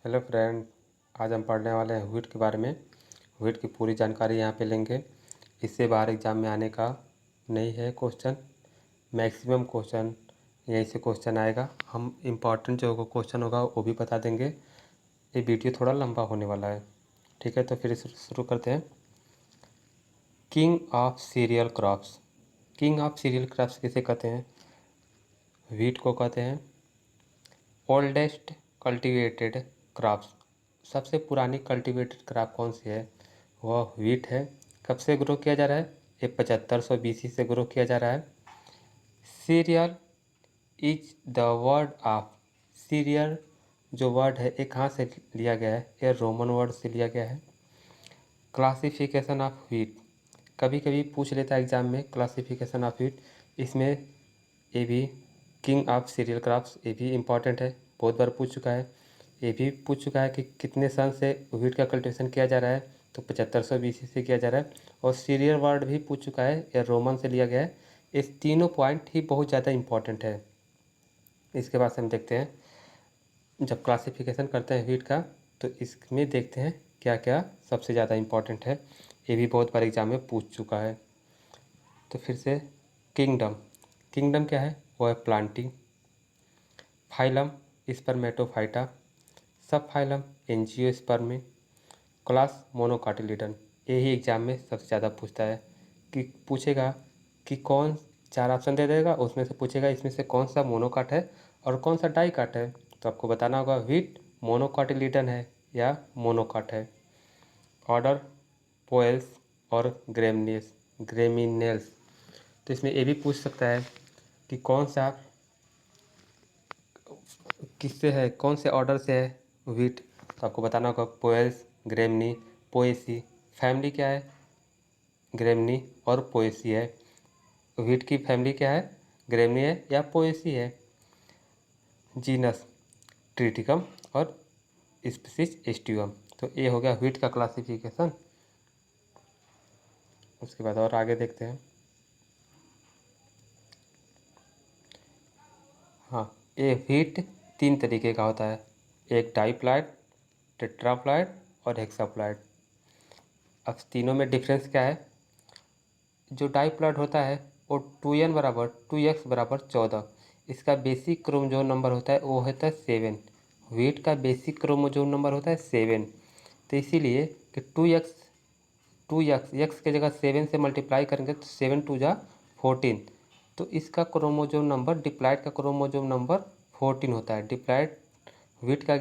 Hello friend, आज हम पढ़ने वाले हैं व्हीट के बारे में। व्हीट की पूरी जानकारी यहाँ पे लेंगे। इससे बाहर एग्ज़ाम में आने का नहीं है क्वेश्चन। मैक्सिमम क्वेश्चन यहीं से क्वेश्चन आएगा। हम इम्पॉर्टेंट जो क्वेश्चन होगा वो भी बता देंगे। ये वीडियो थोड़ा लंबा होने वाला है, ठीक है। तो फिर शुरू करते हैं। King of cereal crops. King of cereal crops किसे कहते हैं? व्हीट को कहते हैं। ओल्डेस्ट कल्टिवेटेड क्रॉप्स, सबसे पुरानी कल्टिवेटेड क्रॉप कौन सी है? वह व्हीट है। कब से ग्रो किया जा रहा है? ये 7500 BC से ग्रो किया जा रहा है। Serial is the word of. Serial जो वर्ड है ये कहाँ से लिया गया है? ये रोमन वर्ड से लिया गया है। क्लासिफिकेशन ऑफ व्हीट, कभी कभी पूछ लेता है एग्जाम में क्लासिफिकेशन ऑफ व्हीट। इसमें ये भी किंग ऑफ सीरियल क्रॉप्स, ये भी इम्पॉर्टेंट है, बहुत बार पूछ चुका है। ये भी पूछ चुका है कि कितने सन से व्हीट का कल्टीवेशन किया जा रहा है, तो 7500 BC से किया जा रहा है। और सीरियल वर्ड भी पूछ चुका है, यह रोमन से लिया गया है। इस तीनों पॉइंट ही बहुत ज़्यादा इम्पॉर्टेंट है। इसके बाद हम देखते हैं, जब क्लासिफिकेशन करते हैं व्हीट का तो इसमें देखते हैं क्या क्या सबसे ज़्यादा इम्पॉर्टेंट है। ये भी बहुत बार एग्जाम में पूछ चुका है। तो फिर से किंगडम, किंगडम क्या है? वो है प्लांटिंग। Phylum Spermatophyta. सब फाइलम एंजियोस्पर्मी। क्लास मोनोकाटिलिडन। यही एग्जाम में सबसे ज़्यादा पूछता है कि पूछेगा कि कौन, चार ऑप्शन दे देगा, उसमें से पूछेगा इसमें से कौन सा मोनोकाट है और कौन सा डाइकाट है। तो आपको बताना होगा व्हीट मोनोकाटिलिडन है या मोनोकाट है। ऑर्डर पोएल्स और ग्रेमिनेल्स। तो इसमें ये भी पूछ सकता है कि कौन सा किससे है, कौन से ऑर्डर से है व्हीट। तो आपको बताना होगा पोएल्स, ग्रेमनी, पोएसी। फैमिली क्या है? ग्रेमनी और पोएसी है। व्हीट की फैमिली क्या है? ग्रेमनी है या पोएसी है। जीनस ट्रिटिकम और स्पीसीज एस्टिवम। तो ये हो गया व्हीट का क्लासिफिकेशन। उसके बाद और आगे देखते हैं। हाँ, ये व्हीट तीन तरीके का होता है, एक डाइप्लाइड, टेट्राप्लाइड और हेक्साप्लाइड। अब तीनों में डिफरेंस क्या है? जो डाइप्लॉइड होता है वो 2n बराबर 2x बराबर 14, इसका बेसिक क्रोमोसोम नंबर होता है वो होता है 7। व्हीट का बेसिक क्रोमोसोम नंबर होता है 7। तो इसीलिए कि 2x एक्स की जगह 7 से मल्टीप्लाई करेंगे तो 7 2 जा 14। तो इसका क्रोमोसोम नंबर, डिप्लॉइड का क्रोमोसोम नंबर 14 होता है। डिप्लॉइड व्हीट का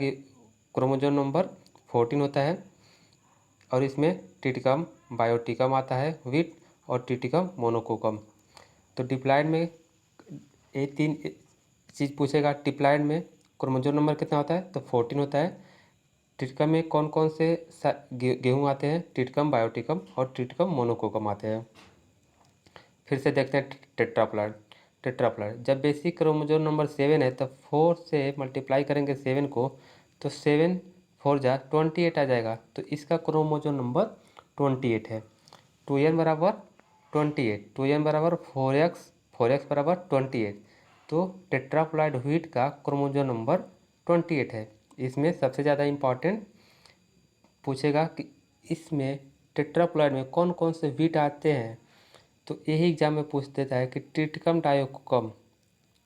क्रोमोसोम नंबर 14 होता है। और इसमें टिटिकम बायोटिकम आता है व्हीट और टिटिकम मोनोकोकम। तो डिप्लॉइड में ये तीन चीज़ पूछेगा। डिप्लॉइड में क्रोमोसोम नंबर कितना होता है? तो 14 होता है। टिटिकम में कौन कौन से गेहूँ आते हैं? टिटिकम बायोटिकम और टिटिकम मोनोकोकम आते हैं। फिर से देखते हैं टेट्राप्लॉइड। टेट्राप्लॉइड जब बेसिक क्रोमोसोम नंबर 7 है तब 4 से मल्टीप्लाई करेंगे 7 को, तो 7 4 जा 28 आ जाएगा। तो इसका क्रोमोसोम नंबर 28 है। 2n बराबर 28, 2n बराबर 4x, 4x बराबर 28। तो टेट्राप्लॉइड व्हीट का क्रोमोसोम नंबर 28 है। इसमें सबसे ज़्यादा इम्पॉर्टेंट पूछेगा कि इसमें टेट्राप्लॉइड में कौन कौन से व्हीट आते हैं। तो यही एग्जाम में पूछ देता है कि ट्रिटिकम डायोकोकम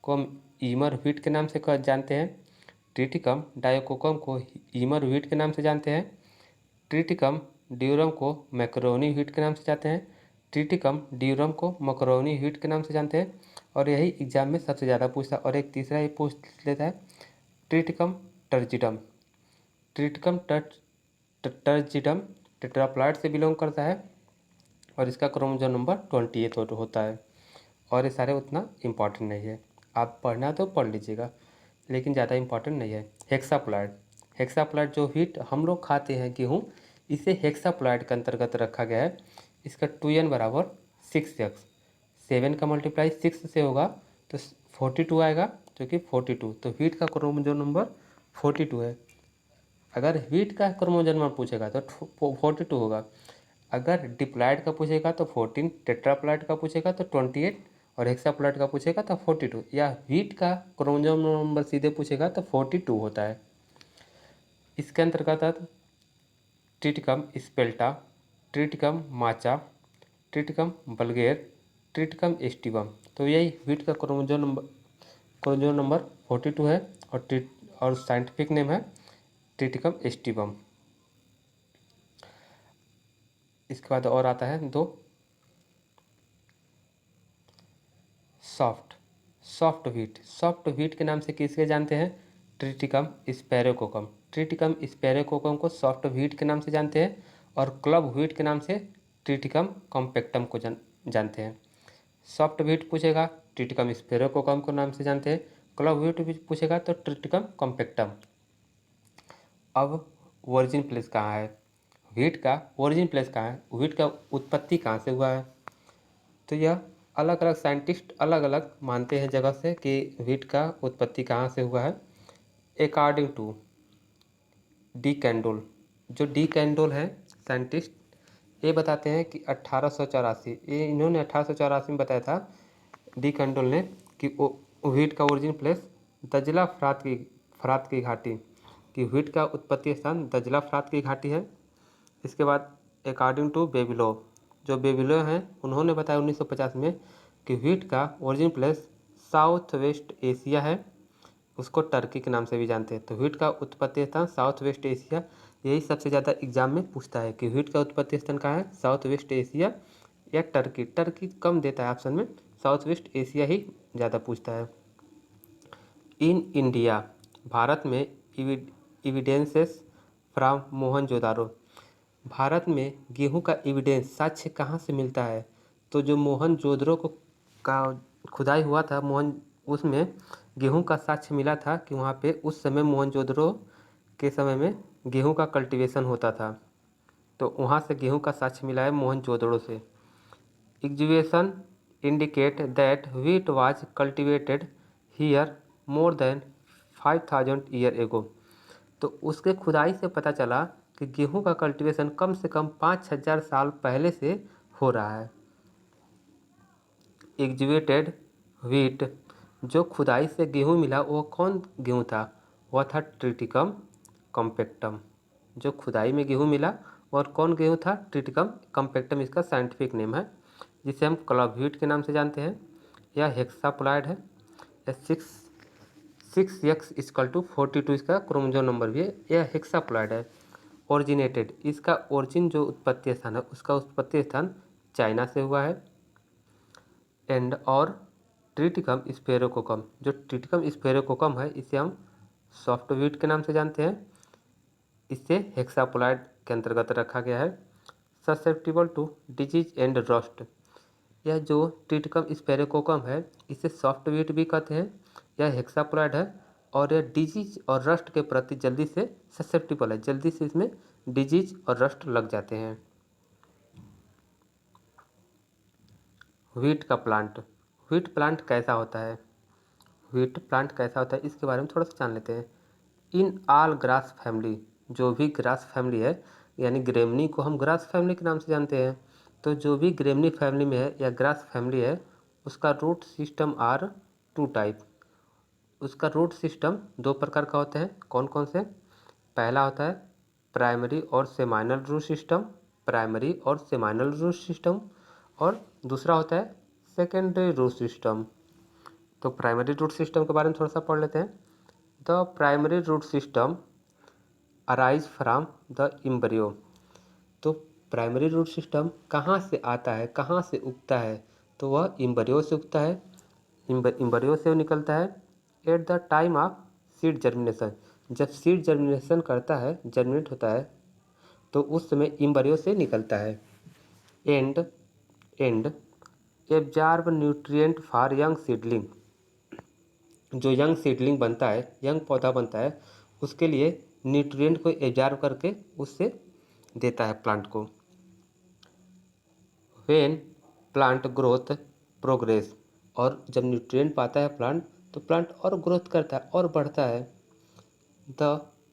को हम ईमर व्हीट के नाम से जानते हैं। ट्रिटिकम डायोकोकम को ईमर व्हीट के नाम से जानते हैं। ट्रिटिकम ड्यूरम को मैकरोनी व्हीट के नाम से जानते हैं। ट्रिटिकम ड्यूरम को मकरोनी व्हीट के नाम से जानते हैं। और यही एग्जाम में सबसे ज़्यादा पूछता है। और एक तीसरा ही पूछ लेता है, ट्रिटिकम टर्जिडम। ट्रिटिकम टर्जिडम टेट्राप्लॉइड से बिलोंग करता है और इसका क्रोमोसोम नंबर 28 होता है। और ये सारे उतना इम्पॉर्टेंट नहीं है, आप पढ़ना तो पढ़ लीजिएगा, लेकिन ज़्यादा इम्पॉर्टेंट नहीं है। हेक्साप्लॉइड, हेक्साप्लॉइड जो व्हीट हम लोग खाते हैं गेहूँ, इसे हेक्साप्लॉइड के अंतर्गत रखा गया है। इसका 2n बराबर 6x, 7 का मल्टीप्लाई 6 से होगा तो 42 आएगा, जो कि 42। तो व्हीट का क्रोमोसोम नंबर 42 है। अगर व्हीट का क्रोमोसोम नंबर पूछेगा तो 42 होगा। अगर डिप्लॉइड का पूछेगा तो 14, टेट्राप्लॉइड का पूछेगा तो 28 और हेक्साप्लॉइड का पूछेगा तो 42। या व्हीट का क्रोमोसोम नंबर सीधे पूछेगा तो 42 होता है। इसके अंतर्गत ट्रिटिकम स्पेल्टा, ट्रिटिकम माचा, ट्रिटिकम वल्गेर, ट्रिटिकम एस्टिवम। तो यही व्हीट का क्रोमोसोम नंबर 42 है और साइंटिफिक नेम है ट्रिटिकम एस्टिवम। इसके बाद और आता है 2 सॉफ्ट व्हीट। सॉफ्ट व्हीट के नाम से किसके जानते हैं? ट्रिटिकम स्पैरोकोकम। ट्रिटिकम स्पैरोकोकम को सॉफ्ट व्हीट के नाम से जानते हैं और क्लब व्हीट के नाम से ट्रिटिकम कॉम्पैक्टम को जानते हैं। सॉफ्ट व्हीट पूछेगा ट्रिटिकम स्पैरोकोकम को नाम से जानते हैं, क्लब व्हीट भी पूछेगा तो ट्रिटिकम कॉम्पैक्टम। अब ओरिजिन प्लेस कहाँ है? व्हीट का ओरिजिन प्लेस कहाँ है? व्हीट का उत्पत्ति कहाँ से हुआ है? तो यह अलग अलग साइंटिस्ट अलग अलग मानते हैं जगह से कि व्हीट का उत्पत्ति कहाँ से हुआ है। अकॉर्डिंग टू डी कैंडोल, जो डी कैंडोल है साइंटिस्ट, ये बताते हैं कि 1884, ये इन्होंने 1884 में बताया था डी कैंडोल ने कि व्हीट का ओरिजिन प्लेस दजला फरात की घाटी, कि व्हीट का उत्पत्ति स्थान दजला फरात की घाटी है। इसके बाद अकॉर्डिंग टू बेबिलो, जो बेबिलो हैं उन्होंने बताया 1950 में कि व्हीट का origin place south west Asia है, उसको टर्की के नाम से भी जानते हैं। तो व्हीट का उत्पत्ति स्थान साउथ वेस्ट एशिया, यही सबसे ज़्यादा एग्जाम में पूछता है कि व्हीट का उत्पत्ति स्थान कहाँ है, साउथ वेस्ट एशिया या टर्की। टर्की कम देता है ऑप्शन में, साउथ वेस्ट एशिया ही ज़्यादा पूछता है। इन इंडिया, भारत में एविडेंसेस फ्रॉम मोहनजोदारो, भारत में गेहूं का एविडेंस साक्ष्य कहाँ से मिलता है? तो जो मोहनजोदड़ो का खुदाई हुआ था उसमें गेहूं का साक्ष्य मिला था कि वहाँ पे उस समय मोहनजोदड़ो के समय में गेहूं का कल्टीवेशन होता था, तो वहाँ से गेहूं का साक्ष्य मिला है मोहनजोदड़ो से। Exhibition indicate that wheat was cultivated here more than 5000 year ago, तो उसके खुदाई से पता चला कि गेहूं का कल्टीवेशन कम से कम 5000 साल पहले से हो रहा है। एग्जीवेटेड व्हीट, जो खुदाई से गेहूं मिला वो कौन गेहूं था? वह था ट्रिटिकम कॉम्पैक्टम। जो खुदाई में गेहूं मिला और कौन गेहूं था? ट्रिटिकम कॉम्पैक्टम इसका साइंटिफिक नेम है, जिसे हम क्लब व्हीट के नाम से जानते हैं। यह हेक्साप्लॉयड है। यह 6x=42 इसका क्रोमोसोम नंबर भी है। यह हेक्साप्लॉयड है। ओरिजिनेटेड, इसका ओरिजिन जो उत्पत्ति स्थान है उसका उत्पत्ति स्थान चाइना से हुआ है। एंड और ट्रिटिकम स्पेरोकोकम, जो ट्रिटिकम स्पेरोकोकम है इसे हम सॉफ्ट व्हीट के नाम से जानते हैं, इसे हेक्साप्लॉयड के अंतर्गत रखा गया है। Susceptible to disease and rust, यह जो ट्रिटिकम स्पेरोकोकम है इसे सॉफ्ट व्हीट भी कहते हैं। यह हेक्साप्लॉयड है और यह डिजीज और रस्ट के प्रति जल्दी से ससेप्टिबल है, जल्दी से इसमें डिजीज और रस्ट लग जाते हैं। व्हीट का प्लांट, व्हीट प्लांट कैसा होता है? व्हीट प्लांट कैसा होता है इसके बारे में थोड़ा सा जान लेते हैं। इन ऑल ग्रास फैमिली, जो भी ग्रास फैमिली है, यानी ग्रेमनी को हम ग्रास फैमिली के नाम से जानते हैं, तो जो भी ग्रेमनी फैमिली में है या ग्रास फैमिली है उसका रूट सिस्टम आर 2 टाइप। उसका रूट सिस्टम 2 प्रकार का होता है। कौन कौन से? पहला होता है प्राइमरी और सेमाइनल रूट सिस्टम, प्राइमरी और सेमाइनल रूट सिस्टम, और दूसरा होता है सेकेंडरी रूट सिस्टम। तो प्राइमरी रूट सिस्टम के बारे में थोड़ा सा पढ़ लेते हैं। The primary root system arise from the embryo, तो प्राइमरी रूट सिस्टम कहाँ से आता है, कहाँ से उगता है? तो वह एम्ब्रियो से उगता है, एम्ब्रियो से निकलता है। At the time of seed germination, जब सीड जर्मिनेशन करता है, जर्मिनेट होता है, तो उस समय एम्ब्रियो से निकलता है। And absorb nutrient for young seedling, जो यंग सीडलिंग बनता है, यंग पौधा बनता है, उसके लिए न्यूट्रिएंट को एब्जॉर्ब करके उससे देता है प्लांट को। व्हेन प्लांट ग्रोथ प्रोग्रेस, और जब न्यूट्रिएंट पाता है प्लांट तो प्लांट और ग्रोथ करता है और बढ़ता है। द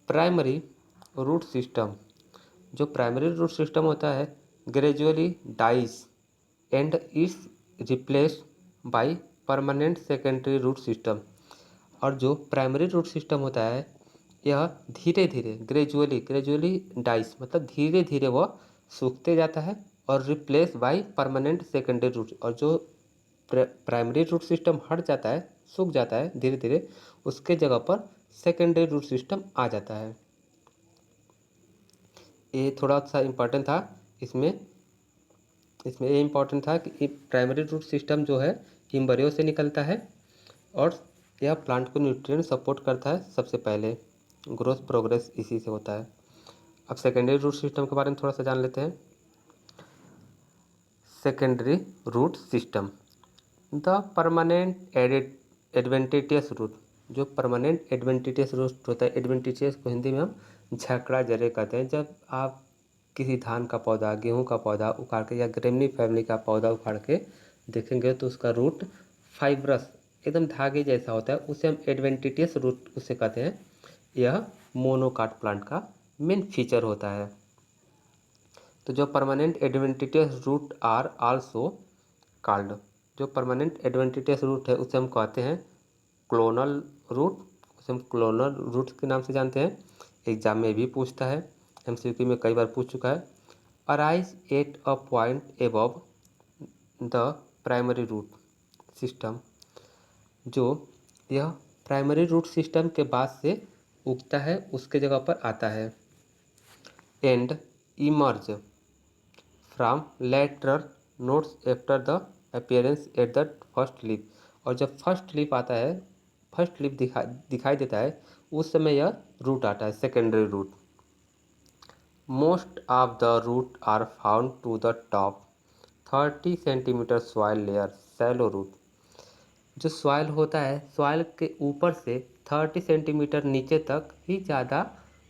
प्राइमरी रूट सिस्टम, जो प्राइमरी रूट सिस्टम होता है gradually dies and is replaced by permanent secondary root system, और जो प्राइमरी रूट सिस्टम होता है यह धीरे धीरे ग्रेजुअली डाइस मतलब धीरे धीरे वह सूखते जाता है और replace by permanent secondary root, और जो प्राइमरी रूट सिस्टम हट जाता है, सूख जाता है धीरे धीरे, उसके जगह पर सेकेंडरी रूट सिस्टम आ जाता है। ये थोड़ा सा इम्पोर्टेंट था इसमें ये इम्पोर्टेंट था कि प्राइमरी रूट सिस्टम जो है एम्ब्रियो से निकलता है और यह प्लांट को न्यूट्रिएंट सपोर्ट करता है। सबसे पहले ग्रोथ प्रोग्रेस इसी से होता है। अब सेकेंडरी रूट सिस्टम के बारे में थोड़ा सा जान लेते हैं। Secondary root system, the permanent adventitious root, जो परमानेंट एडवेंटिटियस रूट होता है, एडवेंटिटियस को हिंदी में हम झकड़ा जरे कहते हैं। जब आप किसी धान का पौधा, गेहूं का पौधा उखाड़ के या ग्रेमनी फैमिली का पौधा उखाड़ के देखेंगे तो उसका रूट फाइब्रस एकदम धागे जैसा होता है, उसे हम एडवेंटिटियस रूट उसे कहते हैं। यह मोनोकाट प्लांट का मेन फीचर होता है। तो जो permanent adventitious root are also called, जो परमानेंट एडवेंटिटियस रूट है उसे हम कहते हैं क्लोनल रूट, उसे हम क्लोनल रूट के नाम से जानते हैं। एग्जाम में भी पूछता है, एमसीक्यू में कई बार पूछ चुका है। Arise at a point above the primary root system, जो यह प्राइमरी रूट सिस्टम के बाद से उगता है उसके जगह पर आता है। And emerge from lateral nodes after the appearance at the first leaf, और जब फर्स्ट लीफ आता है, फर्स्ट लीफ दिखाई देता है, उस समय यह रूट आता है, secondary root. Most of the root are found to the top 30 centimetre soil layer shallow root, जो सॉइल होता है सॉइल के ऊपर से 30 सेंटीमीटर नीचे तक ही ज़्यादा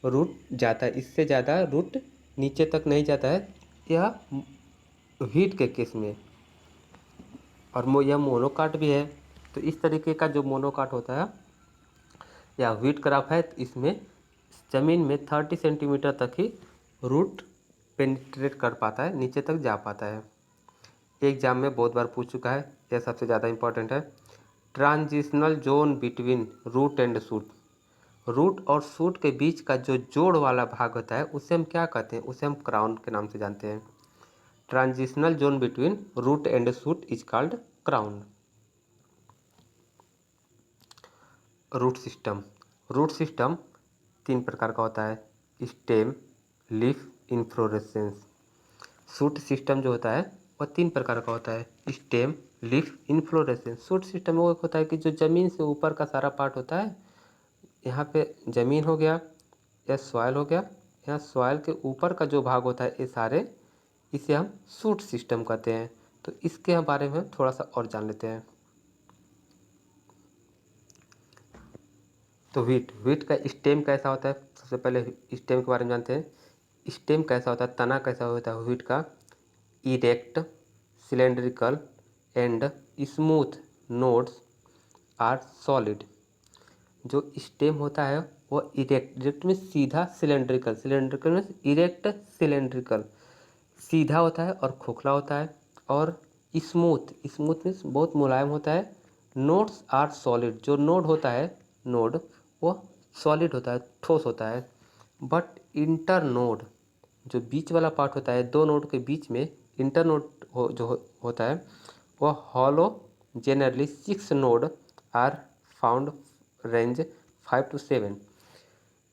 रूट जाता है, इससे ज़्यादा रूट नीचे तक नहीं जाता है। यह व्हीट के केस में, और यह मोनोकाट भी है। तो इस तरीके का जो मोनोकाट होता है या व्हीट क्रॉप है, इसमें ज़मीन में 30 सेंटीमीटर तक ही रूट पेनिट्रेट कर पाता है, नीचे तक जा पाता है। एग्जाम में बहुत बार पूछ चुका है, यह सबसे ज़्यादा इम्पोर्टेंट है। Transitional zone between root and shoot, root और शूट के बीच का जो जोड़ वाला भाग होता है उसे हम क्या कहते हैं, उसे हम क्राउन के नाम से जानते हैं। Transitional zone between root and shoot is called crown. Root system 3 प्रकार का होता है, stem, leaf, inflorescence. Shoot system जो होता है वह 3 प्रकार का होता है, stem, leaf, inflorescence. Shoot system वो होता है कि जो ज़मीन से ऊपर का सारा पार्ट होता है, यहाँ पे ज़मीन हो गया या सॉइल हो गया, यहाँ सॉइल के ऊपर का जो भाग होता है ये सारे, इसे हम शूट सिस्टम कहते हैं। तो इसके बारे में थोड़ा सा और जान लेते हैं। तो व्हीट का स्टेम कैसा होता है, सबसे पहले स्टेम के बारे में जानते हैं। स्टेम कैसा होता है, तना कैसा होता है व्हीट का, erect, cylindrical and smooth nodes are solid. जो स्टेम होता है वो इरेक्ट में सीधा, सिलेंड्रिकल में इरेक्ट सिलेंड्रिकल, सीधा होता है और खोखला होता है, और स्मूथ में बहुत मुलायम होता है। नोड्स आर सॉलिड, जो नोड होता है नोड वो सॉलिड होता है, ठोस होता है। बट इंटर नोड, जो बीच वाला पार्ट होता है दो नोड के बीच में, इंटर नोड होता है वह hollow. Generally 6 node are found range 5 to 7।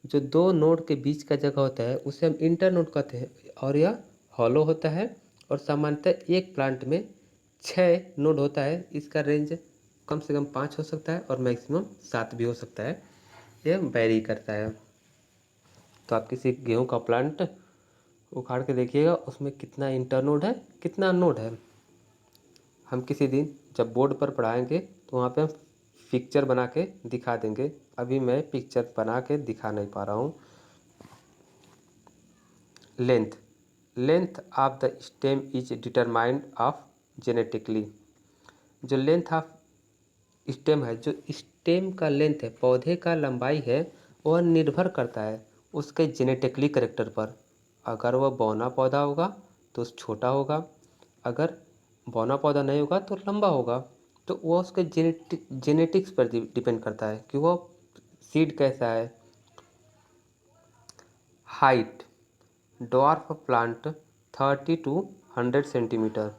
जो दो नोड के बीच का जगह होता है उसे हम इंटर नोड कहते हैं, और यह हॉलो होता है। और सामान्यतः एक प्लांट में 6 नोड होता है, इसका रेंज कम से कम 5 हो सकता है और मैक्सिमम 7 भी हो सकता है, यह वेरी करता है। तो आप किसी गेहूं का प्लांट उखाड़ के देखिएगा उसमें कितना इंटर नोड है, कितना नोड है। हम किसी दिन जब बोर्ड पर पढ़ाएंगे तो वहाँ पे हम पिक्चर बना के दिखा देंगे, अभी मैं पिक्चर बना के दिखा नहीं पा रहा हूँ। Length of the stem is determined of genetically. जो लेंथ ऑफ स्टेम है, जो स्टेम का लेंथ है, पौधे का लंबाई है, वह निर्भर करता है उसके जेनेटिकली करेक्टर पर। अगर वह बौना पौधा होगा तो छोटा होगा, अगर बौना पौधा नहीं होगा तो लंबा होगा। तो वह उसके जेनेटिक्स पर डिपेंड करता है कि वह सीड कैसा है, height dwarf plant 30 to 100 centimetre.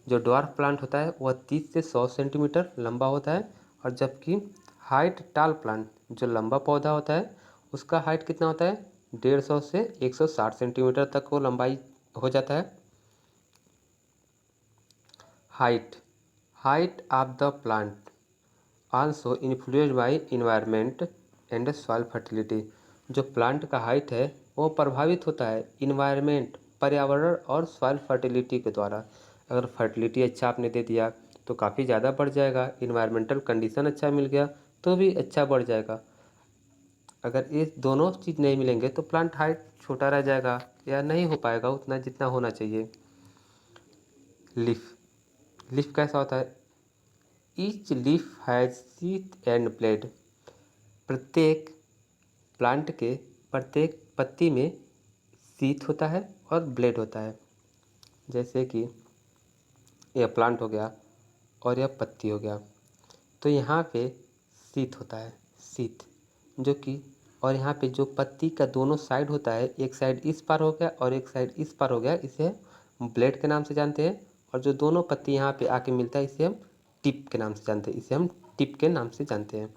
जो ड्वार्फ प्लांट होता है वह 30 से 100 सेंटीमीटर लंबा होता है, और जबकि हाइट टाल प्लांट जो लंबा पौधा होता है उसका हाइट कितना होता है 150 से 160 सेंटीमीटर तक वो लंबाई हो जाता है। Height of the plant also influenced by environment and soil fertility. जो प्लांट का हाइट है वो प्रभावित होता है इन्वायरमेंट पर्यावरण और सॉइल फर्टिलिटी के द्वारा। अगर फर्टिलिटी अच्छा आपने दे दिया तो काफ़ी ज़्यादा बढ़ जाएगा, इन्वायरमेंटल कंडीशन अच्छा मिल गया तो भी अच्छा बढ़ जाएगा। अगर ये दोनों चीज़ नहीं मिलेंगे तो प्लांट हाइट छोटा रह जाएगा या नहीं हो पाएगा उतना जितना होना चाहिए। लीफ कैसा होता है? Each leaf has sheath and blade. प्रत्येक प्लांट के प्रत्येक पत्ती में शीथ होता है और ब्लेड होता है। जैसे कि यह प्लांट हो गया और यह पत्ती हो गया, तो यहाँ पे शीथ होता है, शीथ जो कि, और यहाँ पे जो पत्ती का दोनों साइड होता है, एक साइड इस पार हो गया और एक साइड इस पार हो गया, इसे ब्लेड के नाम से जानते हैं। और जो दोनों पत्ती यहाँ पे आके मिलता है इसे हम टिप के नाम से जानते हैं, इसे हम टिप के नाम से जानते हैं।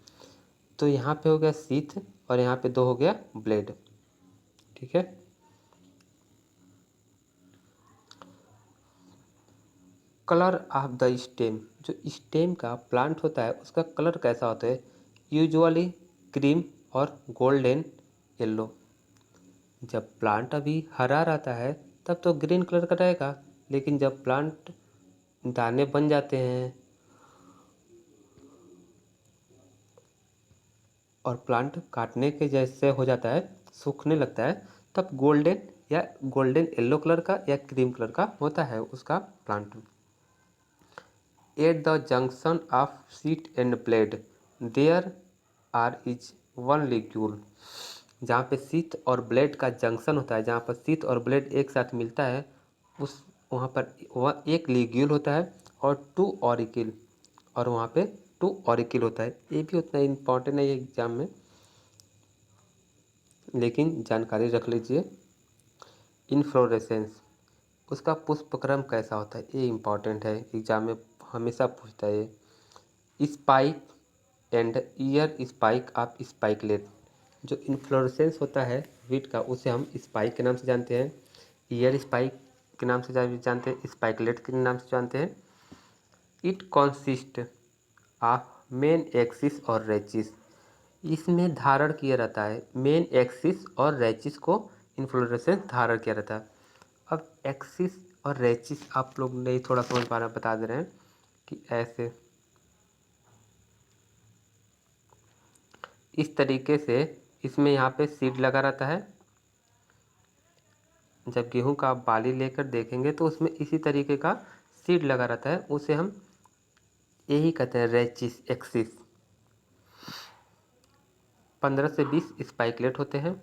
तो यहाँ पे हो गया शीथ और यहाँ पे दो हो गया ब्लेड। ठीक है। कलर ऑफ द स्टेम, जो स्टेम का प्लांट होता है उसका कलर कैसा होता है? यूजुअली क्रीम और गोल्डन येलो। जब प्लांट अभी हरा रहता है तब तो ग्रीन कलर का रहेगा, लेकिन जब प्लांट दाने बन जाते हैं और प्लांट काटने के जैसे हो जाता है, सूखने लगता है, तब गोल्डन या गोल्डन येलो कलर का या क्रीम कलर का होता है उसका plant. At the junction of sheath and blade there are is one ligule. जहाँ पे शीट और ब्लेड का जंक्शन होता है, जहाँ पर शीट और ब्लेड एक साथ मिलता है, उस वहाँ पर वह एक लिग्यूल होता है और 2 ऑरिकिल, और वहाँ पे 2 ऑरिकिल होता है। ये भी उतना इम्पोर्टेंट नहीं है एग्जाम में, लेकिन जानकारी रख लीजिए। इन्फ्लोरेसेंस, उसका पुष्पक्रम कैसा होता है, ये इम्पॉर्टेंट है, एग्जाम में हमेशा पूछता है ये। Spike and year spike of spikelet. जो इन्फ्लोरेसेंस होता है वीट का उसे हम स्पाइक के नाम से जानते हैं, ईयर स्पाइक के नाम से जानते हैं, स्पाइकलेट के नाम से जानते हैं। It consist of main axis और रेचिस। इसमें धारण किया रहता है मेन एक्सिस और रेचिस को, इन्फ्लोरेसेंस धारण किया रहता है। अब एक्सिस और रेचिस आप लोग नहीं थोड़ा समझ पा रहे, बता दे रहे हैं कि ऐसे इस तरीके से इसमें यहाँ पे सीड लगा रहता है। जब गेहूं का आप बाली लेकर देखेंगे तो उसमें इसी तरीके का सीड लगा रहता है, उसे हम यही कहते हैं रेचिस एक्सिस। 15 से 20 स्पाइकलेट होते हैं,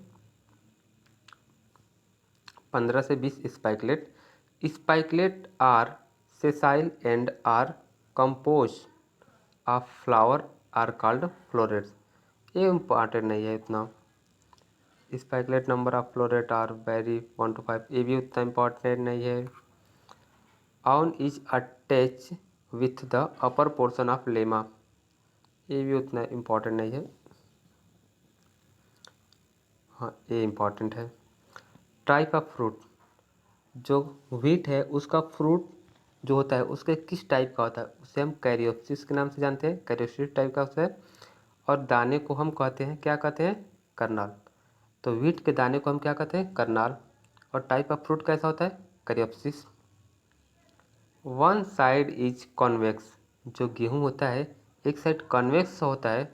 15 से 20 spikelet. Spikelet are sessile and are compose of flower are called florets. ये इम्पॉर्टेंट नहीं है इतना। Spikelet number of floret are very 1 to 5, ये भी उतना इम्पॉर्टेंट नहीं है। आउन is attach with the upper portion of lemma, ये भी उतना इम्पॉर्टेंट नहीं है। हाँ, ये इम्पॉर्टेंट है। टाइप ऑफ फ्रूट, जो व्हीट है उसका फ्रूट जो होता है उसके किस टाइप का होता है, उसे हम कैरियोप्सिस के नाम से जानते हैं, कैरियोप्सिस टाइप का होता है। और दाने को हम कहते हैं, क्या कहते हैं? करनाल। तो व्हीट के दाने को हम क्या कहते हैं? करनाल। और टाइप ऑफ फ्रूट कैसा होता है? Caryopsis. One side is convex, जो गेहूँ होता है एक साइड कॉन्वेक्स होता है,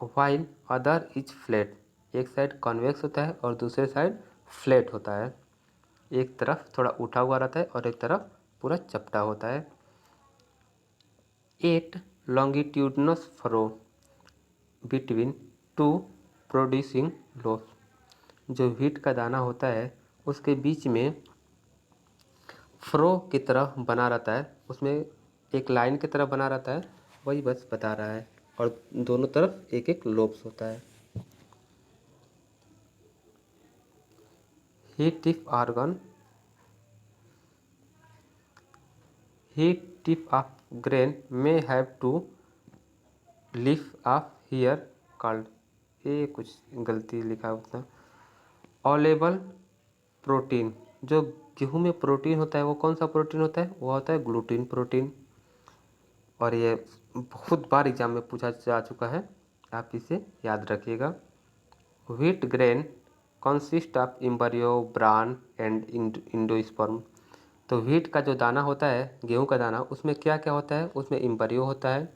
वाइल अदर इज फ्लैट, एक साइड कॉन्वेक्स होता है और दूसरे साइड फ्लैट होता है। एक तरफ थोड़ा उठा हुआ रहता है और एक तरफ पूरा चपटा होता है। 8 लॉन्गिट्यूडनस फरो बिटवीन 2 प्रोड्यूसिंग लोब्स, जो व्हीट का दाना होता है उसके बीच में फ्रो की तरह बना रहता है, उसमें एक लाइन की तरह बना रहता है, वही बस बता रहा है, और दोनों तरफ एक एक लोब्स होता है। Heat tip of grain may have two leaf of here called, ये कुछ गलती लिखा उतना। अवेलेबल प्रोटीन, जो गेहूं में प्रोटीन होता है वो कौन सा प्रोटीन होता है, वो होता है ग्लूटीन प्रोटीन। और ये बहुत बार एग्जाम में पूछा जा चुका है, आप इसे याद रखिएगा। Wheat grain consist of embryo, bran and endosperm. तो व्हीट का जो दाना होता है, गेहूं का दाना, उसमें क्या क्या होता है, उसमें एम्ब्रियो होता है,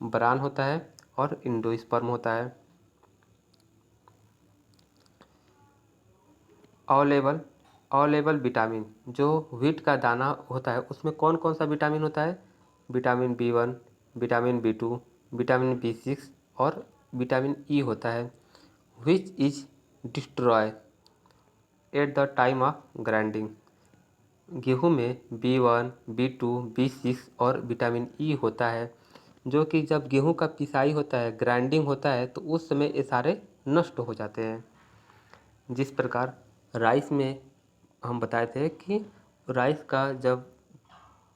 ब्रान होता है और इंडोस्पर्म होता है। अवेलेबल विटामिन, जो व्हीट का दाना होता है उसमें कौन कौन सा विटामिन होता है, vitamin B1, vitamin B2, vitamin B6 और विटामिन E होता है। Which is destroy at the time of grinding. गेहूं में B1, B2, B6 और विटामिन E होता है, जो कि जब गेहूं का पिसाई होता है, ग्राइंडिंग होता है, तो उस समय ये सारे नष्ट हो जाते हैं। जिस प्रकार राइस में हम बताए थे कि राइस का जब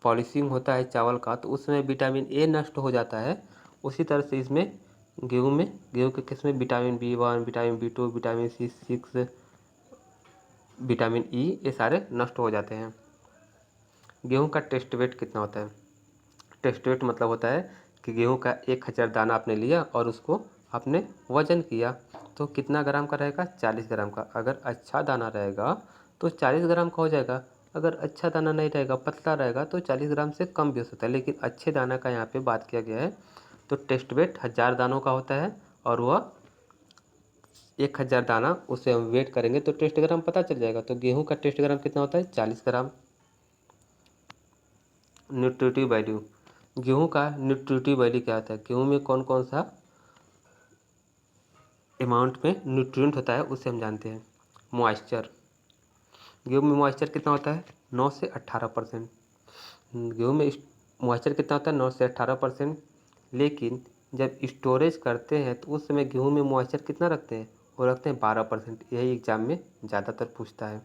पॉलिशिंग होता है चावल का, तो उसमें विटामिन ए नष्ट हो जाता है, उसी तरह से इसमें गेहूं के किस्म में vitamin B1, vitamin B2, vitamin C6, vitamin E, ये सारे नष्ट हो जाते हैं। गेहूं का टेस्ट वेट कितना होता है, टेस्ट वेट मतलब होता है कि गेहूं का 1000 दाना आपने लिया और उसको आपने वजन किया, तो कितना ग्राम का रहेगा, 40 ग्राम का। अगर अच्छा दाना रहेगा तो 40 ग्राम का हो जाएगा, अगर अच्छा दाना नहीं रहेगा, पतला रहेगा, तो 40 ग्राम से कम भी हो सकता है। लेकिन अच्छे दाना का यहाँ पे बात किया गया है, तो टेस्ट वेट 1000 दानों का होता है और वह 1000 दाना उससे हम वेट करेंगे तो टेस्ट ग्राम पता चल जाएगा। तो गेहूं का टेस्ट ग्राम कितना होता है, 40 ग्राम। न्यूट्रिटिव वैल्यू, गेहूं का न्यूट्रिटिव वैल्यू क्या होता है, गेहूं में कौन कौन सा अमाउंट में न्यूट्रिएंट होता है उसे हम जानते हैं। मॉइस्चर, गेहूं में मॉइस्चर कितना होता है, 9 से 18%। गेहूं में मॉइस्चर कितना होता है, 9 से 18%। लेकिन जब स्टोरेज करते हैं तो उस समय गेहूं में मॉइस्चर कितना रखते हैं, वो रखते हैं 12%। यही एग्जाम में ज़्यादातर पूछता है।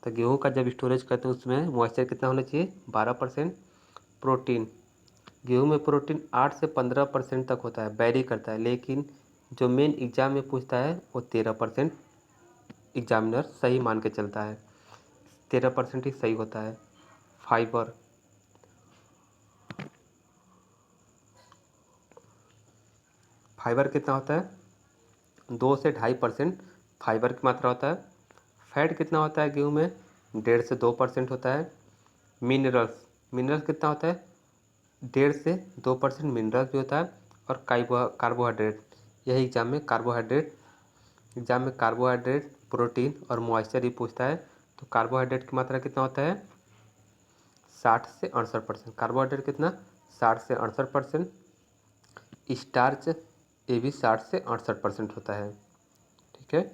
तो गेहूं का जब स्टोरेज करते हैं उसमें मॉइस्चर कितना होना चाहिए, 12%। प्रोटीन, गेहूं में प्रोटीन 8 से 15% तक होता है, बैरी करता है, लेकिन जो मेन एग्जाम में पूछता है वो 13% एग्जामिनर सही मान के चलता है, 13% ही सही होता है। फाइबर, फाइबर कितना होता है, 2 से 2.5% फाइबर की मात्रा होता है। फैट कितना होता है गेहूं में, 1.5 से 2% होता है। मिनरल्स, मिनरल्स कितना होता है, 1.5 से 2% मिनरल्स भी होता है। और कार्बोहाइड्रेट, यही एग्जाम में कार्बोहाइड्रेट, प्रोटीन और मॉइस्चर ही पूछता है। तो कार्बोहाइड्रेट की मात्रा कितना होता है, 60 से 68%। कार्बोहाइड्रेट कितना, 60 से 68%। स्टार्च, ये भी 60 से 68% होता है। ठीक है।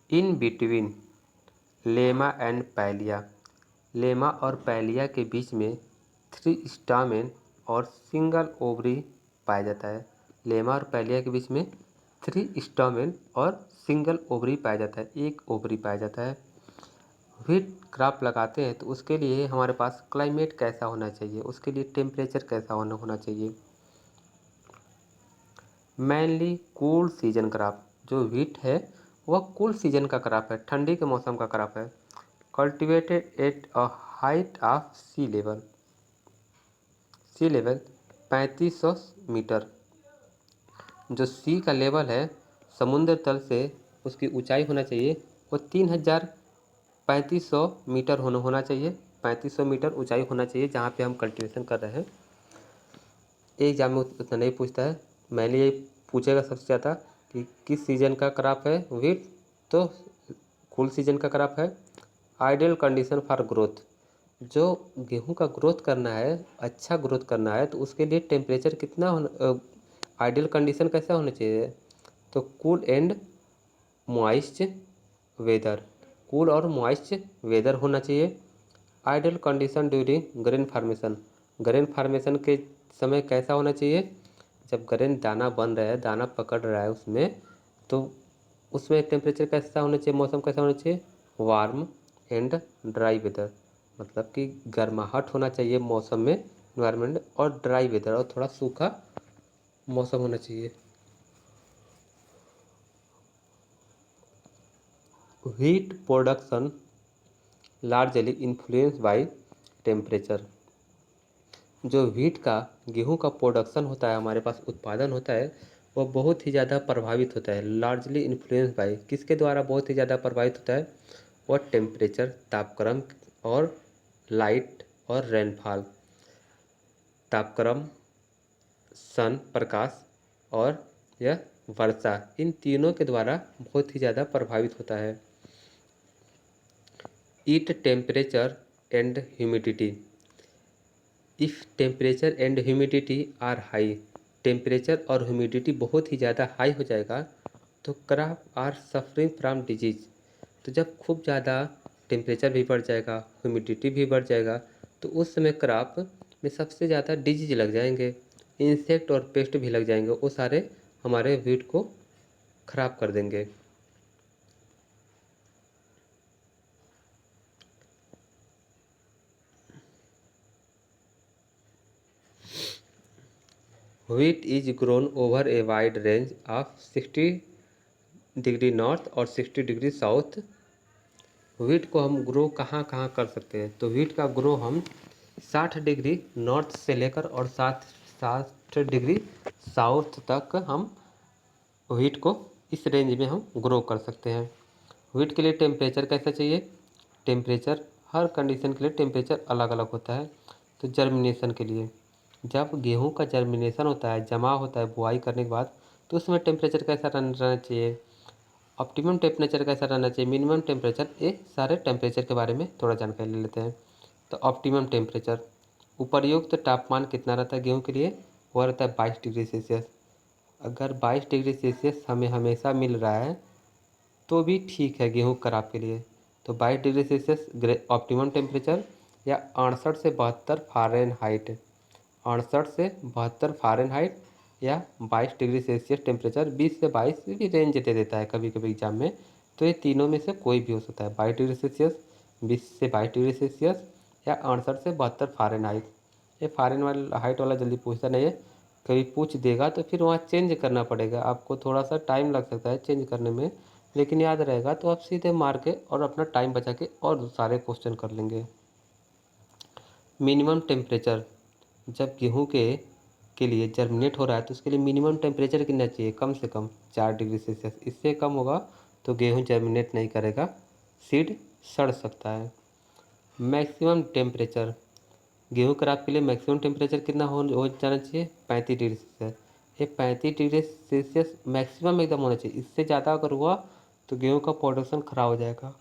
In between lemma and Pellia, lemma और पैलिया के बीच में 3 स्टामेन और सिंगल ओवरी पाया जाता है। लेमा और पैलिया के बीच में 3 स्टामेन और सिंगल ओवरी पाया जाता है, एक ओवरी पाया जाता है। व्हीट क्रॉप लगाते हैं तो उसके लिए हमारे पास क्लाइमेट कैसा होना चाहिए, उसके लिए टेम्परेचर कैसा होना चाहिए। मेनली कूल सीजन क्रॉप, जो व्हीट है वह कूल सीजन का क्रॉप है, ठंडी के मौसम का क्रॉप है। Cultivated at a height of sea level, 3500 metre. जो सी का लेवल है समुद्र तल से, उसकी ऊंचाई होना चाहिए वो 3500 मीटर होना चाहिए, 3500 मीटर ऊंचाई होना चाहिए जहाँ पे हम कल्टीवेशन कर रहे हैं। एक एग्जाम में उतना नहीं पूछता है, मैंने ये पूछेगा सबसे ज़्यादा कि किस सीजन का क्रॉप है व्हीट, तो कूल सीजन का क्रॉप है। आइडियल कंडीशन फॉर ग्रोथ, जो गेहूं का ग्रोथ करना है, अच्छा ग्रोथ करना है, तो उसके लिए टेम्परेचर कितना होना, आइडियल कंडीशन कैसा होना चाहिए, तो cool and moist weather, cool और मॉइस्ट वेदर होना चाहिए। Ideal condition during grain formation, grain formation के समय कैसा होना चाहिए, जब ग्रेन दाना बन रहा है, दाना पकड़ रहा है उसमें, तो उसमें टेम्परेचर कैसा होना चाहिए, मौसम कैसा होना चाहिए, वार्म एंड ड्राई वेदर, मतलब कि गर्माहट होना चाहिए मौसम में, इन्वायरमेंट, और ड्राई वेदर और थोड़ा सूखा मौसम होना चाहिए। Heat production largely influence by temperature. जो हीट का, गेहूं का प्रोडक्शन होता है, हमारे पास उत्पादन होता है, वो बहुत ही ज़्यादा प्रभावित होता है। लार्जली इन्फ्लुएंस बाय, किसके द्वारा बहुत ही ज़्यादा प्रभावित होता है, वह टेम्परेचर, तापक्रम और लाइट और रेनफॉल। तापक्रम, सन, प्रकाश और यह वर्षा, इन तीनों के द्वारा बहुत ही ज़्यादा प्रभावित होता है। It temperature and humidity. If temperature and humidity are high, temperature और ह्यूमिडिटी बहुत ही ज़्यादा हाई हो जाएगा तो crop are suffering from disease. तो जब खूब ज़्यादा टेम्परेचर भी बढ़ जाएगा, ह्यूमिडिटी भी बढ़ जाएगा, तो उस समय क्रॉप में सबसे ज़्यादा डिजीज लग जाएंगे, इंसेक्ट और पेस्ट भी लग जाएंगे, वो सारे हमारे वीट को खराब कर देंगे। Wheat is grown over a wide range of 60 degree north और 60 डिग्री साउथ। व्हीट को हम ग्रो कहाँ कहाँ कर सकते हैं, तो व्हीट का ग्रो हम 60 डिग्री नॉर्थ से लेकर और 60 डिग्री साउथ तक हम व्हीट को इस रेंज में हम ग्रो कर सकते हैं। व्हीट के लिए टेम्परेचर कैसा चाहिए, टेम्परेचर हर कंडीशन के लिए टेम्परेचर अलग अलग होता है। तो जर्मिनेशन के लिए, जब गेहूं का जर्मिनेशन होता है, जमा होता है बुआई करने के बाद, तो उसमें टेम्परेचर कैसा रहना चाहिए, ऑप्टिमम टेम्परेचर कैसा रहना चाहिए, मिनिमम टेम्परेचर, ये सारे टेम्परेचर के बारे में थोड़ा जानकारी ले लेते हैं। तो ऑप्टिमम टेम्परेचर, उपरयुक्त तापमान कितना रहता है गेहूं के लिए, वह रहता है 22 डिग्री सेल्सियस। अगर 22 डिग्री सेल्सियस हमें हमेशा मिल रहा है तो भी ठीक है गेहूँ खराब के लिए। तो 22 डिग्री सेल्सियस ऑप्टिमम टेम्परेचर, या 68 से 72 फ़ारेनहाइट, 68 से 72 फ़ारेनहाइट या 22 डिग्री सेल्सियस टेम्परेचर, 20 से 22 भी रेंज दे देता है कभी कभी एग्जाम में। तो ये तीनों में से कोई भी हो सकता है, 22 डिग्री सेल्सियस, 20 से 22 डिग्री सेल्सियस या 68 से 72 फ़ारेनहाइट। ये फ़ारेनहाइट वाला जल्दी पूछता नहीं है, कभी पूछ देगा तो फिर वहाँ चेंज करना पड़ेगा, आपको थोड़ा सा टाइम लग सकता है चेंज करने में, लेकिन याद रहेगा तो आप सीधे मार के और अपना टाइम बचा के और सारे क्वेश्चन कर लेंगे। मिनिमम टेम्परेचर, जब गेहूं के लिए जर्मिनेट हो रहा है तो उसके लिए मिनिमम टेम्परेचर कितना चाहिए, कम से कम 4 डिग्री सेल्सियस, इससे कम होगा तो गेहूं जर्मिनेट नहीं करेगा, सीड सड़ सकता है। मैक्सिमम टेम्परेचर, गेहूं क्रॉप के लिए मैक्सिमम टेम्परेचर कितना हो जाना चाहिए, 35 डिग्री सेल्सियस। ये 35 डिग्री सेल्सियस मैक्सिमम एकदम होना चाहिए, इससे ज़्यादा अगर हुआ तो गेहूं का प्रोडक्शन खराब हो जाएगा।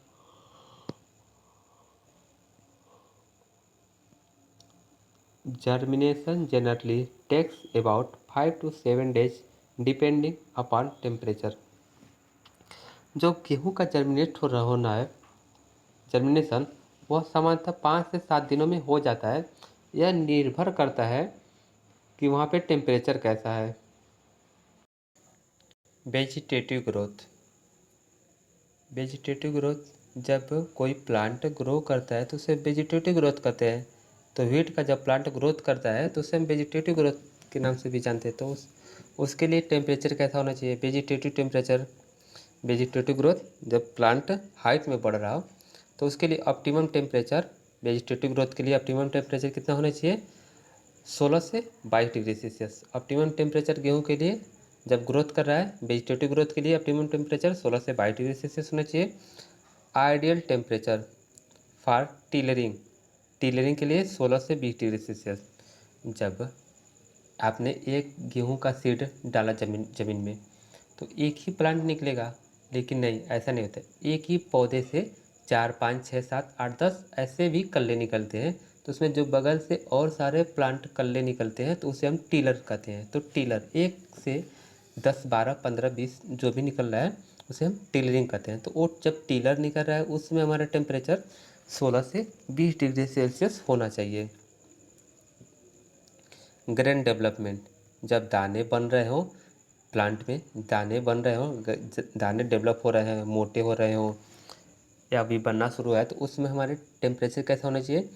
Germination generally takes about 5 to 7 days depending upon temperature. जो गेहूं का जर्मिनेट हो रहा होना है, जर्मिनेशन, वह सामान्यतः 5 से 7 दिनों में हो जाता है। यह निर्भर करता है कि वहाँ पे टेम्परेचर कैसा है। वेजिटेटिव ग्रोथ, वेजिटेटिव ग्रोथ, जब कोई प्लांट ग्रो करता है तो उसे वेजिटेटिव ग्रोथ कहते हैं। तो वीट का जब प्लांट ग्रोथ करता है तो उसे हम वेजिटेटिव ग्रोथ के नाम से भी जानते हैं। तो उसके लिए टेम्परेचर कैसा होना चाहिए, वेजिटेटिव टेम्परेचर, वेजिटेटिव ग्रोथ जब प्लांट हाइट में बढ़ रहा हो तो उसके लिए ऑप्टिमम टेम्परेचर, वेजिटेटिव ग्रोथ के लिए ऑप्टिमम टेम्परेचर कितना होना चाहिए, 16 से 22 डिग्री सेल्सियस। ऑप्टिमम टेम्परेचर गेहूँ के लिए जब ग्रोथ कर रहा है, वेजिटेटिव ग्रोथ के लिए ऑप्टिमम टेम्परेचर 16 से 22 डिग्री सेल्सियस होना चाहिए। Ideal temperature for tillering, tillering के लिए 16 से 20 डिग्री सेल्सियस। जब आपने एक गेहूं का सीड डाला ज़मीन में तो एक ही प्लांट निकलेगा, लेकिन नहीं, ऐसा नहीं होता। एक ही पौधे से 4 5 6 7 8 10 ऐसे भी कल्ले निकलते हैं। तो उसमें जो बगल से और सारे प्लांट कल्ले निकलते हैं तो उसे हम टीलर कहते हैं। तो टीलर, एक से 10 12 15 20 जो भी निकल रहा है उसे हम टिलरिंग कहते हैं। तो वो जब टीलर निकल रहा है उसमें हमारा टेम्परेचर 16 से 20 डिग्री सेल्सियस होना चाहिए। ग्रेन डेवलपमेंट, जब दाने बन रहे हों प्लांट में दाने बन रहे हों, दाने डेवलप हो रहे हैं, मोटे हो रहे हों या अभी बनना शुरू है, तो उसमें हमारे टेम्परेचर कैसा होना चाहिए?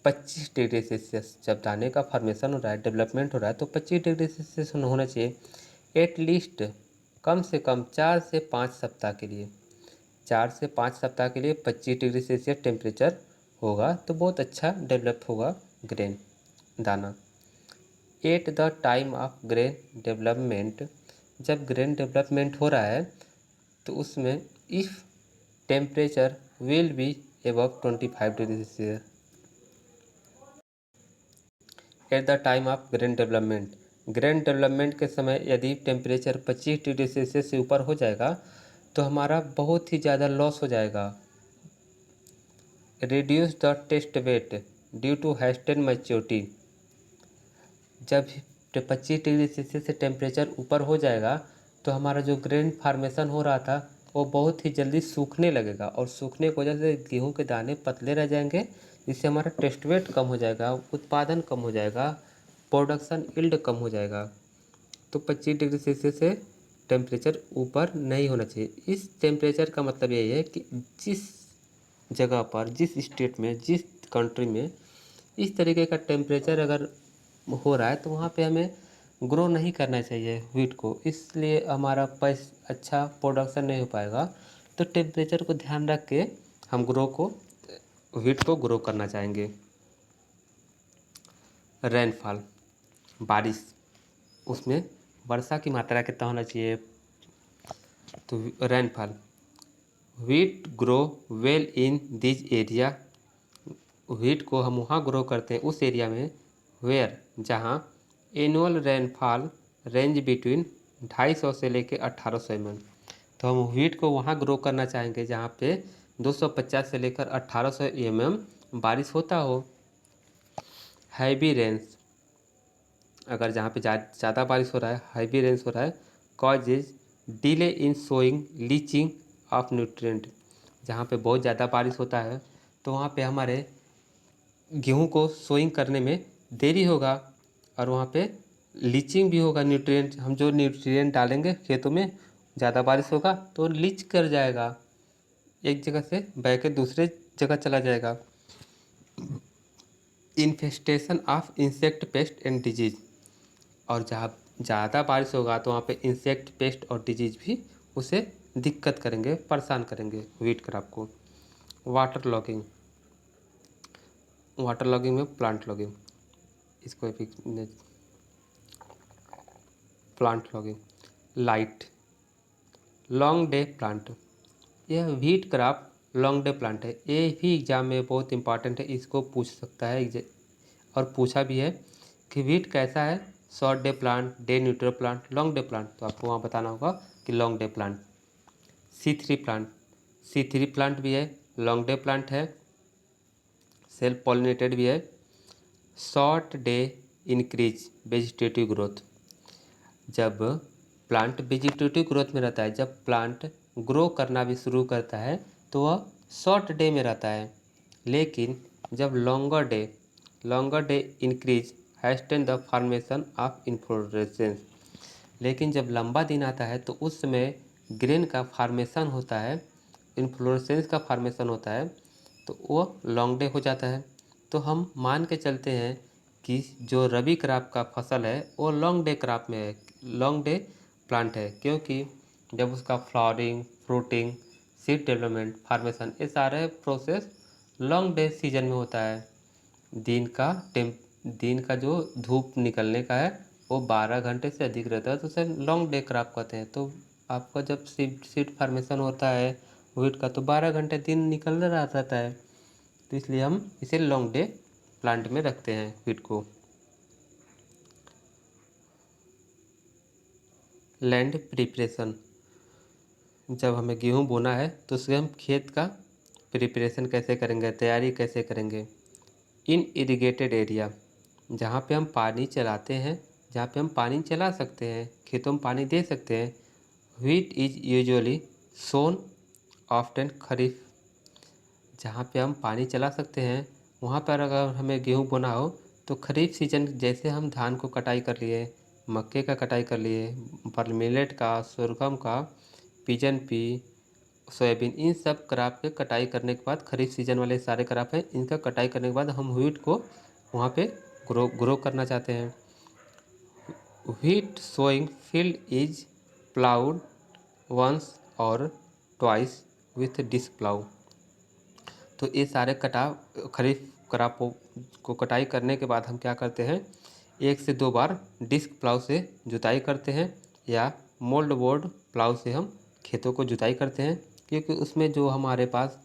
25 डिग्री सेल्सियस। जब दाने का फॉर्मेशन हो रहा है, डेवलपमेंट हो रहा है, तो 25 डिग्री सेल्सियस होना चाहिए एटलीस्ट, कम से कम 4 से 5 सप्ताह के लिए। 4 से 5 सप्ताह के लिए 25 डिग्री सेल्सियस टेम्परेचर होगा तो बहुत अच्छा डेवलप होगा ग्रेन, दाना। At the time of grain development, जब ग्रेन डेवलपमेंट हो रहा है तो उसमें if temperature will be above 25 degree Celsius at the time of grain development, grain development के समय यदि टेम्परेचर 25 डिग्री सेल्सियस से ऊपर हो जाएगा तो हमारा बहुत ही ज़्यादा लॉस हो जाएगा। Reduce the test weight due to hasten maturity, जब 25 डिग्री सेल्सियस से टेम्परेचर ऊपर हो जाएगा तो हमारा जो ग्रेन फार्मेशन हो रहा था वो बहुत ही जल्दी सूखने लगेगा, और सूखने की वजह से गेहूं के दाने पतले रह जाएंगे, जिससे हमारा टेस्ट वेट कम हो जाएगा, उत्पादन कम हो जाएगा, प्रोडक्शन यील्ड कम हो जाएगा। तो 25 डिग्री सेल्सियस से टेम्परेचर ऊपर नहीं होना चाहिए। इस टेम्परेचर का मतलब यही है कि जिस जगह पर, जिस स्टेट में, जिस कंट्री में इस तरीके का टेम्परेचर अगर हो रहा है तो वहाँ पे हमें ग्रो नहीं करना चाहिए व्हीट को, इसलिए हमारा अच्छा प्रोडक्शन नहीं हो पाएगा। तो टेम्परेचर को ध्यान रख के हम व्हीट को ग्रो करना चाहेंगे। रेनफॉल, बारिश, उसमें वर्षा की मात्रा कितना होना चाहिए? तो rainfall, wheat grow well in this area, wheat को हम वहाँ ग्रो करते हैं उस एरिया में वेयर, जहाँ एनुअल रेनफॉल रेंज बिटवीन 250 से लेके 1800 mm। तो हम व्हीट को वहाँ ग्रो करना चाहेंगे जहाँ पे 250 से लेकर 1800 mm बारिश होता हो। हैवी रेंस, अगर जहाँ पे ज़्यादा बारिश हो रहा है, हैवी रेंस हो रहा है, causes delay in sowing leaching of nutrient, जहाँ पे बहुत ज़्यादा बारिश होता है तो वहाँ पे हमारे गेहूं को सोइंग करने में देरी होगा, और वहाँ पे लीचिंग भी होगा। न्यूट्रिएंट, हम जो न्यूट्रिएंट डालेंगे खेतों में, ज़्यादा बारिश होगा तो लीच कर जाएगा, एक जगह से बह के दूसरे जगह चला जाएगा। Infestation of insect pest and disease, और जहाँ ज़्यादा बारिश होगा तो वहाँ पे इंसेक्ट पेस्ट और डिजीज भी उसे दिक्कत करेंगे, परेशान करेंगे व्हीट क्रॉप को। वाटर लॉगिंग, वाटर लॉगिंग में प्लांट लॉगिंग, इसको भी plant logging. Light, long day plant, यह wheat crop long day plant है। ये भी एग्जाम में बहुत इंपॉर्टेंट है, इसको पूछ सकता है और पूछा भी है कि व्हीट कैसा है, short day plant, day neutral plant, long day plant, तो आपको वहाँ बताना होगा कि long day plant. C3 plant, C3 plant भी है, लॉन्ग डे प्लांट है, सेल्फ पॉलिनेटेड भी है। Short day increase vegetative growth, जब प्लांट वेजिटेटिव ग्रोथ में रहता है, जब प्लांट ग्रो करना भी शुरू करता है तो वह शॉर्ट डे में रहता है, लेकिन जब longer day increase hasten the formation of inflorescence, लेकिन जब लंबा दिन आता है तो उस समय ग्रेन का फॉर्मेशन होता है, इन्फ्लोरेसेंस का फॉर्मेशन होता है, तो वो लॉन्ग डे हो जाता है। तो हम मान के चलते हैं कि जो रबी क्रॉप का फसल है वो लॉन्ग डे क्रॉप में है, लॉन्ग डे प्लांट है, क्योंकि जब उसका flowering, fruiting, seed development, formation, ये सारे प्रोसेस लॉन्ग डे सीजन में होता है। दिन का जो धूप निकलने का है वो 12 घंटे से अधिक रहता है, तो उसे लॉन्ग डे क्रॉप कहते हैं। तो आपका जब सीड फार्मेशन होता है व्हीट का तो 12 घंटे दिन निकल रहा रहता है, तो इसलिए हम इसे लॉन्ग डे प्लांट में रखते हैं व्हीट को। लैंड प्रिपरेशन, जब हमें गेहूँ बोना है तो उसके हम खेत का प्रिपरेशन कैसे करेंगे, तैयारी कैसे करेंगे। इन इरिगेटेड एरिया, जहाँ पे हम पानी चलाते हैं, जहाँ पे हम पानी चला सकते हैं, खेतों में पानी दे सकते हैं, wheat is usually sown often kharif, जहाँ पे हम पानी चला सकते हैं वहाँ पर अगर हमें गेहूँ बोना हो तो खरीफ सीजन, जैसे हम धान को कटाई कर लिए, मक्के का कटाई कर लिए, पर मिलेट का, सोरगम का, पिजन पी, सोयाबीन, इन सब क्रॉप के कटाई करने के बाद, खरीफ सीजन वाले सारे क्रॉप हैं, इनका कटाई करने के बाद हम व्हीट को वहाँ पे ग्रो करना चाहते हैं। Wheat sowing field is ploughed once और ट्वाइस विथ डिस्क प्लाउ। तो ये सारे खरीफ क्रॉपों को कटाई करने के बाद हम क्या करते हैं, 1 से 2 बार डिस्क प्लाउ से जुताई करते हैं, या मोल्ड बोर्ड प्लाउ से हम खेतों को जुताई करते हैं, क्योंकि उसमें जो हमारे पास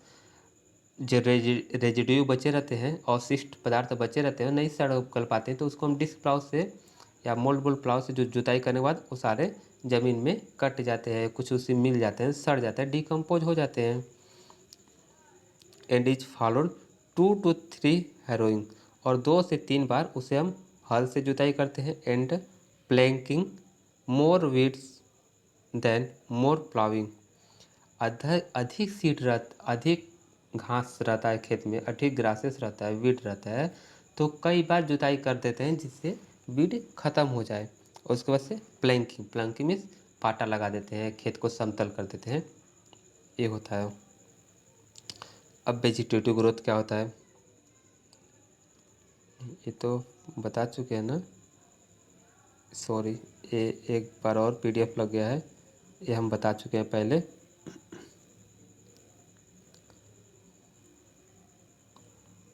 जो रेजिड्यू बचे रहते हैं, अवशिष्ट पदार्थ बचे रहते हैं, नहीं सड़ गल पाते हैं, तो उसको हम डिस्क प्लाउ से या मोल्ड बोर्ड प्लाउ से जो जुताई करने के बाद वो सारे ज़मीन में कट जाते हैं, कुछ उससे मिल जाते हैं, सड़ जाते हैं, डिकम्पोज हो जाते हैं। And is followed 2 to 3 harrowing, और 2 से 3 बार उसे हम हल से जुताई करते हैं। And planking more weeds than more ploughing, अधिक अधिक घास रहता है खेत में, अधिक ग्रासेस रहता है, वीड रहता है, तो कई बार जुताई कर देते हैं जिससे वीड खत्म हो जाए, और उसके बाद से प्लैंकिंग मीन्स पाटा लगा देते हैं, खेत को समतल कर देते हैं, ये होता है। अब वेजिटेटिव ग्रोथ क्या होता है, ये तो बता चुके हैं ना, सॉरी, ये एक बार और PDF लग गया है, ये हम बता चुके हैं पहले।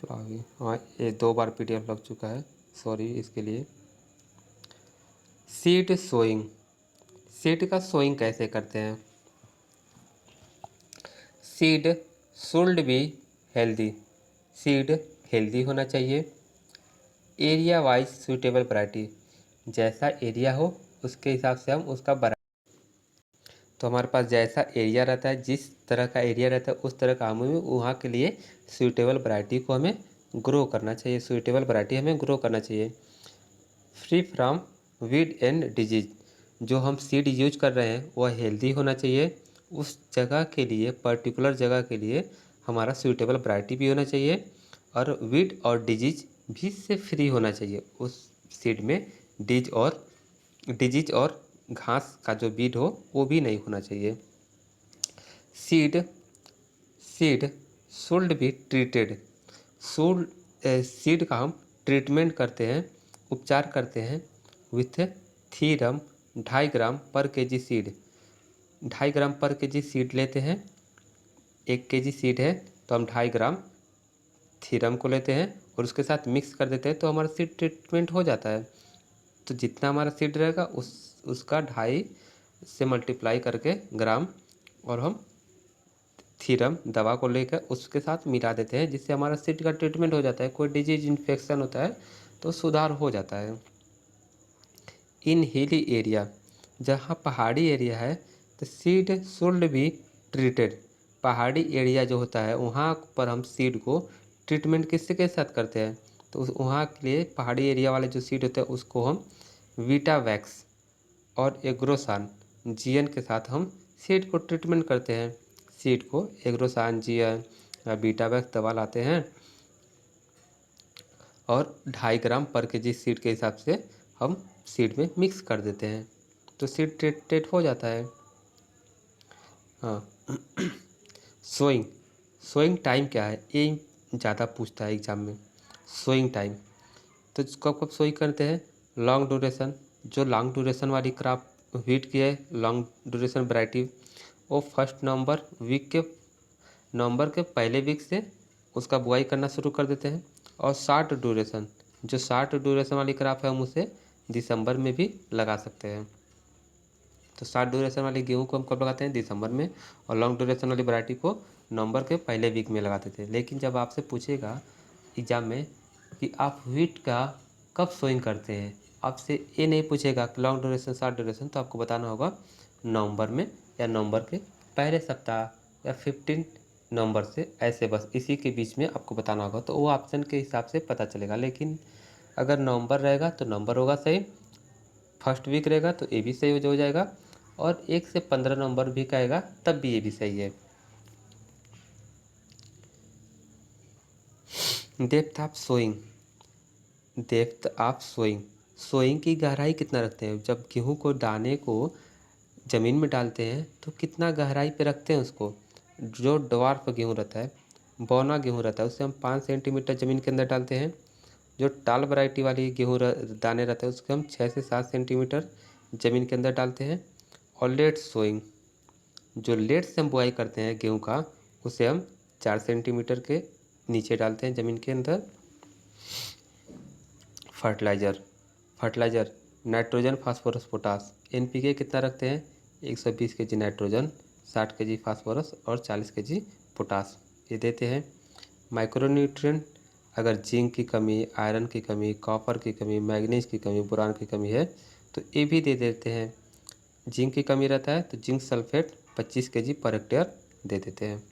हाँ, ये 2 बार PDF लग चुका है, सॉरी इसके लिए। सीड सोइंग, सीड का सोइंग कैसे करते हैं। Seed should be healthy, seed healthy होना चाहिए। एरिया वाइज सूटेबल वैरायटी, जैसा एरिया हो उसके हिसाब से हम उसका तो हमारे पास जैसा एरिया रहता है, जिस तरह का एरिया रहता है, उस तरह का हमें वहाँ के लिए सूटेबल वैरायटी को हमें ग्रो करना चाहिए, सूटेबल वैरायटी हमें ग्रो करना चाहिए। Free from weed and disease, जो हम सीड यूज कर रहे हैं वह हेल्दी होना चाहिए, उस जगह के लिए, पर्टिकुलर जगह के लिए हमारा सूटेबल वैरायटी भी होना चाहिए, और वीड और डिजीज भी से फ्री होना चाहिए, उस सीड में डिजीज और घास का जो बीड हो वो भी नहीं होना चाहिए। Seed seed should be treated, seed का हम ट्रीटमेंट करते हैं, उपचार करते हैं, विथ थीरम 2.5 ग्राम पर केजी सीड, 2.5 ग्राम पर केजी सीड लेते हैं, 1 केजी सीड है तो हम 2.5 ग्राम थीरम को लेते हैं और उसके साथ मिक्स कर देते हैं, तो हमारा सीड ट्रीटमेंट हो जाता है। तो जितना हमारा सीड रहेगा उसका 2.5 से मल्टीप्लाई करके ग्राम, और हम थीरम दवा को लेकर उसके साथ मिला देते हैं, जिससे हमारा सीड का ट्रीटमेंट हो जाता है। कोई डिजीज इन्फेक्शन होता है तो सुधार हो जाता है। इन हिली एरिया, जहाँ पहाड़ी एरिया है, तो सीड शुड बी ट्रीटेड, पहाड़ी एरिया जो होता है वहाँ पर हम सीड को ट्रीटमेंट किससे के साथ करते हैं, तो वहाँ के लिए पहाड़ी एरिया वाले जो सीड होते हैं उसको हम वीटावैक्स और एग्रोसान जीएन के साथ हम सीड को ट्रीटमेंट करते हैं। सीड को एग्रोसान जीएन या वीटावैक्स दवा लाते हैं और 2.5 ग्राम पर केजी सीड के हिसाब से हम सीड में मिक्स कर देते हैं, तो सीड ट्रीटेड हो जाता है। हाँ सोइंग, सोइंग टाइम क्या है, ये ज़्यादा पूछता है एग्जाम में। सोइंग टाइम, तो कब कब सोइंग करते हैं, लॉन्ग ड्यूरेशन, जो लॉन्ग ड्यूरेशन वाली क्रॉप व्हीट की है, लॉन्ग ड्यूरेशन वैरायटी, वो फर्स्ट नवंबर के पहले वीक से उसका बुआई करना शुरू कर देते हैं। और शॉर्ट ड्यूरेशन, जो शॉर्ट ड्यूरेशन वाली क्रॉप है हम उसे दिसंबर में भी लगा सकते हैं। तो शॉर्ट ड्यूरेशन वाली गेहूँ को हम कब लगाते हैं, दिसंबर में, और लॉन्ग ड्यूरेशन वाली वैरायटी को नवंबर के पहले वीक में लगाते थे। लेकिन जब आपसे पूछेगा एग्जाम में कि आप व्हीट का कब सोइंग करते हैं, आपसे ये नहीं पूछेगा कि लॉन्ग ड्यूरेशन शॉर्ट ड्यूरेशन, तो आपको बताना होगा नवंबर में, या नवंबर के पहले सप्ताह, या 15 नवंबर से, ऐसे बस इसी के बीच में आपको बताना होगा, तो वो ऑप्शन के हिसाब से पता चलेगा। लेकिन अगर नवंबर रहेगा तो नवंबर होगा सही, फर्स्ट वीक रहेगा तो ये भी सही हो जाएगा, और 1 से 15 नवंबर भी कहेगा तब भी ये भी सही है। Depth of sowing, depth of sowing, sowing की गहराई कितना रखते हैं? जब गेहूँ को दाने को ज़मीन में डालते हैं तो कितना गहराई पे रखते हैं उसको? जो ड्वार्फ गेहूँ रहता है, बौना गेहूँ रहता है, उससे हम 5 सेंटीमीटर ज़मीन के अंदर डालते हैं। जो टाल वैरायटी वाली गेहूँ दाने रहते हैं उसको हम 6 से 7 सेंटीमीटर ज़मीन के अंदर डालते हैं। और लेट सोइंग, जो लेट से हम बुआई करते हैं गेहूँ का, उसे हम 4 सेंटीमीटर के नीचे डालते हैं ज़मीन के अंदर। Fertiliser nitrogen, phosphorus, potash, NPK कितना रखते हैं? 120 केजी नाइट्रोजन, 60 केजी फास्फोरस और 40 केजी पोटास ये देते हैं। माइक्रोन्यूट्रिएंट, अगर जिंक की कमी, आयरन की कमी, कॉपर की कमी, मैग्नीज की कमी, बोरान की कमी है तो ये भी दे देते हैं। जिंक की कमी रहता है तो zinc sulphate 25 KG per hectare दे देते हैं।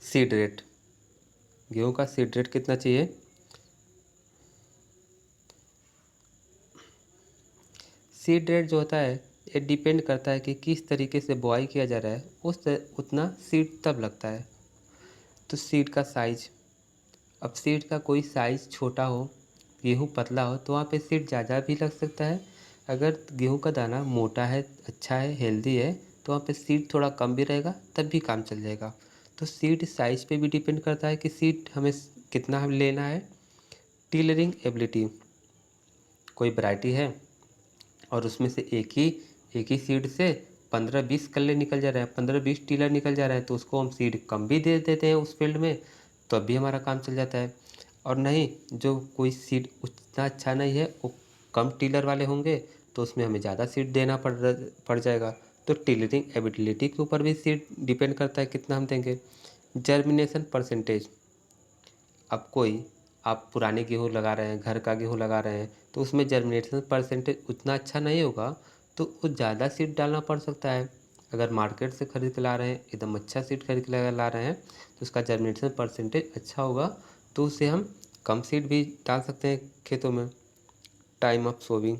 सीड रेट, गेहूँ का सीड रेट कितना चाहिए? सीड रेट जो होता है ये डिपेंड करता है कि किस तरीके से बुआई किया जा रहा है, उतना सीड तब लगता है। तो सीड का साइज, अब सीड का कोई साइज़ छोटा हो, गेहूँ पतला हो तो वहाँ पे सीड ज़्यादा भी लग सकता है। अगर गेहूँ का दाना मोटा है, अच्छा है, हेल्दी है तो वहाँ पे सीड थोड़ा कम भी रहेगा तब भी काम चल जाएगा। तो सीड साइज़ पे भी डिपेंड करता है कि सीड हमें कितना लेना है। टिलरिंग एबिलिटी, कोई वैरायटी है और उसमें से एक ही सीड से 15-20 कल्ले निकल जा रहा है, 15-20 टीलर निकल जा रहा है तो उसको हम सीड कम भी दे देते हैं उस फील्ड में, तो अब भी हमारा काम चल जाता है। और नहीं, जो कोई सीड उतना अच्छा नहीं है, वो कम टीलर वाले होंगे तो उसमें हमें ज़्यादा सीड देना पड़ जाएगा। तो टिलरिंग एबिलिटी के ऊपर भी सीड डिपेंड करता है कितना हम देंगे। जर्मिनेशन परसेंटेज, अब कोई आप पुराने गेहूँ लगा रहे हैं, घर का गेहूँ लगा रहे हैं तो उसमें जर्मिनेशन परसेंटेज उतना अच्छा नहीं होगा तो वो ज़्यादा सीड डालना पड़ सकता है। अगर मार्केट से खरीद के ला रहे हैं, एकदम अच्छा सीड खरीद के ला रहे हैं तो उसका जर्मिनेशन परसेंटेज अच्छा होगा तो उसे हम कम सीड भी डाल सकते हैं खेतों में। टाइम ऑफ सोइंग,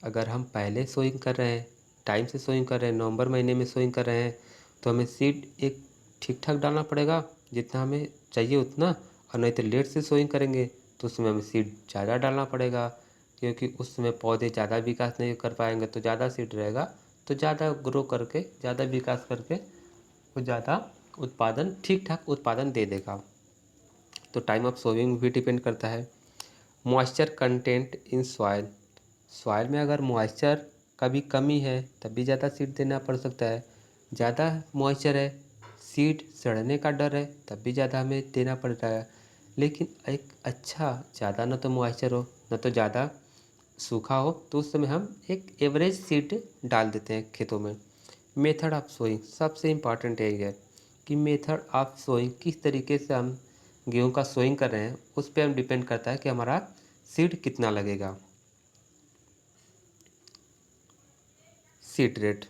अगर हम पहले सोइंग कर रहे हैं, टाइम से सोइंग कर रहे हैं, नवंबर महीने में सोइंग कर रहे हैं तो हमें सीड एक ठीक ठाक डालना पड़ेगा जितना हमें चाहिए उतना। और नहीं तो लेट से सोइंग करेंगे तो उसमें हमें सीड ज़्यादा डालना पड़ेगा, क्योंकि उस समय पौधे ज़्यादा विकास नहीं कर पाएंगे तो ज़्यादा सीड रहेगा तो ज़्यादा ग्रो करके, ज़्यादा विकास करके वो ज़्यादा उत्पादन, ठीक ठाक उत्पादन दे देगा। तो टाइम ऑफ सोइंग भी डिपेंड करता है। Moisture content in soil, soil में अगर मॉइस्चर का भी कमी है तब भी ज़्यादा सीड देना पड़ सकता है। ज़्यादा मॉइस्चर है, सीड सड़ने का डर है तब भी ज़्यादा हमें देना पड़ता है। लेकिन एक अच्छा, ज़्यादा ना तो मॉइस्चर हो ना तो ज़्यादा सूखा हो तो उस समय हम एक एवरेज सीड डाल देते हैं खेतों में। मेथड ऑफ सोइंग, सबसे इम्पॉर्टेंट यही है कि मेथड ऑफ सोइंग किस तरीके से हम गेहूं का सोइंग कर रहे हैं उस पर हम डिपेंड करता है कि हमारा सीड कितना लगेगा। Seed rate,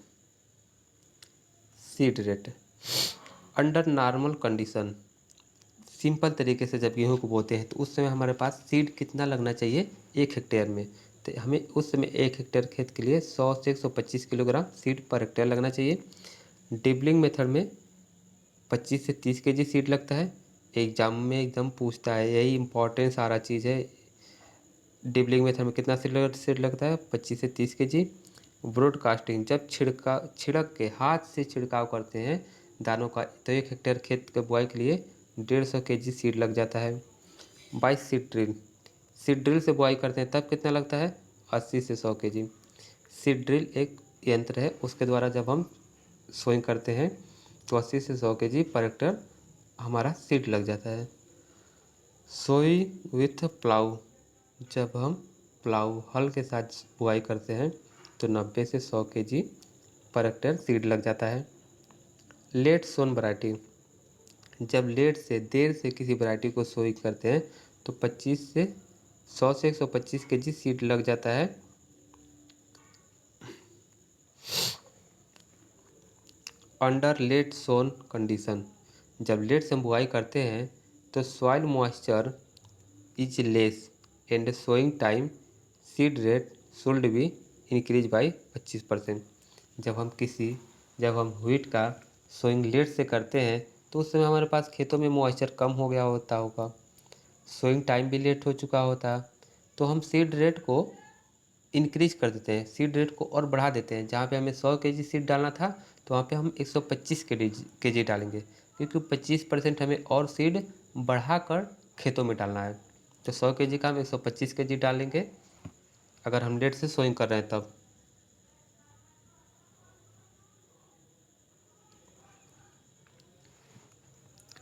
seed rate under normal condition, simple तरीके से जब गेहूँ को बोते हैं तो उस समय हमारे पास सीड कितना लगना चाहिए 1 हेक्टेयर में, तो हमें उस समय 1 हेक्टेयर खेत के लिए 100 से 125 किलोग्राम सीड पर हेक्टेयर लगना चाहिए। डिबलिंग मेथड में 25 से 30 केजी सीड लगता है। एग्जाम में एकदम पूछता है, यही इंपॉर्टेंट सारा चीज़ है। डिबलिंग मेथड में कितना सीड लगता है? 25 से 30 केजी। ब्रॉडकास्टिंग, जब छिड़क के हाथ से छिड़काव करते हैं दानों का तो 1 हेक्टेयर खेत के बुआई के लिए 150 केजी सीड लग जाता है। By seed drill, seed drill से बुआई करते हैं तब कितना लगता है? 80 से 100 केजी। सीड ड्रिल एक यंत्र है, उसके द्वारा जब हम सोइंग करते हैं तो 80 से 100 केजी पर हेक्टेयर हमारा सीड लग जाता है। सोई विथ प्लाऊ, जब हम प्लाऊ हल के साथ बुआई करते हैं तो 90 से 100 केजी पर हेक्टेयर सीड लग जाता है। लेट सोन वैरायटी, जब लेट से देर से किसी वैरायटी को सोई करते हैं तो 25 से 100 से 125 केजी सीड लग जाता है। अंडर लेट सोन कंडीशन, जब लेट से हम बुआई करते हैं तो soil moisture is less and sowing time, seed rate should be increase by 25%। जब हम व्हीट का सोइंग लेट से करते हैं तो उस समय हमारे पास खेतों में मॉइस्चर कम हो गया होता होगा, सोइंग टाइम भी लेट हो चुका होता, तो हम सीड रेट को इंक्रीज कर देते हैं, सीड रेट को और बढ़ा देते हैं। जहाँ पे हमें 100 केजी सीड डालना था तो वहाँ पे हम 125 केजी डालेंगे, क्योंकि 25% हमें और सीड बढ़ाकर खेतों में डालना है। तो 100 केजी का हम 125 केजी डालेंगे अगर हम लेट से सोइंग कर रहे हैं तब।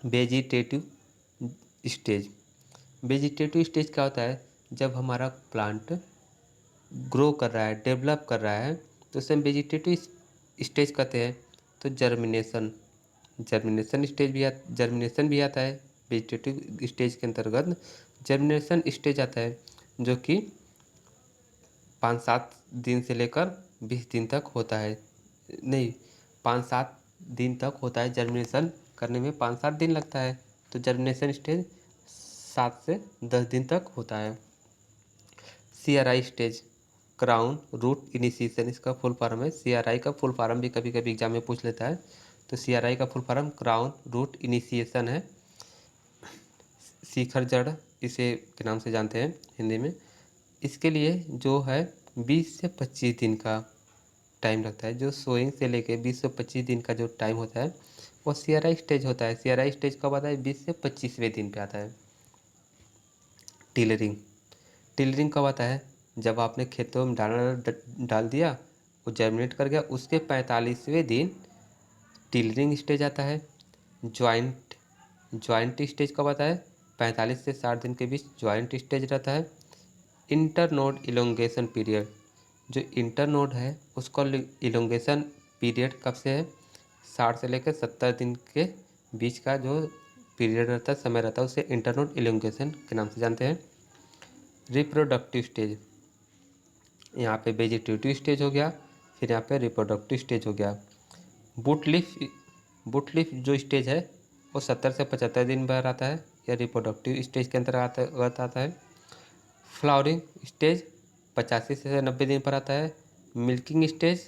वेजिटेटिव स्टेज, वेजिटेटिव स्टेज क्या होता है? जब हमारा प्लांट ग्रो कर रहा है, डेवलप कर रहा है, तो उसे हम वेजिटेटिव स्टेज कहते हैं। तो जर्मिनेशन, जर्मिनेशन भी आता है वेजिटेटिव स्टेज के अंतर्गत। जर्मिनेशन स्टेज आता है जो कि 5-7 दिन से लेकर 20 दिन तक होता है। नहीं, 5-7 दिन तक होता है। जर्मिनेशन करने में 5-7 दिन लगता है। तो जर्मिनेशन स्टेज 7 से 10 दिन तक होता है। CRI stage, crown root initiation, इसका फुल फॉर्म है। CRI का फुल फॉर्म भी कभी कभी एग्जाम में पूछ लेता है। तो CRI का full form crown root initiation है। शिखर जड़ इसे के नाम से जानते हैं हिंदी में। इसके लिए जो है 20 से 25 दिन का टाइम लगता है। जो सोइंग से लेके 20 से 25 दिन का जो टाइम होता है वो CRI स्टेज होता है। CRI स्टेज कब आता है? 20 से 25वें दिन पे आता है। टिलरिंग, टिलरिंग कब आता है? जब आपने खेतों में डाल दिया, वो जर्मिनेट कर गया, उसके 45वें दिन टिलरिंग स्टेज आता है। ज्वाइंट स्टेज कब आता है? 45 से 60 दिन के बीच ज्वाइंट स्टेज रहता है। इंटरनोड इलोंगेशन पीरियड, जो इंटरनोड है उसका इलोंगेशन पीरियड कब से है? 60 से लेकर 70 दिन के बीच का जो पीरियड रहता है, समय रहता है, उसे इंटरनोड इलोंगेशन के नाम से जानते हैं। रिप्रोडक्टिव स्टेज, यहाँ पे वेजिटेटिव स्टेज हो गया, फिर यहाँ पे रिप्रोडक्टिव स्टेज हो गया। बुट लीफ जो स्टेज है वो 70 से 75 दिन पर आता है, या रिप्रोडक्टिव स्टेज के अंतर्गत आता है। फ्लावरिंग स्टेज 85 से 90 दिन पर आता है। मिल्किंग स्टेज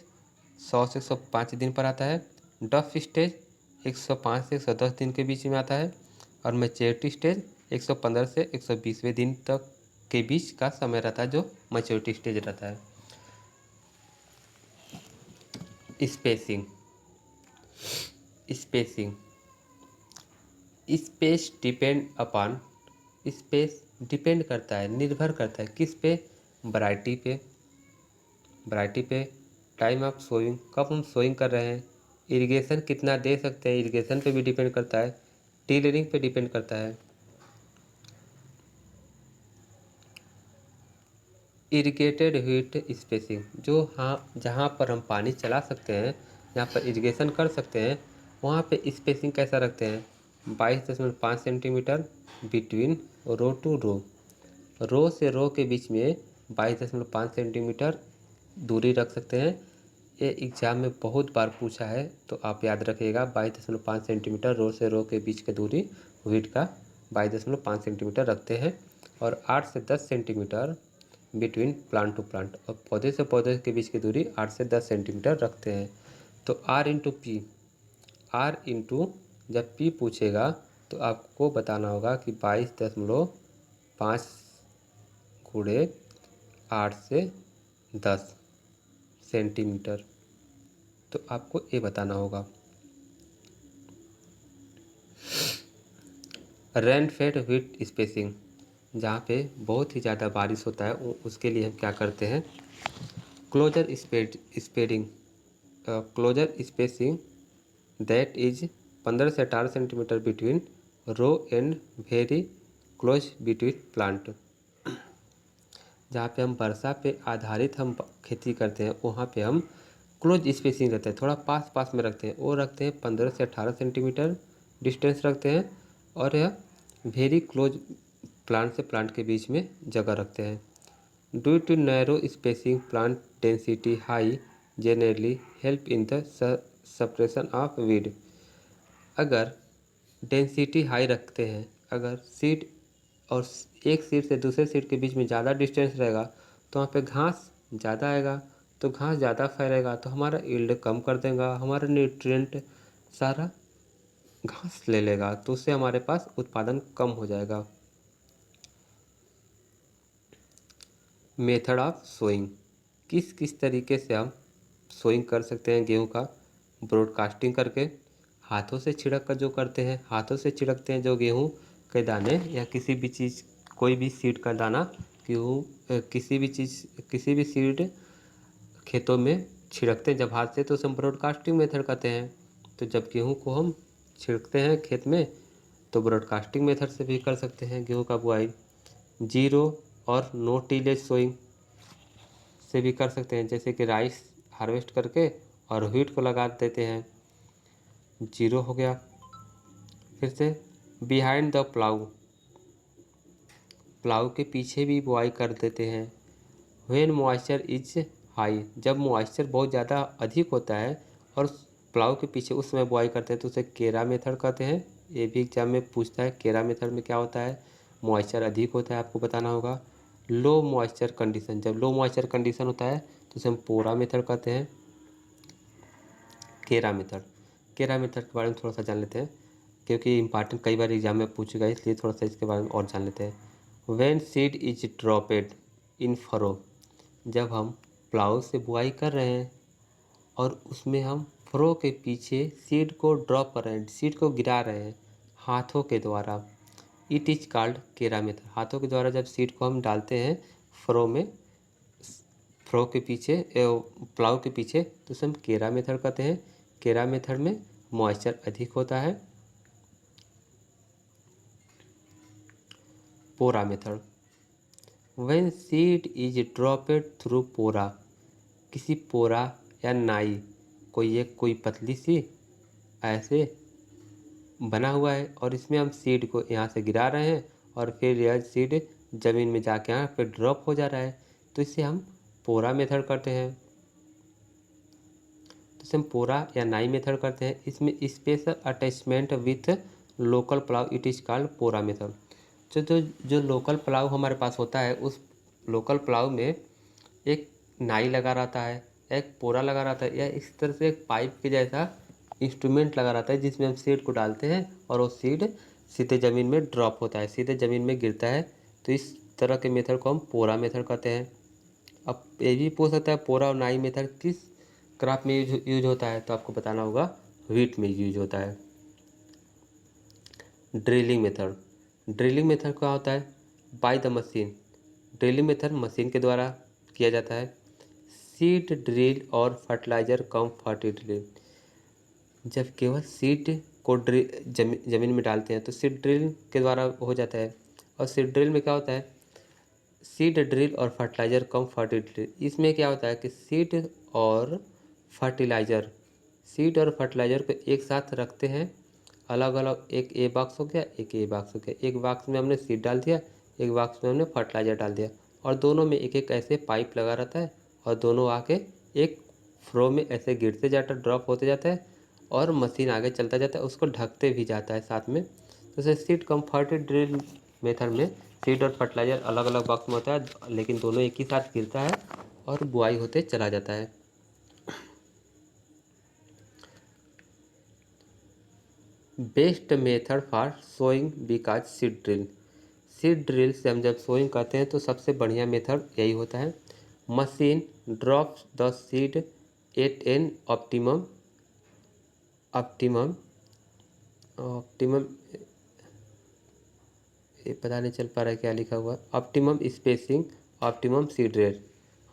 100 से 105 दिन पर आता है। डफ स्टेज 105 से 110 दिन के बीच में आता है। और मैच्योरिटी स्टेज 115 से 120वें दिन तक के बीच का समय रहता है, जो मैच्योरिटी स्टेज रहता है। Spacing, spacing space depend upon, space depend करता है, निर्भर करता है किस पे? वैरायटी पे, वैरायटी पे। टाइम ऑफ सोइंग, कब हम सोइंग कर रहे हैं। इरिगेशन कितना दे सकते हैं, इरिगेशन पे भी डिपेंड करता है। टिलरिंग पे डिपेंड करता है। इरिगेटेड हीट स्पेसिंग, जो हाँ जहाँ पर हम पानी चला सकते हैं, जहाँ पर इरिगेशन कर सकते हैं, वहाँ पे स्पेसिंग कैसा रखते हैं? 22.5 सेंटीमीटर बिटवीन रो टू रो, रो से रो के बीच में 22.5 सेंटीमीटर दूरी रख सकते हैं। ये एग्जाम में बहुत बार पूछा है, तो आप याद रखिएगा। 22.5 सेंटीमीटर रो से रो के बीच की दूरी वीट का 22.5 सेंटीमीटर रखते हैं। और 8 से 10 centimetre between plant to plant, और पौधे से पौधे के बीच की दूरी 8 से 10 सेंटीमीटर रखते हैं। तो R इंटू जब P पूछेगा तो आपको बताना होगा कि 22.5 गुणे 8 से 10 सेंटीमीटर, तो आपको ये बताना होगा। रेन फेड व्हीट स्पेसिंग, जहाँ पे बहुत ही ज़्यादा बारिश होता है उसके लिए हम क्या करते हैं? Closer spacing, closer spacing that is 15 से 18 centimetre between row and very close between plant. जहाँ पे हम वर्षा पे आधारित हम खेती करते हैं, वहाँ पे हम क्लोज स्पेसिंग रखते हैं, थोड़ा पास पास में रखते हैं। वो रखते हैं 15 से 18 सेंटीमीटर डिस्टेंस रखते हैं। और यह वेरी क्लोज, प्लांट से प्लांट के बीच में जगह रखते हैं। Due to narrow spacing plant density high generally help in the suppression of weed. अगर डेंसिटी हाई रखते हैं, अगर सीड और एक सीड से दूसरे सीड के बीच में ज़्यादा डिस्टेंस रहेगा, तो वहाँ पे घास ज़्यादा आएगा। तो घास ज़्यादा फैलेगा तो हमारा यील्ड कम कर देगा, हमारा न्यूट्रिएंट सारा घास ले लेगा, तो उससे हमारे पास उत्पादन कम हो जाएगा। मेथड ऑफ सोइंग, किस किस तरीके से हम सोइंग कर सकते हैं गेहूं का। ब्रॉडकास्टिंग करके, हाथों से छिड़क कर जो करते हैं, हाथों से छिड़कते हैं जो गेहूं के दाने या किसी भी चीज़, कोई भी सीड का दाना गेहूँ, किसी भी चीज़, किसी भी सीड खेतों में छिड़कते हैं जब हाथ से, तो उसे हम ब्रॉडकास्टिंग मेथड कहते हैं। तो जब गेहूं को हम छिड़कते हैं खेत में तो ब्रॉडकास्टिंग मेथड से भी कर सकते हैं गेहूं का बुआई। जीरो और नो टीलेज सोइंग से भी कर सकते हैं, जैसे कि राइस हार्वेस्ट करके और व्हीट को लगा देते हैं, जीरो हो गया। फिर से बिहाइंड द प्लाऊ, प्लाऊ के पीछे भी बुआई कर देते हैं। व्हेन मॉइस्चर इज हाई, जब मॉइस्चर बहुत ज़्यादा अधिक होता है और प्लाऊ के पीछे उस समय बुआई करते हैं तो उसे केरा मेथड कहते हैं। ये भी एग्जाम में पूछता है, केरा मेथड में क्या होता है, मॉइस्चर अधिक होता है, आपको बताना होगा। लो मॉइस्चर कंडीशन, जब लो मॉइस्चर कंडीशन होता है तो उसे हम पोरा मेथड कहते हैं। केरा मेथड, केरा मेथड के बारे में थोड़ा सा जान लेते हैं क्योंकि इंपॉर्टेंट कई बार एग्जाम में पूछेगा, इसलिए थोड़ा सा इसके बारे में और जान लेते हैं। When seed is dropped in furrow, जब हम प्लाऊ से बुआई कर रहे हैं और उसमें हम फरो के पीछे सीड को ड्रॉप कर रहे हैं, सीड को गिरा रहे हैं हाथों के द्वारा, इट इज कॉल्ड केरा मेथड। हाथों के द्वारा जब सीड को हम डालते हैं फरो में, फ्रो के पीछे, प्लाऊ के पीछे, तो उसे हम केरा मेथड कहते हैं। केरा मेथड में मॉइस्चर अधिक होता है। Pora method, when seed is dropped through pora, किसी पोरा या नाई, कोई पतली सी ऐसे बना हुआ है और इसमें हम सीड को यहाँ से गिरा रहे हैं और फिर यह सीड ज़मीन में जाके यहाँ पे ड्रॉप हो जा रहा है, तो इसे हम पोरा मेथड करते हैं। तो इसे हम पोरा या नाई मेथड करते हैं। इसमें special attachment with local plough, it is called pora method. जो लोकल प्लाव हमारे पास होता है, उस लोकल प्लाव में एक नाई लगा रहता है, एक पोरा लगा रहता है, या इस तरह से एक पाइप के जैसा इंस्ट्रूमेंट लगा रहता है जिसमें हम सीड को डालते हैं और वो सीड सीधे ज़मीन में ड्रॉप होता है, सीधे ज़मीन में गिरता है। तो इस तरह के मेथड को हम पोरा मेथड कहते हैं। अब ये भी पूछ सकता है पोरा और नाई मेथड किस क्रॉप में यूज होता है, तो आपको बताना होगा व्हीट में यूज होता है। ड्रिलिंग मेथड, ड्रिलिंग मेथड क्या होता है, by the machine, drilling method machine के द्वारा किया जाता है। सीड ड्रिल और फर्टिलाइजर कम फर्टिलाइजर, जब केवल सीड को ज़मीन में डालते हैं तो सीड ड्रिल के द्वारा हो जाता है। और सीड ड्रिल में क्या होता है, सीड ड्रिल और फर्टिलाइजर कम फर्टिलाइजर, इसमें क्या होता है कि और फर्टिलाइजर सीड और फर्टिलाइजर को एक साथ रखते हैं अलग अलग, एक ए बॉक्स हो गया, एक ए बॉक्स हो गया, एक बॉक्स में हमने सीड डाल दिया, एक बॉक्स में हमने फर्टिलाइजर डाल दिया, और दोनों में एक एक ऐसे पाइप लगा रहता है और दोनों आके एक फ्लो में ऐसे गिरते जाता है, ड्रॉप होते जाता है और मशीन आगे चलता जाता है, उसको ढकते भी जाता है साथ में। तो जैसे सीड कंफर्टेड ड्रिल मेथड में सीड और फर्टिलाइजर अलग अलग बॉक्स में होता है लेकिन दोनों एक ही साथ गिरता है और बुआई होते चला जाता है। Best method for sowing because seed drill, seed drill से हम जब सोइंग करते हैं तो सबसे बढ़िया मेथड यही होता है। Machine drops the seed at an optimum optimum optimum ये पता नहीं चल पा रहा है क्या लिखा हुआ, optimum spacing, optimum seed rate.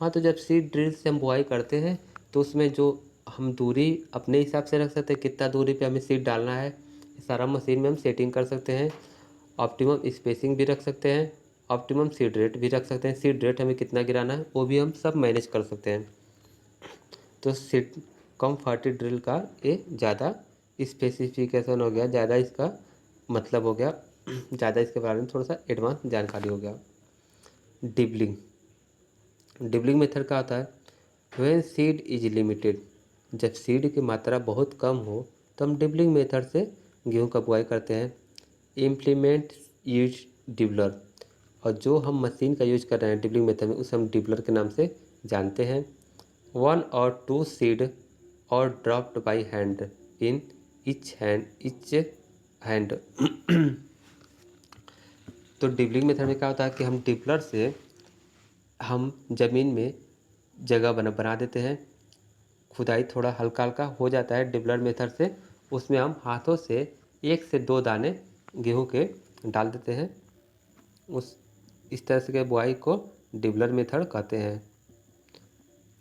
हाँ, तो जब सीड ड्रिल से हम बुआई करते हैं तो उसमें जो हम दूरी अपने हिसाब से रख सकते हैं, कितना दूरी पे हमें सीड डालना है, ये सारा मशीन में हम सेटिंग कर सकते हैं। ऑप्टिमम स्पेसिंग भी रख सकते हैं, ऑप्टिमम सीड रेट भी रख सकते हैं, सीड रेट हमें कितना गिराना है वो भी हम सब मैनेज कर सकते हैं। तो सीड कम फर्टी ड्रिल का ये ज़्यादा स्पेसिफिकेशन हो गया, ज़्यादा इसका मतलब हो गया, ज़्यादा इसके बारे में थोड़ा सा एडवांस जानकारी हो गया। डिबलिंग, डिबलिंग मेथड का आता है व्हेन सीड इज लिमिटेड, जब सीड की मात्रा बहुत कम हो तो हम डिबलिंग मेथड से गेहूं का बुआई करते हैं। इम्प्लीमेंट यूज डिबलर, और जो हम मशीन का यूज कर रहे हैं डिबलिंग मेथड में उसे हम डिबलर के नाम से जानते हैं। 1 or 2 सीड और dropped by hand in each hand तो डिबलिंग मेथड में क्या होता है कि हम डिबलर से हम ज़मीन में जगह बना देते हैं, खुदाई थोड़ा हल्का हल्का हो जाता है डिबलर मेथड से, उसमें हम हाथों से 1 से 2 दाने गेहूं के डाल देते हैं। इस तरह से के बुआई को डिबलर मेथड कहते हैं।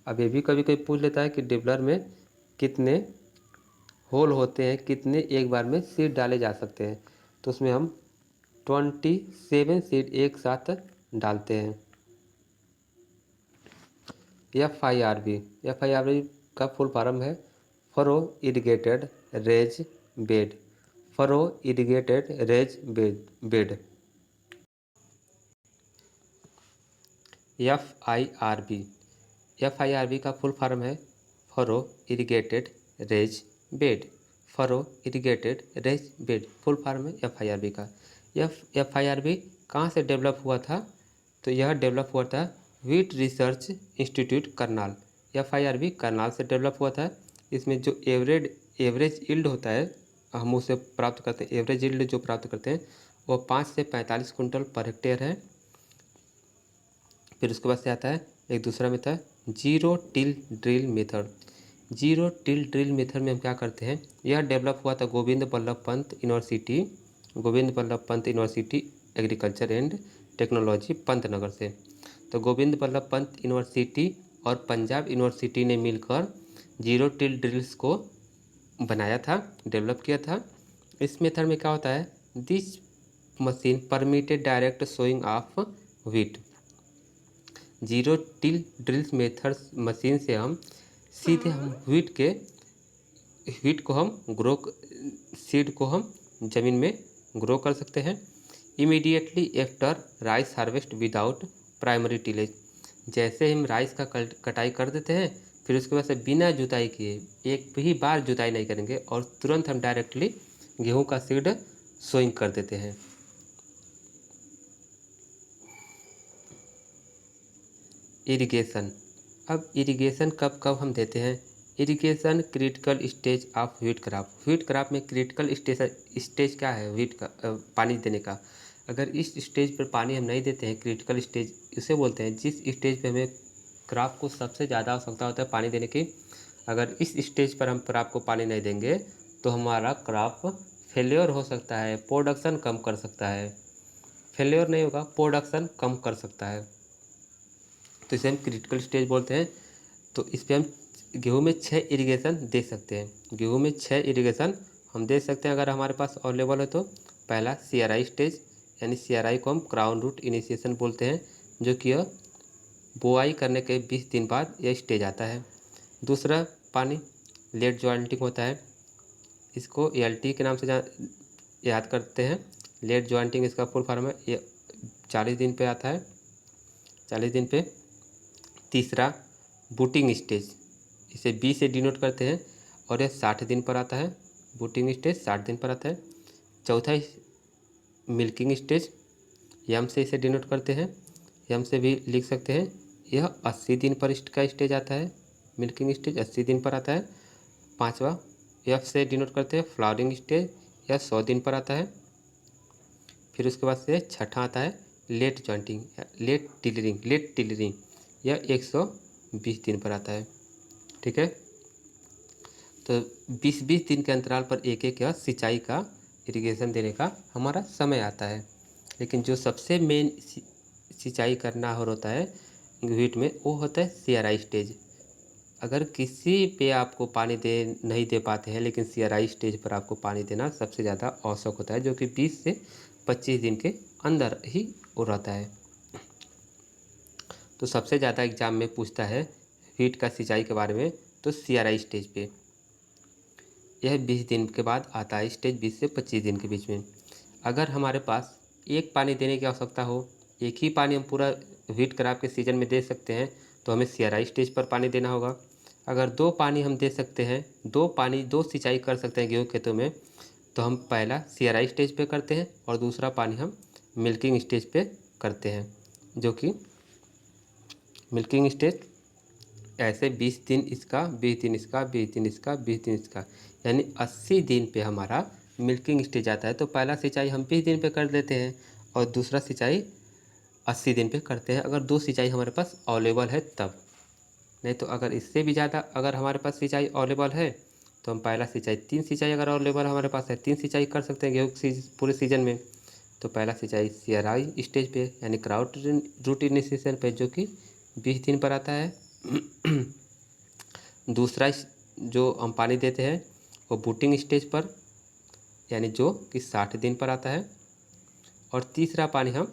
अब ये भी कभी कभी पूछ लेता है कि डिबलर में कितने होल होते हैं, कितने एक बार में सीड डाले जा सकते हैं। तो उसमें हम 27 सीड एक साथ डालते हैं। FIRB का फुल फॉर्म है furrow irrigated raised bed. Furrow irrigated raised bed. FIRB का फुल फॉर्म है furrow irrigated raised bed. Furrow irrigated raised bed full form है FIRB का। FIRB कहाँ से डेवलप हुआ था? तो यह डेवलप हुआ था wheat research institute Karnal. FIRB Karnal से डेवलप हुआ था। इसमें जो एवरेज यील्ड होता है हम उसे प्राप्त करते हैं, एवरेज यील्ड जो प्राप्त करते हैं वो 5 से 45 कुंटल पर हेक्टेयर है। फिर उसके बाद से आता है एक दूसरा method, zero till drill method. Zero till drill method में हम क्या करते हैं, यह डेवलप हुआ था Govind Ballabh Pant university agriculture and technology Pantnagar से। तो गोविंद बल्लभ पंत यूनिवर्सिटी और पंजाब यूनिवर्सिटी ने मिलकर जीरो टिल ड्रिल्स को बनाया था, डेवलप किया था। इस मेथड में क्या होता है, this machine permitted direct sowing of wheat. Zero till drills method machine से हम सीधे हम व्हीट को हम सीड को हम ज़मीन में ग्रो कर सकते हैं। Immediately after rice harvest without primary tillage. जैसे हम राइस का कटाई कर देते हैं, फिर उसके बाद से बिना जुताई किए, एक भी बार जुताई नहीं करेंगे और तुरंत हम डायरेक्टली गेहूं का सीड सोइंग कर देते हैं। इरिगेशन। अब इरिगेशन कब कब हम देते हैं? Irrigation critical stage of wheat crop. Wheat crop में क्रिटिकल स्टेज क्या है व्हीट का पानी देने का। अगर इस स्टेज पर पानी हम नहीं देते हैं, क्रिटिकल स्टेज इसे बोलते हैं जिस स्टेज पे हमें क्रॉप को सबसे ज़्यादा आवश्यकता होता है पानी देने की। अगर इस स्टेज पर हम क्रॉप को पानी नहीं देंगे तो हमारा क्रॉप फेल्योर हो सकता है, प्रोडक्शन कम कर सकता है। फेल्योर नहीं होगा, प्रोडक्शन कम कर सकता है, तो इसे हम क्रिटिकल स्टेज बोलते हैं। तो इस पर हम गेहूँ में 6 इरिगेशन दे सकते हैं। गेहूँ में 6 इरिगेशन हम दे सकते हैं अगर हमारे पास अवेलेबल है तो। पहला CRI स्टेज, यानी CRI को हम क्राउन रूट इनिशिएशन बोलते हैं, जो कि बुआई करने के 20 दिन बाद यह स्टेज आता है। दूसरा पानी लेट जॉइंटिंग होता है, इसको LT के नाम से याद करते हैं। लेट जॉइंटिंग इसका फुल फॉर्म है, ये 40 दिन पे आता है, 40 दिन पे। तीसरा बूटिंग स्टेज, इसे B से डिनोट करते हैं और यह 60 दिन पर आता है। बूटिंग स्टेज 60 दिन पर आता है। चौथा मिल्किंग स्टेज, M से इसे डिनोट करते हैं, M से भी लिख सकते हैं। यह 80 दिन पर इसका स्टेज आता है, मिल्किंग स्टेज 80 दिन पर आता है। पांचवा F से डिनोट करते हैं फ्लावरिंग स्टेज, यह 100 दिन पर आता है। फिर उसके बाद से छठा आता है लेट जॉइंटिंग, लेट टिलरिंग, यह 120 दिन पर आता है। ठीक है, तो 20-20 दिन के अंतराल पर एक एक या सिंचाई का इरिगेशन देने का हमारा समय आता है। लेकिन जो सबसे मेन सिंचाई करना और होता है व्हीट में, वो होता है CRI स्टेज। अगर किसी पे आपको पानी नहीं दे पाते हैं, लेकिन CRI स्टेज पर आपको पानी देना सबसे ज़्यादा आवश्यक होता है, जो कि 20 से 25 दिन के अंदर ही वो रहता है। तो सबसे ज़्यादा एग्जाम में पूछता है व्हीट का सिंचाई के बारे में, तो CRI स्टेज पे यह 20 दिन के बाद आता है, स्टेज 20 से 25 दिन के बीच में। अगर हमारे पास एक पानी देने की आवश्यकता हो, एक ही पानी हम पूरा व्हीट क्रॉप के सीजन में दे सकते हैं, तो हमें CRI स्टेज पर पानी देना होगा। अगर 2 पानी हम दे सकते हैं, 2 सिंचाई कर सकते हैं गेहूँ खेतों में, तो हम पहला CRI स्टेज पे करते हैं और दूसरा पानी हम मिल्किंग स्टेज पे करते हैं, जो कि मिल्किंग स्टेज ऐसे 20 दिन इसका, 20 दिन इसका, 20 दिन इसका, 20 दिन इसका, यानी 80 दिन पे हमारा मिल्किंग स्टेज आता है। तो पहला सिंचाई हम 20 दिन पे कर देते हैं और दूसरा सिंचाई 80 दिन पे करते हैं, अगर 2 सिंचाई हमारे पास अवेलेबल है तब। नहीं तो अगर इससे भी ज़्यादा अगर हमारे पास सिंचाई अवेलेबल है तो हम पहला सिंचाई 3 सिंचाई अगर अवेलेबल हमारे पास है 3 सिंचाई कर सकते हैं गेहूँ की पूरे सीजन में। तो पहला सिंचाई सीआरआई स्टेज पे यानी क्राउड रूट इनिशिएशन पे जो कि 20 दिन पर आता है। दूसरा जो हम पानी देते हैं वो बूटिंग स्टेज पर यानी जो कि 60 दिन पर आता है। और तीसरा पानी हम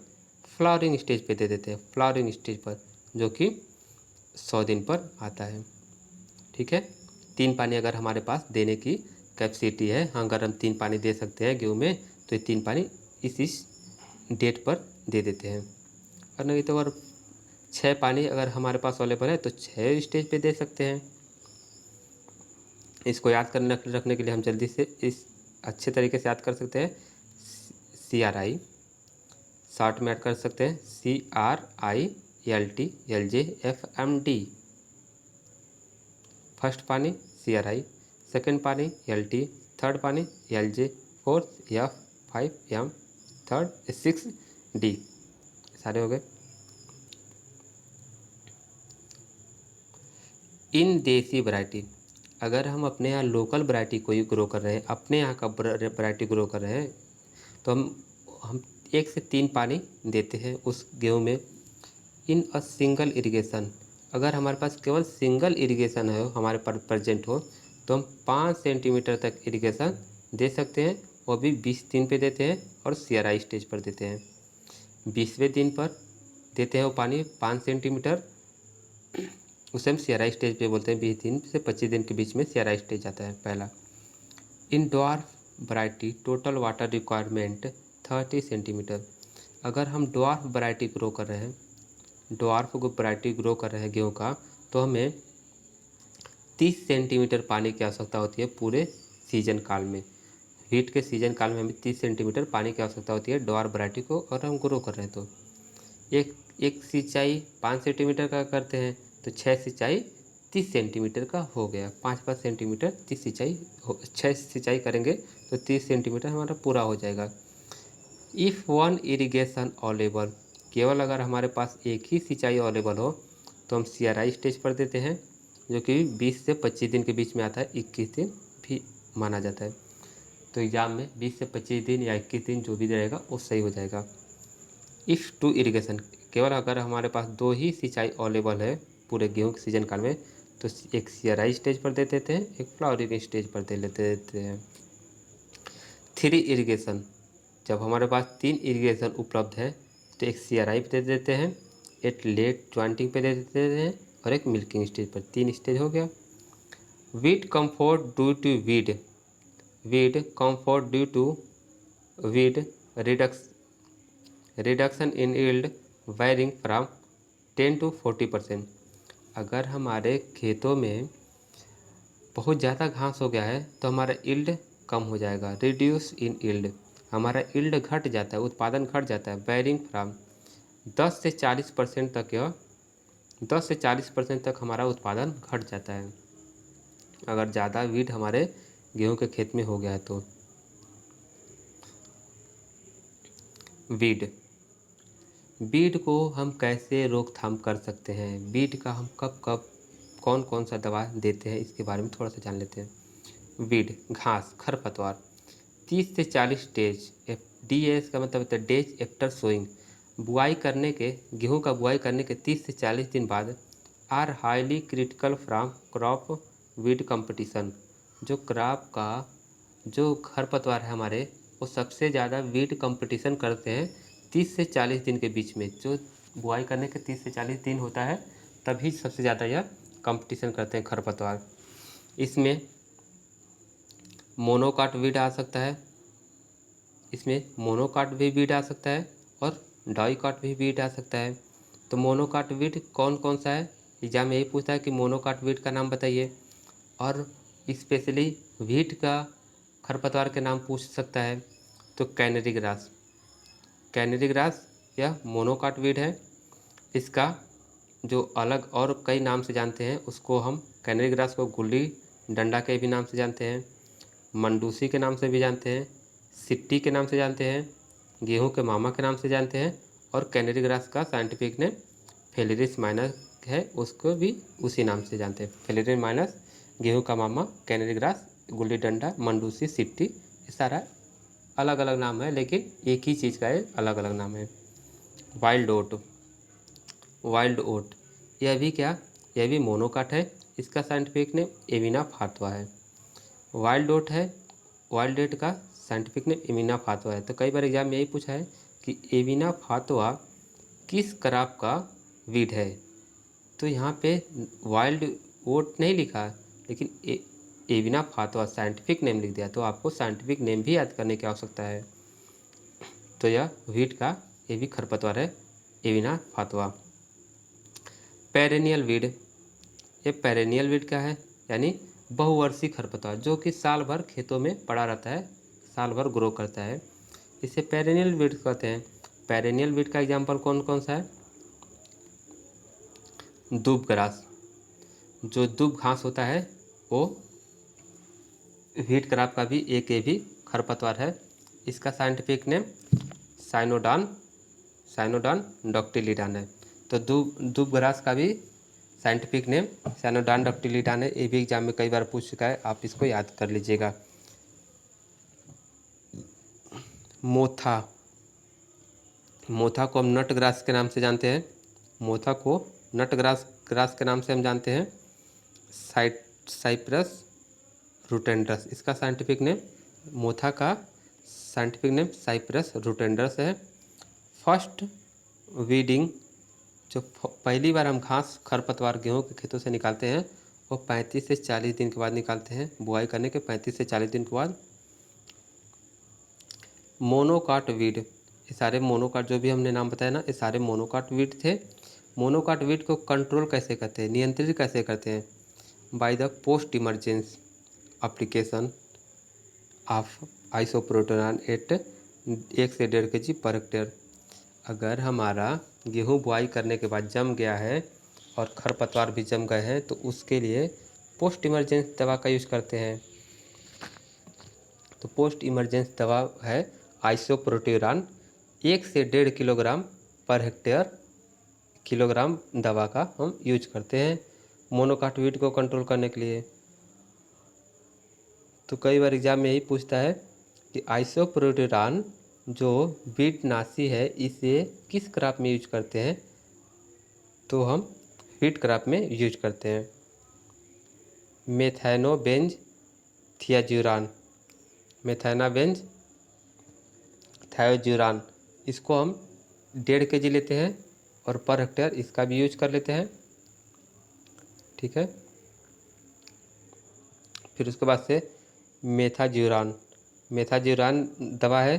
फ्लावरिंग स्टेज पे दे देते हैं, फ्लावरिंग स्टेज पर जो कि 100 दिन पर आता है। ठीक है, 3 पानी अगर हमारे पास देने की कैपेसिटी है, हाँ अगर हम 3 पानी दे सकते हैं गेहूँ में तो ये 3 पानी इस डेट पर दे देते हैं। और नहीं तो अगर 6 पानी अगर हमारे पास अवेलेबल है तो 6 स्टेज पे दे सकते हैं। इसको याद करने रखने के लिए हम जल्दी से इस अच्छे तरीके से याद कर सकते हैं। CRI शॉर्ट में ऐड कर सकते हैं CRILTLJFMD। फर्स्ट पानी CRI, सेकेंड पानी LT, थर्ड पानी LJ, fourth F, 5 M, third 6 D। सारे हो गए। इन देसी वैरायटी, अगर हम अपने यहाँ लोकल वैरायटी को ही ग्रो कर रहे हैं, अपने यहाँ का वैरायटी ग्रो कर रहे हैं तो हम 1 से 3 पानी देते हैं उस गेहूँ में। इन अ सिंगल इरिगेशन, अगर हमारे पास केवल सिंगल इरिगेशन है हमारे पर प्रेजेंट हो तो हम 5 सेंटीमीटर तक इरिगेशन दे सकते हैं, वो भी 20 दिन पे देते हैं और CRI स्टेज पर देते हैं। 20वें दिन पर देते हैं वो पानी 5 सेंटीमीटर, उसे हम CRI स्टेज पे बोलते हैं। 20 दिन से 25 दिन के बीच में CRI स्टेज आता है पहला। In dwarf variety total water requirement 30 centimetre, अगर हम ड्वार्फ वैरायटी ग्रो कर रहे हैं, ड्वार्फ वैरायटी ग्रो कर रहे हैं गेहूँ का, तो हमें 30 सेंटीमीटर पानी की आवश्यकता होती है पूरे सीजन काल में। हीट के सीजन काल में हमें 30 सेंटीमीटर पानी की आवश्यकता होती है ड्वार्फ वैरायटी को, और हम ग्रो कर रहे हैं तो एक सिंचाई 5 सेंटीमीटर का करते हैं तो 6 सिंचाई 30 सेंटीमीटर का हो गया। 5 सेंटीमीटर 30 सिंचाई 6 सिंचाई करेंगे तो 30 सेंटीमीटर हमारा पूरा हो जाएगा। इफ़ वन इरिगेशन अवेलेबल, केवल अगर हमारे पास एक ही सिंचाई अवेलेबल हो तो हम CRI स्टेज पर देते हैं जो कि 20 से 25 दिन के बीच में आता है, 21 दिन भी माना जाता है। तो एग्ज़ाम में 20 से 25 दिन या 21 दिन जो भी रहेगा वो सही हो जाएगा। इफ़ टू इरिगेशन, केवल अगर हमारे पास 2 ही सिंचाई अवेलेबल है पूरे गेहूँ के सीजन काल में तो एक CRI स्टेज पर दे देते हैं, एक फ्लावरिंग स्टेज पर दे देते हैं। 3 इरिगेशन, जब हमारे पास 3 इरिगेशन उपलब्ध है तो एक CRI पे दे देते हैं, एक लेट ज्वाइंटिंग पे दे देते हैं और एक मिल्किंग स्टेज पर। 3 स्टेज हो गया। Weed comfort due to weed comfort due to weed reduction in yield varying from 10 to 40%, अगर हमारे खेतों में बहुत ज़्यादा घास हो गया है तो हमारा यील्ड कम हो जाएगा। रिड्यूस इन यील्ड, हमारा यील्ड घट जाता है, उत्पादन घट जाता है। वेरिंग फ्रॉम 10 से 40% तक, यह 10 से 40% तक हमारा उत्पादन घट जाता है अगर ज़्यादा वीड हमारे गेहूं के खेत में हो गया है तो। वीड को हम कैसे रोकथाम कर सकते हैं, वीड का हम कब कब कौन कौन सा दवा देते हैं इसके बारे में थोड़ा सा जान लेते हैं। वीड घास खरपतवार 30 से 40 स्टेज, DAS का मतलब होता है डेज आफ्टर सोइंग, बुआई करने के गेहूं का बुआई करने के 30 से 40 दिन बाद are highly critical from crop weed competition, जो क्रॉप का जो खरपतवार है हमारे वो सबसे ज़्यादा वीड कंपटीशन करते हैं 30 से 40 दिन के बीच में। जो बुआई करने के 30 से 40 दिन होता है तभी सबसे ज़्यादा यह कंपटीशन करते हैं खरपतवार। इसमें मोनोकाट वीड आ सकता है, इसमें मोनोकाट भी वीड आ सकता है और डाइकाट भी वीड आ सकता है। तो मोनोकाट वीड कौन कौन सा है, एग्जाम यही पूछता है कि मोनोकाट वीड का नाम बताइए, और स्पेशली वीट का खरपतवार के नाम पूछ सकता है। तो कैनरी ग्रास यह मोनोकाट वीड है। इसका जो अलग और कई नाम से जानते हैं उसको हम कैनरी ग्रास को गुल्ली डंडा के भी नाम से जानते हैं, मंडूसी के नाम से भी जानते हैं, सिट्टी के नाम से जानते हैं, गेहूं के मामा के नाम से जानते हैं और कैनरी ग्रास का साइंटिफिक नेम फेलिरिस माइनस है, उसको भी उसी नाम से जानते हैं। फेलिरिस माइनस, गेहूं का मामा, कैनरी ग्रास, गुल्ली डंडा, मंडूसी, सिट्टी, ये सारा अलग अलग नाम है, लेकिन एक ही चीज़ का है, अलग अलग नाम है। वाइल्ड ओट, वाइल्ड ओट यह भी क्या, यह भी मोनोकाट है। इसका साइंटिफिक नेम एविना फातवा है। वाइल्ड ओट है, वाइल्ड ओट का साइंटिफिक नेम एविना फातवा है। तो कई बार एग्जाम में यही पूछा है कि एविना फातवा किस क्रॉप का वीड है। तो यहाँ पे वाइल्ड ओट नहीं लिखा, लेकिन एविना फातवा साइंटिफिक नेम लिख दिया। तो आपको साइंटिफिक नेम भी याद करने की आवश्यकता है। तो यह वीट का, ये भी खरपतवार है, एविना फातवा। पेरेनियल वीड, ये पेरेनियल वीड क्या है, यानी बहुवर्षीय खरपतवार जो कि साल भर खेतों में पड़ा रहता है, साल भर ग्रो करता है, इसे पेरेनियल वीड कहते हैं। पेरेनियल वीड का एग्जाम्पल कौन कौन सा है? दूब ग्रास, जो दूब घास होता है वो वीट क्रॉप का भी एक ये भी खरपतवार है। इसका साइंटिफिक नेम साइनोडान, साइनोडान डॉक्टिलिडान है। तो दूब ग्रास का भी साइंटिफिक नेम साइनोडान डॉक्टिलिडान है। ये भी एग्जाम में कई बार पूछ चुका है, आप इसको याद कर लीजिएगा। मोथा, मोथा को हम नट ग्रास के नाम से जानते हैं। मोथा को नट ग्रास के नाम से हम जानते हैं। साइप्रस रूटेंड्रस, इसका साइंटिफिक नेम, मोथा का साइंटिफिक नेम साइप्रस रूटेंड्रस है। फर्स्ट वीडिंग, जो पहली बार हम घास खरपतवार गेहूं के खेतों से निकालते हैं वो 35 से 40 दिन के बाद निकालते हैं, बुआई करने के 35 से 40 दिन के बाद। मोनोकाट वीड, ये सारे मोनोकाट जो भी हमने नाम बताया ना, ये सारे मोनोकाट वीड थे। मोनोकाट वीड को कंट्रोल कैसे करते हैं, नियंत्रित कैसे करते हैं? By the post emergence application of isoproturon at 1 से 1.5 kg पर हेक्टेयर। अगर हमारा गेहूं बुआई करने के बाद जम गया है और खरपतवार भी जम गए हैं तो उसके लिए पोस्ट इमरजेंस दवा का यूज़ करते हैं। तो पोस्ट इमरजेंस दवा है आइसोप्रोटेरान, 1 से 1.5 किलोग्राम पर हेक्टेयर किलोग्राम दवा का हम यूज करते हैं मोनोकाट वीड को कंट्रोल करने के लिए। तो कई बार एग्जाम में यही पूछता है कि आइसोप्रोटेरान जो वीटनाशी है इसे किस क्रॉप में यूज करते हैं? तो हम वीट क्रॉप में यूज करते हैं। मेथानोबेंज थियाजुरान, मेथानाबेंज थायोजुरान, इसको हम 1.5 kg लेते हैं और पर हेक्टेयर इसका भी यूज कर लेते हैं। ठीक है, फिर उसके बाद से मेथाज्यूरान, मेथाज्यूरान दवा है,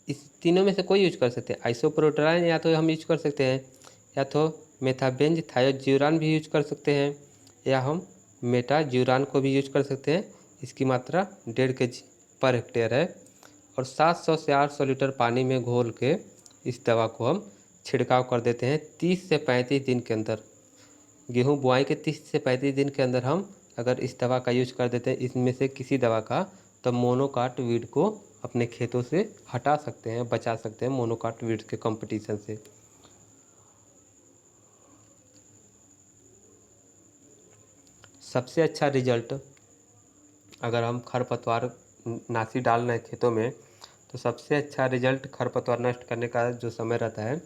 इस तीनों में से कोई यूज कर सकते हैं। आइसोप्रोटेरान या तो हम यूज कर सकते हैं, या तो मेथाबेंज थायोज्यूरान भी यूज कर सकते हैं, या हम मेटाज्यूरान को भी यूज कर सकते हैं। इसकी मात्रा 1.5 kg पर हेक्टेयर है और 700 से 800 लीटर पानी में घोल के इस दवा को हम छिड़काव कर देते हैं 30 से 35 दिन के अंदर। गेहूं बुआई के 30 से 35 दिन के अंदर हम अगर इस दवा का यूज कर देते हैं, इसमें से किसी दवा का, तो मोनोकाट वीड को अपने खेतों से हटा सकते हैं, बचा सकते हैं मोनोकाट वीड के कंपटीशन से। सबसे अच्छा रिजल्ट अगर हम खरपतवार नाशी डाल रहे हैं खेतों में, तो सबसे अच्छा रिजल्ट खरपतवार नष्ट करने का जो समय रहता है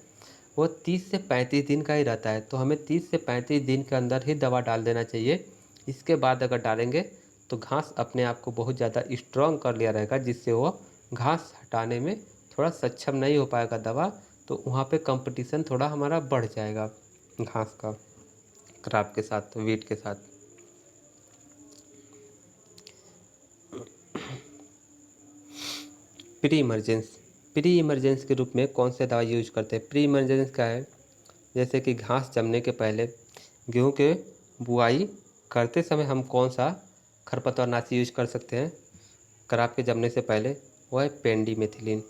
वो 30 से 35 दिन का ही रहता है। तो हमें 30 से 35 दिन के अंदर ही दवा डाल देना चाहिए। इसके बाद अगर डालेंगे तो घास अपने आप को बहुत ज़्यादा स्ट्रॉन्ग कर लिया रहेगा, जिससे वो घास हटाने में थोड़ा सक्षम नहीं हो पाएगा दवा, तो वहाँ पे कंपटीशन थोड़ा हमारा बढ़ जाएगा घास का क्रॉप के साथ, वीट के साथ। प्री इमरजेंस के रूप में कौन से दवा यूज करते हैं? प्री इमरजेंस क्या है? जैसे कि घास जमने के पहले गेहूं के बुआई करते समय हम कौन सा खरपतवारनाशी यूज कर सकते हैं क्रॉप के जमने से पहले? वो है पेंडीमेथिलीन।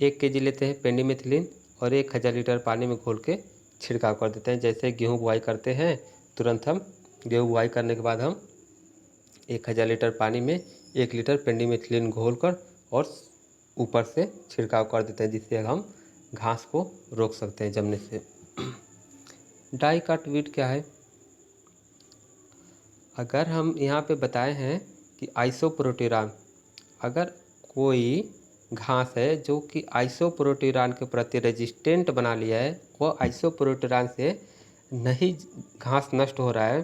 1 kg लेते हैं पेंडीमेथिलीन और 1000 लीटर पानी में घोल के छिड़काव कर देते हैं। जैसे गेहूँ बुआई करते हैं तुरंत हम गेहूँ बुआई करने के बाद हम 1000 लीटर पानी में 1 लीटर पेंडीमेथिलीन घोल कर और ऊपर से छिड़काव कर देते हैं, जिससे हम घास को रोक सकते हैं जमने से। डाइकोटाइट क्या है? अगर हम यहाँ पे बताए हैं कि आइसोप्रोटीरान, अगर कोई घास है जो कि आइसोप्रोटीरान के प्रति रेजिस्टेंट बना लिया है, वो आइसोप्रोटीरान से नहीं घास नष्ट हो रहा है,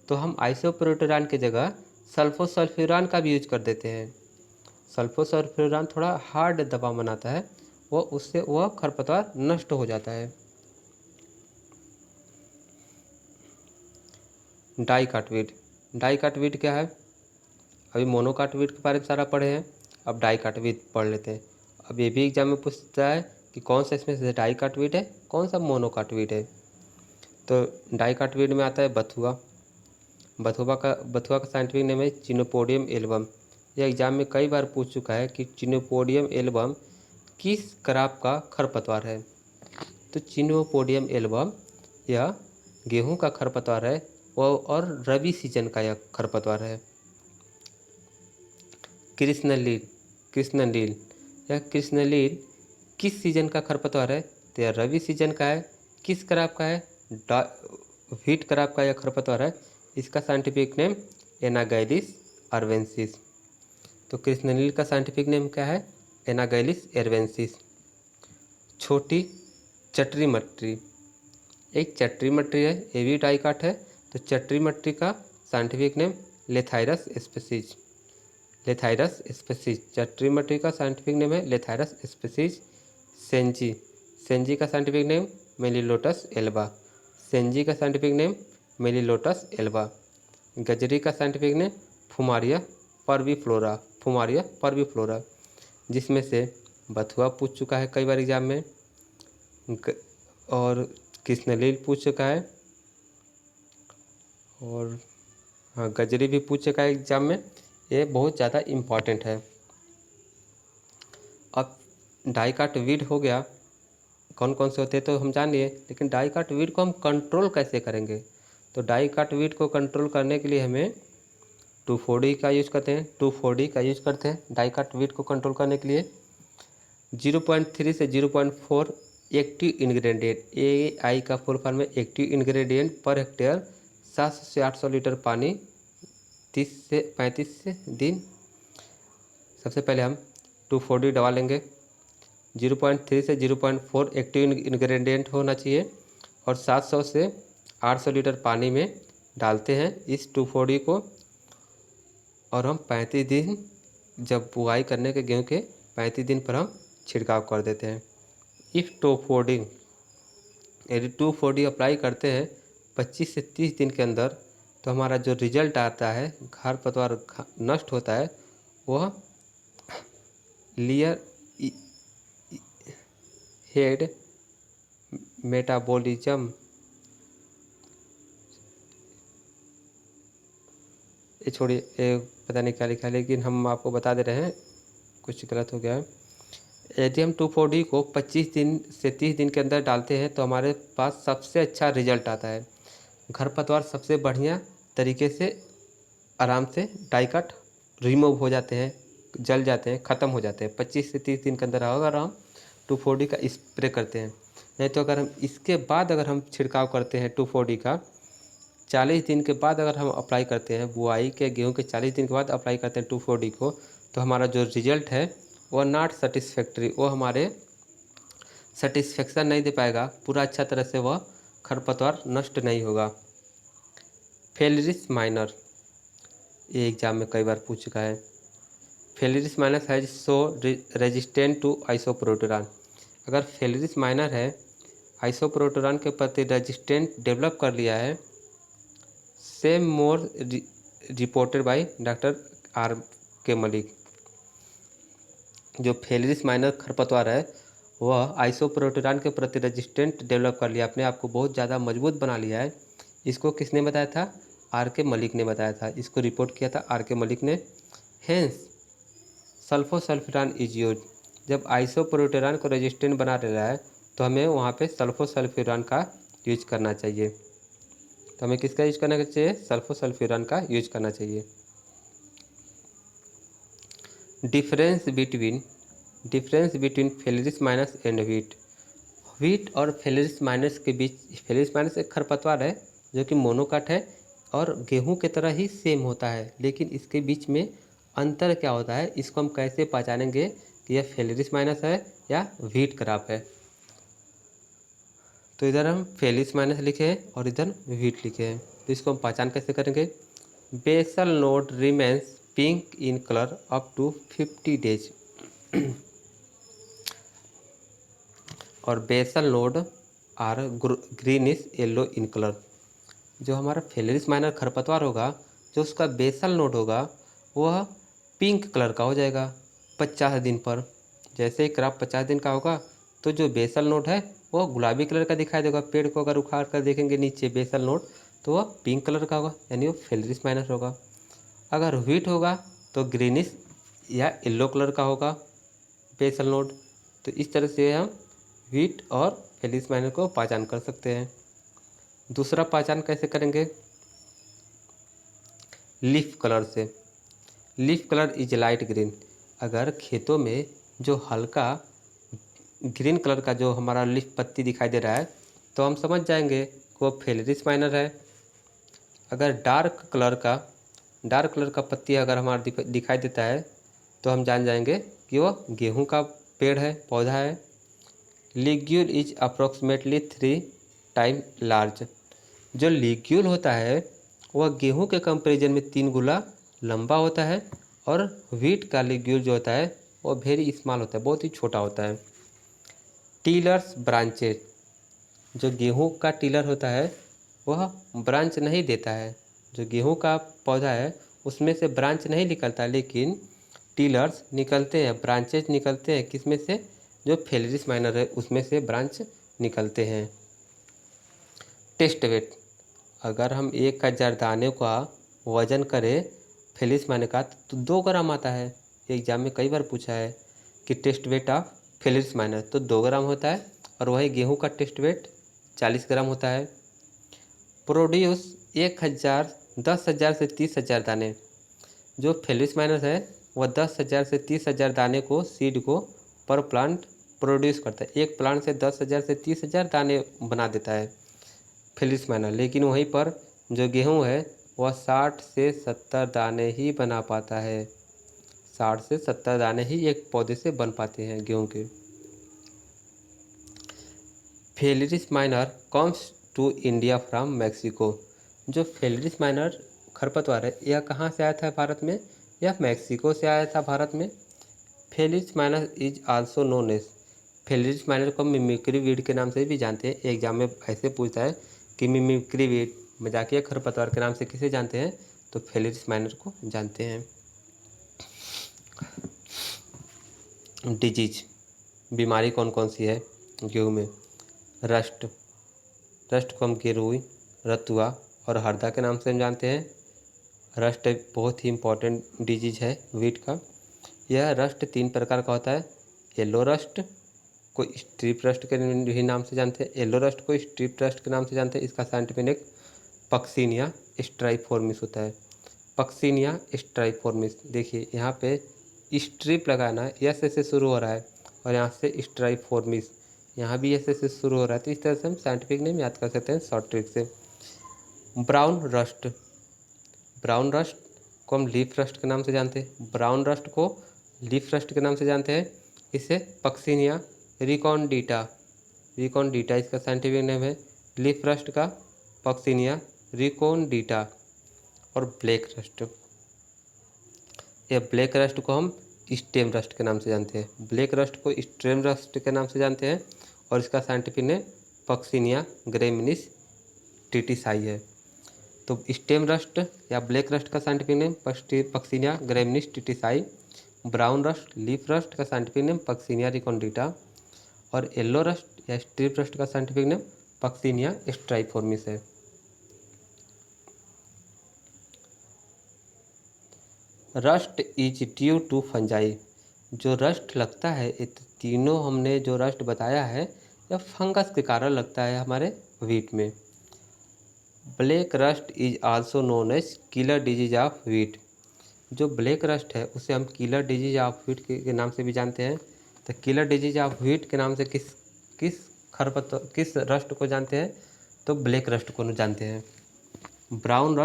तो हम आइसोप्रोटीरान की जगह सल्फोसल्फ्यूरान का भी यूज कर देते हैं। सल्फोसल्फ्यूरान थोड़ा हार्ड दवा बनाता है, वो उससे वह खरपतवार नष्ट हो जाता है। डाइकोटाइट, डाइकोटाइट क्या है? अभी मोनोकोटाइट के बारे में सारा पढ़े हैं, अब डाइकोटाइट पढ़ लेते हैं। अब ये भी एग्जाम में पूछता है कि कौन सा इसमें से डाइकोटाइट है, कौन सा मोनोकोटाइट है। तो डाइकोटाइट में आता है बथुआ। बथुआ का साइंटिफिक नेम है चिनोपोडियम एल्बम। यह एग्जाम में कई बार पूछ चुका है कि चिनोपोडियम एल्बम किस क्रॉप का खरपतवार है। तो चिनोपोडियम एल्बम यह गेहूं का खरपतवार है और रबी सीजन का यह खरपतवार है। कृष्णलील, कृष्णलील, यह कृष्णलील किस सीजन का खरपतवार है? तो यह रबी सीजन का है। किस क्रॉप का है? व्हीट क्रॉप का यह खरपतवार है। इसका साइंटिफिक नेम एनागैलिस अर्वेंसिस। तो कृष्णलील का साइंटिफिक नेम क्या है? एनागैलिस अर्वेंसिस। छोटी चटरी मटरी, एक चटरी मटरी है, ये भी डाइकोट है। तो चटरी मटरी का साइंटिफिक नेम लेथाइरस स्पीसीज। लेथाइरस स्पीसीज, चटरी मटरी का साइंटिफिक नेम है लेथाइरस स्पीसीज। सेंजी, सेंजी का साइंटिफिक नेम मेलिलोटस एल्बा। सेंजी का साइंटिफिक नेम मेलिलोटस एल्बा। गजरी का साइंटिफिक नेम फुमारिया परवीफ्लोरा, फुमारिया परवीफ्लोरा, जिसमें से बथुआ पूछ चुका है कई बार एग्जाम में, और कृष्णलील पूछ चुका है, और हाँ गजरी भी पूछ चुका है एग्जाम में। ये बहुत ज़्यादा इम्पॉर्टेंट है। अब डाइकोटाइट हो गया, कौन कौन से होते हैं तो हम जान लिए, लेकिन डाइकोटाइट को हम कंट्रोल कैसे करेंगे? तो डाइकोटाइट को कंट्रोल करने के लिए हमें 2,4-D का यूज करते हैं, 2,4-D का यूज करते हैं डाइकोटाइट को कंट्रोल करने के लिए। 0.3 से 0.4 एक्टिव इंग्रेडिएंट, AI का फुल फॉर्म है एक्टिव इंग्रेडिएंट पर हेक्टेयर 700 से 800 लीटर पानी 30 से 35 दिन। सबसे पहले हम 2,4-D दवा लेंगे। 0.3 से 0.4 एक्टिव इंग्रेडिएंट होना चाहिए और 700 से 800 लीटर पानी में डालते हैं इस 2,4-D को, और हम 35 दिन, जब बुआई करने के गेहूँ के 35 दिन पर हम छिड़काव कर देते हैं। इफ़ 2,4-D, यदि 2,4-D अप्लाई करते हैं 25 से 30 दिन के अंदर, तो हमारा जो रिजल्ट आता है, खरपतवार नष्ट होता है, वह लियर हेड मेटाबॉलिज्म, ये छोड़िए पता नहीं क्या लिखा है, लेकिन हम आपको बता दे रहे हैं, कुछ गलत हो गया है। यदि हम 2,4-D को 25 दिन से 30 दिन के अंदर डालते हैं तो हमारे पास सबसे अच्छा रिजल्ट आता है। खरपतवार सबसे बढ़िया तरीके से आराम से डाइकोट रिमूव हो जाते हैं, जल जाते हैं, ख़त्म हो जाते हैं 25 से 30 दिन के अंदर अगर हम 2,4-D का स्प्रे करते हैं। नहीं तो अगर हम इसके बाद अगर हम छिड़काव करते हैं 2,4-D का 40 दिन के बाद अगर हम अप्लाई करते हैं, बुआई के गेहूं के 40 दिन के बाद अप्लाई करते हैं 2,4-D को, तो हमारा जो रिजल्ट है वो नॉट सेटिस्फैक्ट्री, वो हमारे सेटिस्फेक्शन नहीं दे पाएगा, पूरा अच्छा तरह से वह खरपतवार नष्ट नहीं होगा। फेलिरिस माइनर, ये एग्जाम में कई बार पूछ चुका है। Phalaris minor has so resistant to isoproturon. अगर फेलिरिस माइनर है, आइसोप्रोटीरान के प्रति रेजिस्टेंट डेवलप कर लिया है, same more reported by doctor R.K. Malik. जो फेलिरिस माइनर खरपतवार है वह आइसोप्रोटीरान के प्रति रेजिस्टेंट डेवलप कर लिया, अपने आप को बहुत ज़्यादा मजबूत बना लिया है। इसको किसने बताया था? R.K. मलिक ने बताया था, इसको रिपोर्ट किया था R.K. मलिक ने। हेंस सल्फोसल्फ्यूरान इज यूज, जब आइसोप्रोटीरान को रेजिस्टेंट बना ले रहा है तो हमें वहाँ पे सल्फोसल्फ्यूरान का यूज करना चाहिए। तो हमें किसका यूज करना चाहिए? सल्फोसल्फ्यूरान का यूज करना चाहिए। Difference between Phalaris minor and wheat. Wheat और फेलिस माइनस के बीच, फेलिस माइनस एक खरपतवार है जो कि मोनोकाट है और गेहूं की तरह ही सेम होता है, लेकिन इसके बीच में अंतर क्या होता है, इसको हम कैसे पहचानेंगे कि यह फेलिस माइनस है या व्हीट क्रॉप है। तो इधर हम फेलिस माइनस लिखे हैं और इधर व्हीट लिखे हैं, तो इसको हम पहचान कैसे करेंगे। Basal node remains pink in colour up to 50 days और basal node are greenish yellow in colour. जो हमारा फेलिस माइनर खरपतवार होगा, जो उसका बेसल नोड होगा वह पिंक कलर का हो जाएगा 50 दिन पर। जैसे ही क्रॉप 50 दिन का होगा तो जो बेसल नोड है वह गुलाबी कलर का दिखाई देगा। पेड़ को अगर उखाड़ कर देखेंगे नीचे बेसल नोड तो वह पिंक कलर का होगा, यानी वो फेलिस माइनर होगा। अगर व्हीट होगा तो ग्रीनिश या येलो कलर का होगा बेसल नोड। तो इस तरह से हम व्हीट और फेलिस माइनर को पहचान कर सकते हैं। दूसरा पहचान कैसे करेंगे, लीफ कलर से। Leaf colour is light green. अगर खेतों में जो हल्का ग्रीन कलर का जो हमारा लीफ पत्ती दिखाई दे रहा है तो हम समझ जाएंगे कि वो फेलिस माइनर है। अगर डार्क कलर का पत्ती अगर हमारा दिखाई देता है तो हम जान जाएंगे कि वो गेहूं का पेड़ है, पौधा है। Ligule is approximately 3 time large. जो लिग्यूल होता है वह गेहूं के कंपैरिजन में 3 गुना लंबा होता है और व्हीट का लिग्यूल जो होता है वह वेरी स्मॉल होता है, बहुत ही छोटा होता है। टीलर्स ब्रांचेज। जो गेहूं का टीलर होता है वह ब्रांच नहीं देता है। जो गेहूं का पौधा है उसमें से ब्रांच नहीं निकलता, लेकिन टीलर्स निकलते हैं, ब्रांचेज निकलते हैं। किसमें से, जो फेलिस माइनर है उसमें से ब्रांच निकलते हैं। Test weight. अगर हम 1000 दाने का वजन करें फेलिस माइनर का तो 2 ग्राम आता है। एग्जाम में कई बार पूछा है कि test weight of phalaris minor, तो 2 ग्राम होता है और वही गेहूं का टेस्ट वेट 40 ग्राम होता है। प्रोड्यूस 10,000 से 30,000 दाने। जो फेलिस माइनर है वह 10,000 से 30,000 दाने को, सीड को पर प्लांट प्रोड्यूस करता है। एक प्लांट से 10,000 से 30,000 दाने बना देता है फेलिस माइनर, लेकिन वहीं पर जो गेहूं है वह 60 से 70 दाने ही बना पाता है। 60 से 70 दाने ही एक पौधे से बन पाते हैं गेहूं के। Phalaris minor comes to India from Mexico. जो फेलिस माइनर खरपतवार है यह कहाँ से आया था भारत में, यह मैक्सिको से आया था भारत में। Phalaris minor is also known as. Phalaris minor को मिमिक्री वीड के नाम से भी जानते हैं। एग्जाम में ऐसे पूछता है कि मिमिक्री वीड, मजाकिया खरपतवार के नाम से किसे जानते हैं, तो फेलिस माइनर को जानते हैं। डिजीज, बीमारी कौन कौन सी है गेहूँ में। रस्ट को हम गिरुई, रतुआ और हरदा के नाम से हम जानते हैं। रस्ट एक बहुत ही इम्पोर्टेंट डिजीज है व्हीट का। यह रस्ट 3 प्रकार का होता है। येलो रस्ट को स्ट्रिप रस्ट के भी नाम से जानते हैं। येलो रस्ट को स्ट्रिप रस्ट के नाम से जानते हैं। इसका साइंटिफिक नेम पक्सिनिया स्ट्राइफोर्मिस होता है। पक्सिनिया स्ट्राइफोर्मिस। देखिए यहाँ पे स्ट्रिप लगाना एस से शुरू हो रहा है और यहाँ से स्ट्राइफोर्मिस, यहाँ भी एस से शुरू हो रहा है। तो इस तरह से हम साइंटिफिक नेम याद कर सकते हैं शॉर्ट ट्रिक से। ब्राउन रस्ट को हम लीफ रस्ट के नाम से जानते हैं। ब्राउन रस्ट को लीफ रस्ट के नाम से जानते हैं। इसे पक्सिनिया रिकॉन्डिटा इसका साइंटिफिक नेम है। लीफ रस्ट का पक्सिनिया रिकॉन्डिटा। और ब्लैक रस्ट, यह ब्लैक रस्ट को हम स्टेम रस्ट के नाम से जानते हैं। ब्लैक रस्ट को स्टेम रस्ट के नाम से जानते हैं और इसका scientific name Puccinia graminis tritici है। तो स्टेम रस्ट या ब्लैक रस्ट का scientific name Puccinia graminis tritici. Brown rust, leaf rust का साइंटिफिक नेम पक्सिनिया रिकॉन्डिटा और येलो रस्ट या स्ट्रिप रस्ट का साइंटिफिक नेम पक्सिनिया स्ट्राइफोर्मिस है। Rust is due to fungi. जो रस्ट लगता है, ये तीनों हमने जो रस्ट बताया है यह फंगस के कारण लगता है हमारे व्हीट में। Black rust is also known as killer disease of wheat. जो ब्लैक रस्ट है उसे हम किलर डिजीज ऑफ व्हीट के नाम से भी जानते हैं। तो किलर डिजीज ऑफ व्हीट के नाम से किस खरपतवार किस रस्ट को जानते हैं? तो ब्लैक रस्ट को जानते हैं। Brown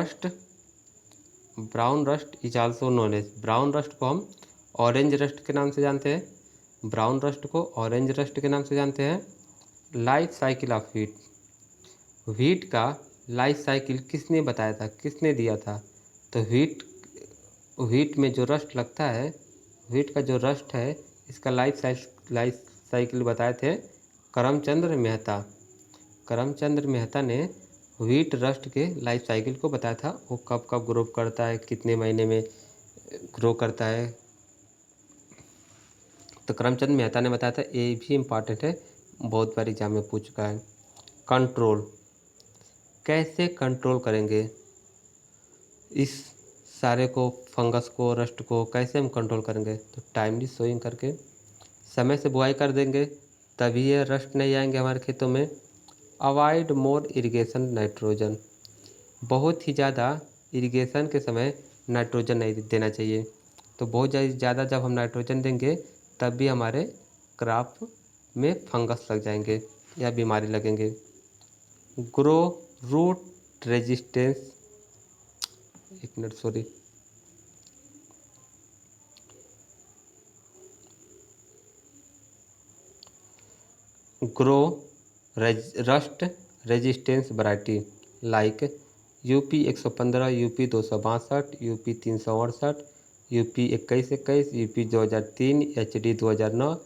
rust is also known as, brown rust को हम ऑरेंज रस्ट के नाम से जानते हैं। ब्राउन रस्ट को ऑरेंज रस्ट के नाम से जानते हैं। Life cycle of wheat, wheat का लाइफ साइकिल किसने बताया था, किसने दिया था? तो व्हीट में जो रस्ट लगता है, व्हीट का जो रस्ट है, इसका लाइफ साइकिल बताए थे करमचंद्र मेहता। करमचंद्र मेहता ने व्हीट रस्ट के लाइफ साइकिल को बताया था, वो कब कब ग्रो करता है, कितने महीने में ग्रो करता है। तो करमचंद मेहता ने बताया था, ये भी इम्पॉर्टेंट है, बहुत बार एग्जाम में पूछ चुका है। कंट्रोल, कैसे कंट्रोल करेंगे इस सारे को, फंगस को, रस्ट को कैसे हम कंट्रोल करेंगे? तो टाइमली सोइंग करके, समय से बुआई कर देंगे, तभी ये रस्ट नहीं आएंगे हमारे खेतों में। अवॉइड मोर इरिगेशन नाइट्रोजन, बहुत ही ज़्यादा इरिगेशन के समय नाइट्रोजन नहीं देना चाहिए। तो बहुत ज़्यादा जब हम नाइट्रोजन देंगे तब भी हमारे क्रॉप में फंगस लग जाएंगे या बीमारी लगेंगे। ग्रो रूट रेजिस्टेंस, एक minute sorry, grow rust resistance variety like UP 115, UP 262, UP 368, UP 2121, UP 2003, HD 2009,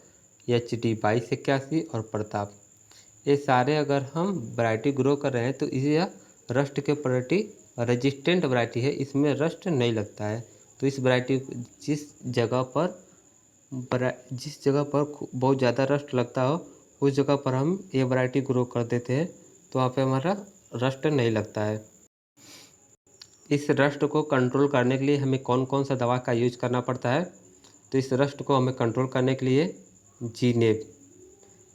HD 2281 और प्रताप। ये सारे अगर हम वैरायटी ग्रो कर रहे हैं तो यह रस्ट के प्रति रेजिस्टेंट वैरायटी है, इसमें रस्ट नहीं लगता है। तो इस वैरायटी जिस जगह पर बहुत ज़्यादा रस्ट लगता हो, उस जगह पर हम ये वैरायटी ग्रो कर देते हैं, तो वहाँ पे हमारा रस्ट नहीं लगता है। इस रस्ट को कंट्रोल करने के लिए हमें कौन कौन सा दवा का यूज करना पड़ता है? तो इस रस्ट को हमें कंट्रोल करने के लिए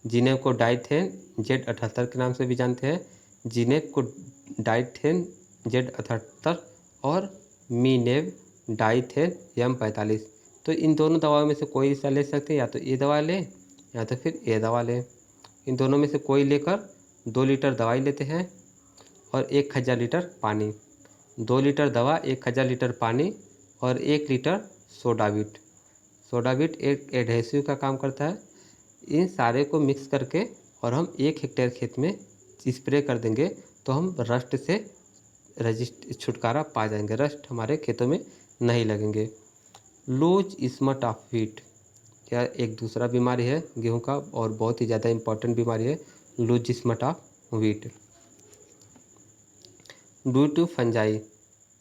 जीनेब को डाइथेन Z78 के नाम से भी जानते हैं, जीनेब को डाइथेन Z78 और मीनेब डाइथेन M45। तो इन दोनों दवाओं में से कोई सा ले सकते हैं, या तो ये दवा लें या तो फिर ये दवा लें। इन दोनों में से कोई लेकर 2 लीटर दवाई लेते हैं और 1000 लीटर पानी। 2 लीटर दवा, 1000 लीटर पानी और 1 लीटर सोडाबिट। सोडाबिट एक एडहेसिव का काम करता है। इन सारे को मिक्स करके और हम 1 हेक्टेयर खेत में स्प्रे कर देंगे तो हम रस्ट से छुटकारा पा जाएंगे, रस्ट हमारे खेतों में नहीं लगेंगे। लूज स्मट ऑफ व्हीट, यह एक दूसरा बीमारी है गेहूं का और बहुत ही ज़्यादा इम्पोर्टेंट बीमारी है, loose smut of wheat. Due to fungi,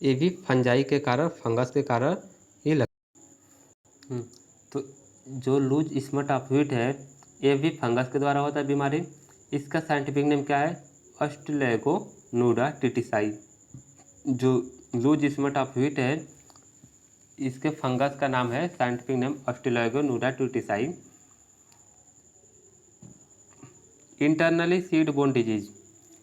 ये भी फंजाई के कारण, फंगस के कारण ही लग। तो जो लूज स्मट ऑफ व्हीट है, ये भी फंगस के द्वारा होता है बीमारी। इसका साइंटिफिक नेम क्या है? ऑस्ट्रेलेगोनोडा टिटिसाई। जो लूज स्मट ऑफ व्हीट है, इसके फंगस का नाम है scientific name Ustilago nuda tritici. Internally seed borne disease,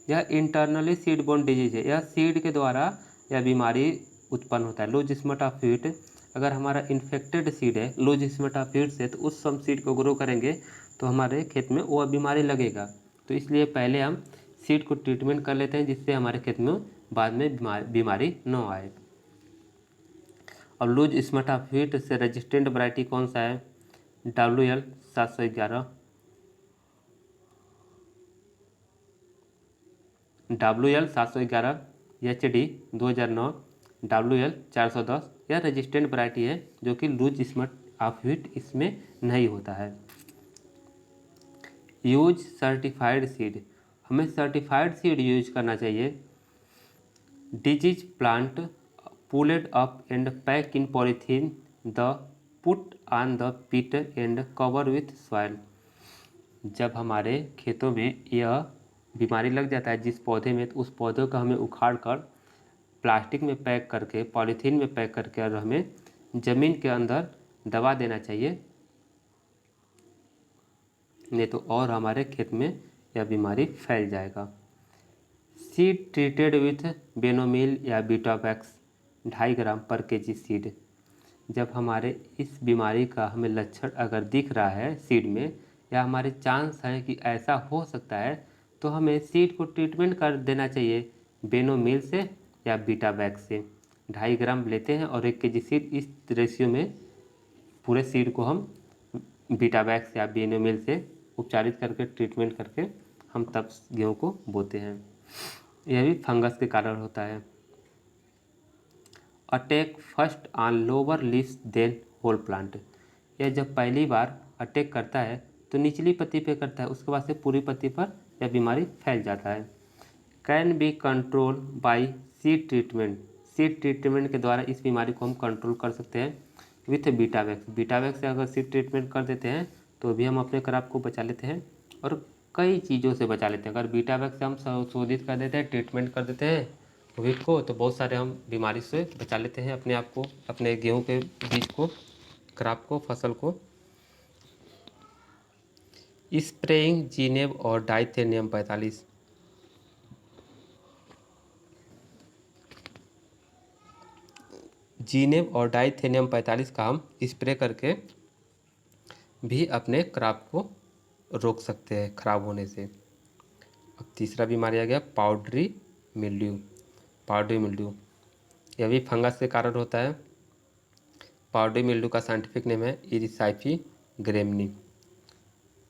यह इंटरनली सीड बोर्न डिजीज है, यह सीड के द्वारा यह बीमारी उत्पन्न होता है। लूज स्मट ऑफ व्हीट, अगर हमारा इन्फेक्टेड सीड है लूज स्मट ऑफ व्हीट से, तो उस हम सीड को ग्रो करेंगे तो हमारे खेत में वह बीमारी लगेगा। तो इसलिए पहले हम सीड को ट्रीटमेंट कर लेते हैं जिससे हमारे खेत में बाद में बीमारी न आए। और लूज स्मट ऑफ व्हीट से रेजिस्टेंट वैरायटी कौन सा है? WL 711, WL 711, HD 2009, WL 410, यह रेजिस्टेंट वैरायटी है जो कि लूज स्मट ऑफ व्हीट इसमें नहीं होता है। यूज सर्टिफाइड सीड, हमें सर्टिफाइड सीड यूज करना चाहिए। Disease plant pulled up and pack in polythene, the put on the pit and cover with soil. जब हमारे खेतों में यह बीमारी लग जाता है जिस पौधे में, तो उस पौधे को हमें उखाड़ कर प्लास्टिक में पैक करके, पॉलीथीन में पैक करके और हमें ज़मीन के अंदर दबा देना चाहिए, नहीं तो और हमारे खेत में यह बीमारी फैल जाएगा। सीड ट्रीटेड विथ बेनोमिल या बीटावैक्स 2.5 ग्राम पर kg सीड, जब हमारे इस बीमारी का हमें लक्षण अगर दिख रहा है सीड में या हमारे चांस है कि ऐसा हो सकता है, तो हमें सीड को ट्रीटमेंट कर देना चाहिए बेनोमिल से या बीटावैक्स से। 2.5 ग्राम लेते हैं और 1 केजी सीड, इस रेशियो में पूरे सीड को हम बीटावैक्स या बेनोमिल से उपचारित करके ट्रीटमेंट करके हम तब गेहूँ को बोते हैं। यह भी फंगस के कारण होता है। Attack first on lower leaves then whole plant. यह जब पहली बार अटैक करता है तो निचली पत्ती पे करता है, उसके बाद से पूरी पत्ती पर यह बीमारी फैल जाता है। Can be control by seed treatment. Seed treatment के द्वारा इस बीमारी को हम कंट्रोल कर सकते हैं विथ बीटावैक्स। बीटावैक्स से अगर सीड ट्रीटमेंट कर देते हैं तो भी हम अपने क्रॉप को बचा लेते हैं और कई चीज़ों से बचा लेते हैं। अगर बीटावैक्स से हम शोधित कर देते हैं, ट्रीटमेंट कर देते हैं वीट को, तो बहुत सारे हम बीमारी से बचा लेते हैं अपने आप को, अपने गेहूं के बीज को, क्रॉप को, फसल को। स्प्रेइंग जीनेब और डाइथेनियम 45। जीनेब और डाइथेनियम 45 का हम स्प्रे करके भी अपने क्रॉप को रोक सकते हैं खराब होने से। अब तीसरा बीमारी आ गया पाउडरी मिल्ड्यू। पाउडरी मिल्ड्यू यह भी फंगस के कारण होता है। पाउडरी मिल्ड्यू का साइंटिफिक नेम है इरिसाइफी ग्रेमनी।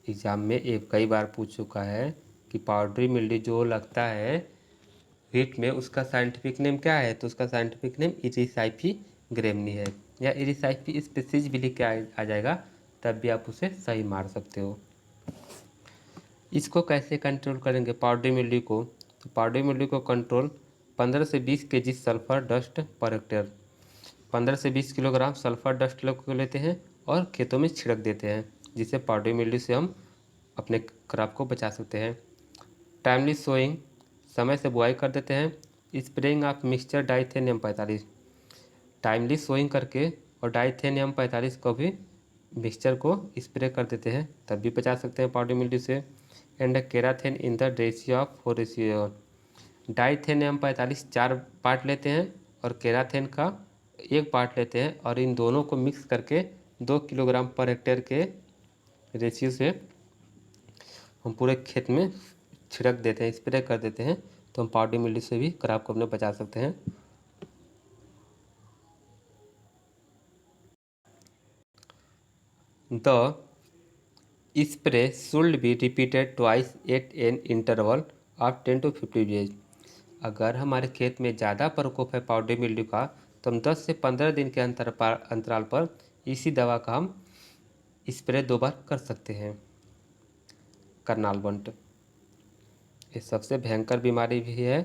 एग्जाम में एक कई बार पूछ चुका है कि पाउडरी मिल्ड्यू जो लगता है वीट में, उसका साइंटिफिक नेम क्या है, तो उसका साइंटिफिक नेम इरिसाइफी ग्रेमनी है, या इरिसाइफी स्पीसीज भी लिख के आ जाएगा, तब भी आप उसे सही मार सकते हो। इसको कैसे कंट्रोल करेंगे पाउडरी मिल्ड्यू को, तो पाउडरी मिल्ड्यू को कंट्रोल 15 से 20 KG sulphur dust per hectare, 15 से 20 किलोग्राम सल्फर डस्ट लेते हैं और खेतों में छिड़क देते हैं, जिससे पाउडरी मिल्ड्यू से हम अपने क्रॉप को बचा सकते हैं। टाइमली सोइंग, समय से बुआई कर देते हैं। Spraying of mixture Dithane M 45, timely sowing करके और डाइथेनियम 45 को भी मिक्सचर को स्प्रे कर देते हैं, तब भी बचा सकते हैं पाउडरी मिल्ड्यू से। And Karathane in the ratio of 4:1। Dithane M 45 4 part लेते हैं और केराथिन का 1 पार्ट लेते हैं, और इन दोनों को मिक्स करके 2 किलोग्राम पर हेक्टेयर के रेशियो से हम पूरे खेत में छिड़क देते हैं, स्प्रे कर देते हैं, तो हम पाउडरी मिल्ड्यू से भी क्रॉप को अपने बचा सकते हैं। The spray should be repeated twice at an interval of 10 to 50 days. अगर हमारे खेत में ज़्यादा प्रकोप है पाउडरी मिल्ड्यू का, तो हम 10 से 15 दिन के अंतराल पर इसी दवा का हम स्प्रे 2 बार कर सकते हैं। करनाल बंट, ये सबसे भयंकर बीमारी भी है।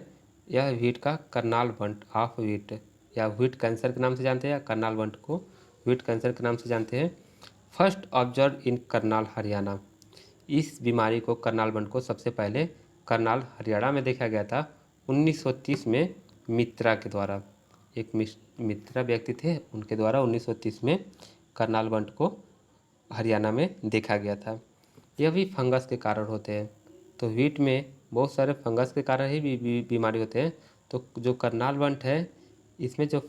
यह वीट का करनाल बंट ऑफ वीट या वीट कैंसर के नाम से जानते हैं, या करनाल बंट को वीट कैंसर के नाम से जानते हैं। First observe in Karnal Haryana. इस बीमारी को, करनाल बंट को, सबसे पहले करनाल हरियाणा में देखा गया था 1930 में मित्रा के द्वारा। एक मित्रा व्यक्ति थे, उनके द्वारा 1930 में करनाल बंट को हरियाणा में देखा गया था। यह भी फंगस के कारण होते हैं। तो वीट में बहुत सारे फंगस के कारण ही बीमारी होते हैं। तो जो करनाल बंट है, इसमें जो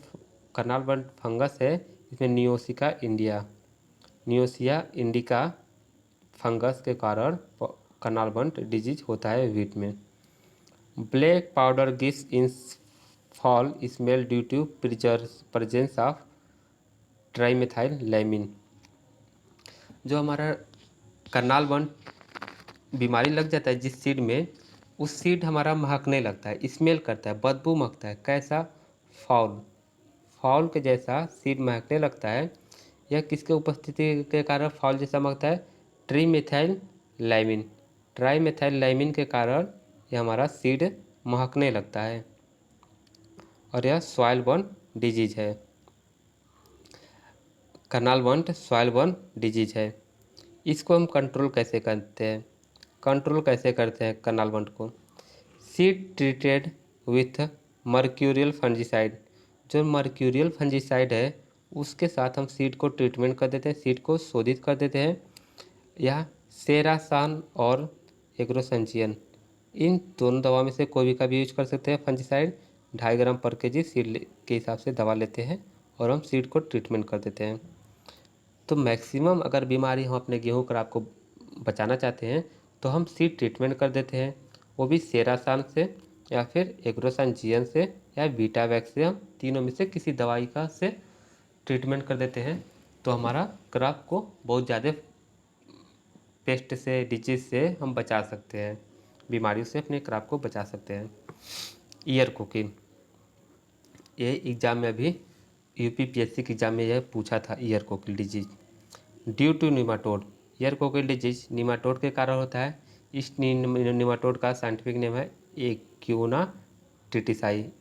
करनाल बंट फंगस है, इसमें नियोसिया इंडिका फंगस के कारण करनाल बंट डिजीज होता है वीट में। Black powder gives in foul smell due to presence of trimethylamine. जो हमारा करनाल बंट बीमारी लग जाता है जिस सीड में, उस सीड हमारा महकने लगता है, स्मेल करता है, बदबू महकता है। कैसा? फाउल, फाउल के जैसा सीड महकने लगता है। यह किसके उपस्थिति के कारण फाउल जैसा महकता है? ट्रीमेथाइल लाइमिन, ट्राइमेथाइल लाइमिन के कारण यह हमारा सीड महकने लगता है, और यह सॉइल बर्न डिजीज है। करनाल बंट सॉइल बर्न डिजीज है। इसको हम कंट्रोल कैसे करते हैं? करनाल बंट को? Seed treated with mercurial fungicide. जो मर्क्यूरियल फंजीसाइड है, उसके साथ हम सीड को ट्रीटमेंट कर देते हैं, सीड को शोधित कर देते हैं। यह सेरासान और एग्रोसेंचियन, इन दोनों दवा में से कोई भी का भी यूज कर सकते हैं। फंजीसाइड 2.5 ग्राम पर केजी सीड के हिसाब से दवा लेते हैं और हम सीड को ट्रीटमेंट कर देते हैं। तो मैक्सिमम अगर बीमारी हम अपने गेहूँ क्रॉप को बचाना चाहते हैं तो हम सीड ट्रीटमेंट कर देते हैं, वो भी सेरासान से या फिर एग्रोसान जीएन से या बीटावैक्स से, हम तीनों में से किसी दवाई का से ट्रीटमेंट कर देते हैं। तो हमारा क्रॉप को बहुत ज़्यादा पेस्ट से, डिजीज से हम बचा सकते हैं, बीमारियों से अपने क्रॉप को बचा सकते हैं। ईयर कोकिंग, ये एग्ज़ाम में अभी यूपीपीएससी के एग्ज़ाम में यह पूछा था, ear cockle disease due to nematode. Ear cockle disease nematode के कारण होता है। इस निमाटोड का साइंटिफिक नेम है एग्यूना ट्रिटिसाई।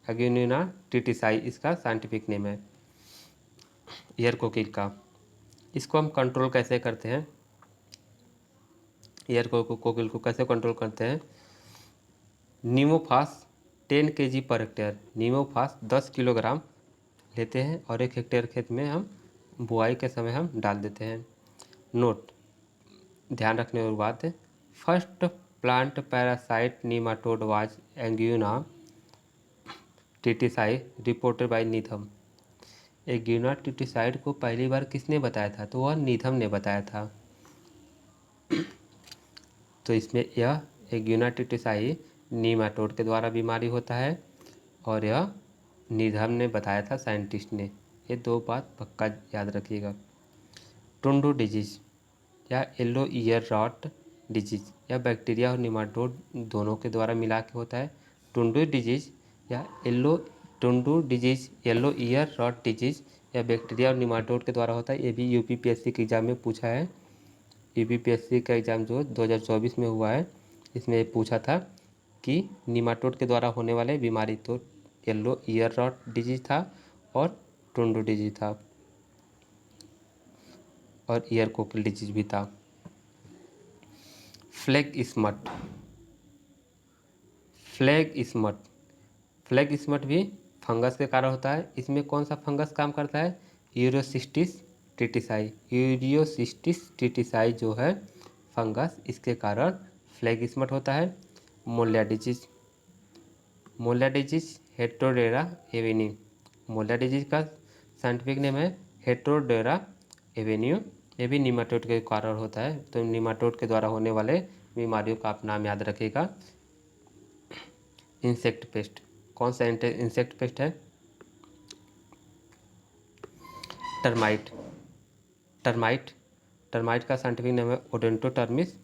एग्यूना ट्रिटिसाई इसका साइंटिफिक नेम है ईयर कोकिल का। इसको हम कंट्रोल कैसे करते हैं, ईयर कोकिल को कैसे कंट्रोल करते हैं? नीमोफास 10 kg पर हेक्टेयर, नीमोफास 10 किलोग्राम लेते हैं और 1 हेक्टेयर खेत में हम बुआई के समय हम डाल देते हैं। नोट, ध्यान रखने की बात है, first plant parasite nematode was Anguina tritici reported by Needham. Anguina tritici को पहली बार किसने बताया था? तो वह नीथम ने बताया था। तो इसमें यह एंग्यूना ट्रिटिसाई नीमाटोड के द्वारा बीमारी होता है और यह नीथम ने बताया था, साइंटिस्ट ने। ये दो बात पक्का याद रखिएगा। टुंडू डिजीज या येलो ईयर रॉट डिजीज, या बैक्टीरिया और निमाटोड दोनों के द्वारा मिला के होता है। टुंडू डिजीज या येलो ईयर रॉट डिजीज या बैक्टीरिया और निमाटोड के द्वारा होता है। ये भी यूपीपीएससी के एग्ज़ाम में पूछा है। यूपीपीएससी का एग्ज़ाम जो 2024 में हुआ है, इसमें पूछा था कि निमाटोड के द्वारा होने वाले बीमारी, तो येलो ईयर रॉट डिजीज था और टुंडू डिजीज था और ईयर कोकिल डिजीज भी था। फ्लैग स्मट, फ्लैग स्मट भी फंगस के कारण होता है। इसमें कौन सा फंगस काम करता है? यूरियोसिस्टिस ट्रिटिसाई जो है फंगस, इसके कारण फ्लैग स्मट होता है। मोलिया डिजीज हेट्रोडेरा एवेन्यू, मोलिया डिजीज का साइंटिफिक नेम है हेट्रोडेरा एवेन्यू। ये भी निमाटोड के कारण होता है। तो निमाटोड के द्वारा होने वाले बीमारियों का आप नाम याद रखिएगा। इंसेक्ट पेस्ट, कौन सा इंसेक्ट पेस्ट है? टर्माइट का साइंटिफिक नेम है ओडेंटोटर्मिस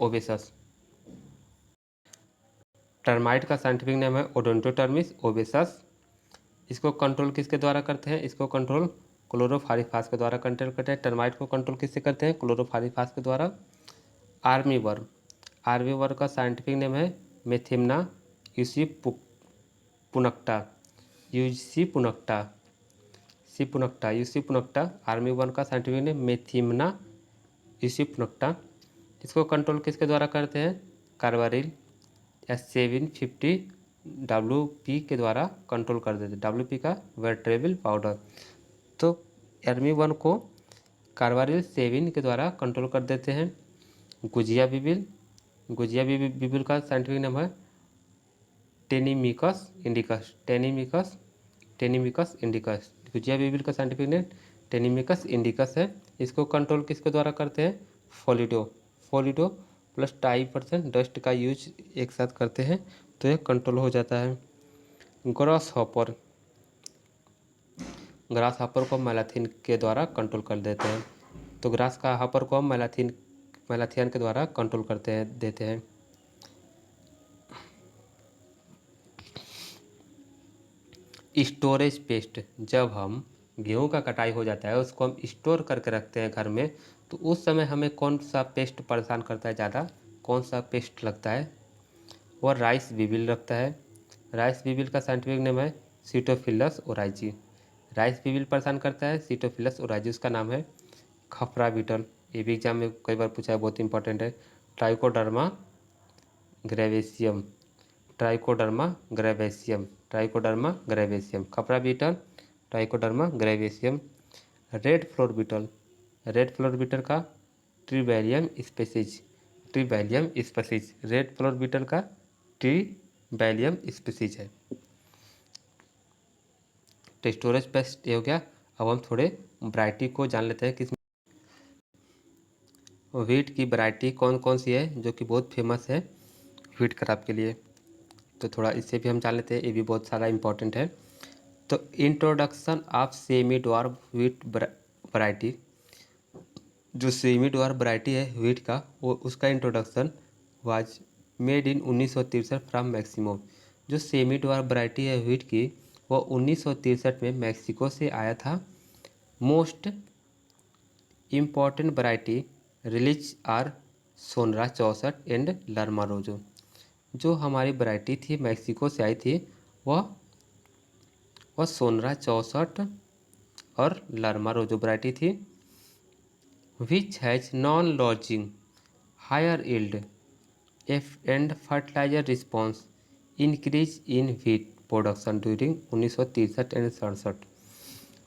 ओबेसस। टर्माइट का साइंटिफिक नेम है ओडेंटोटर्मिस ओबेसस। इसको कंट्रोल किसके द्वारा करते हैं? इसको कंट्रोल क्लोरोफारीफास के द्वारा कंट्रोल करते हैं। टर्माइट को कंट्रोल किससे करते हैं? क्लोरोफारीफास के द्वारा। आर्मी वर्म का साइंटिफिक नेम है मेथिमना यूसी पुनक्टा। आर्मी वर्म का साइंटिफिक नेम मेथिमना यूसी पुनक्टा। इसको कंट्रोल किसके द्वारा करते हैं? कार्बारिल या 750 WP के द्वारा कंट्रोल कर देते हैं। WP का वेट्रेबिल पाउडर। तो आर्मी वर्म को कार्बारिल 7 के द्वारा कंट्रोल कर देते हैं। गुजिया बिबिल का साइंटिफिक नाम है टेनिमिकस इंडिकस। गुजिया बिबिल का साइंटिफिक नेम टेनिमिकस इंडिकस है। इसको कंट्रोल किसके द्वारा करते हैं? फोलिडो प्लस 2% डस्ट का यूज एक साथ करते हैं तो यह कंट्रोल हो जाता है। ग्रास हॉपर को मैलाथिन के द्वारा कंट्रोल कर देते हैं। तो ग्रास का हॉपर को हम मैलाथियन के द्वारा कंट्रोल देते हैं। स्टोरेज पेस्ट, जब हम गेहूं का कटाई हो जाता है उसको हम स्टोर करके रखते हैं घर में, तो उस समय हमें कौन सा पेस्ट परेशान करता है ज़्यादा? कौन सा पेस्ट लगता है? वह राइस बीविल लगता है। राइस बीविल का साइंटिफिक नेम है सीटोफिलस ओराइजी। राइस बीविल परेशान करता है, सीटोफिलस ओराइजी उसका नाम है। खफरा बीटल, ये भी एग्जाम में कई बार पूछा है, बहुत इंपॉर्टेंट है। Trogoderma granarium, khapra beetle, Trogoderma granarium. Red flour beetle का Tribolium species, red flour beetle का ट्रिबैलियम स्पीसीज है। तो स्टोरेज पेस्ट ये हो गया। अब हम थोड़े वैरायटी को जान लेते हैं किस व्हीट की वैरायटी कौन कौन सी है जो कि बहुत फेमस है व्हीट क्रॉप के लिए, तो थोड़ा इससे भी हम जान लेते हैं, ये भी बहुत सारा इम्पोर्टेंट है। तो introduction of semi dwarf wheat variety, जो सेमी ड्वार्फ वैरायटी है व्हीट का, वो उसका introduction was made in 1963 from Mexico. जो सेमी ड्वार्फ वैरायटी है व्हीट की, वो 1963 में मैक्सिको से आया था। Most important variety released are Sonora 64 and लर्मा रोजो। जो हमारी वैरायटी थी मैक्सिको से आई थी, वह सोनरा 64 और लर्मा रोजो वैरायटी थी। Which has non lodging higher yield and fertilizer response increase in wheat production during 1963 and 67।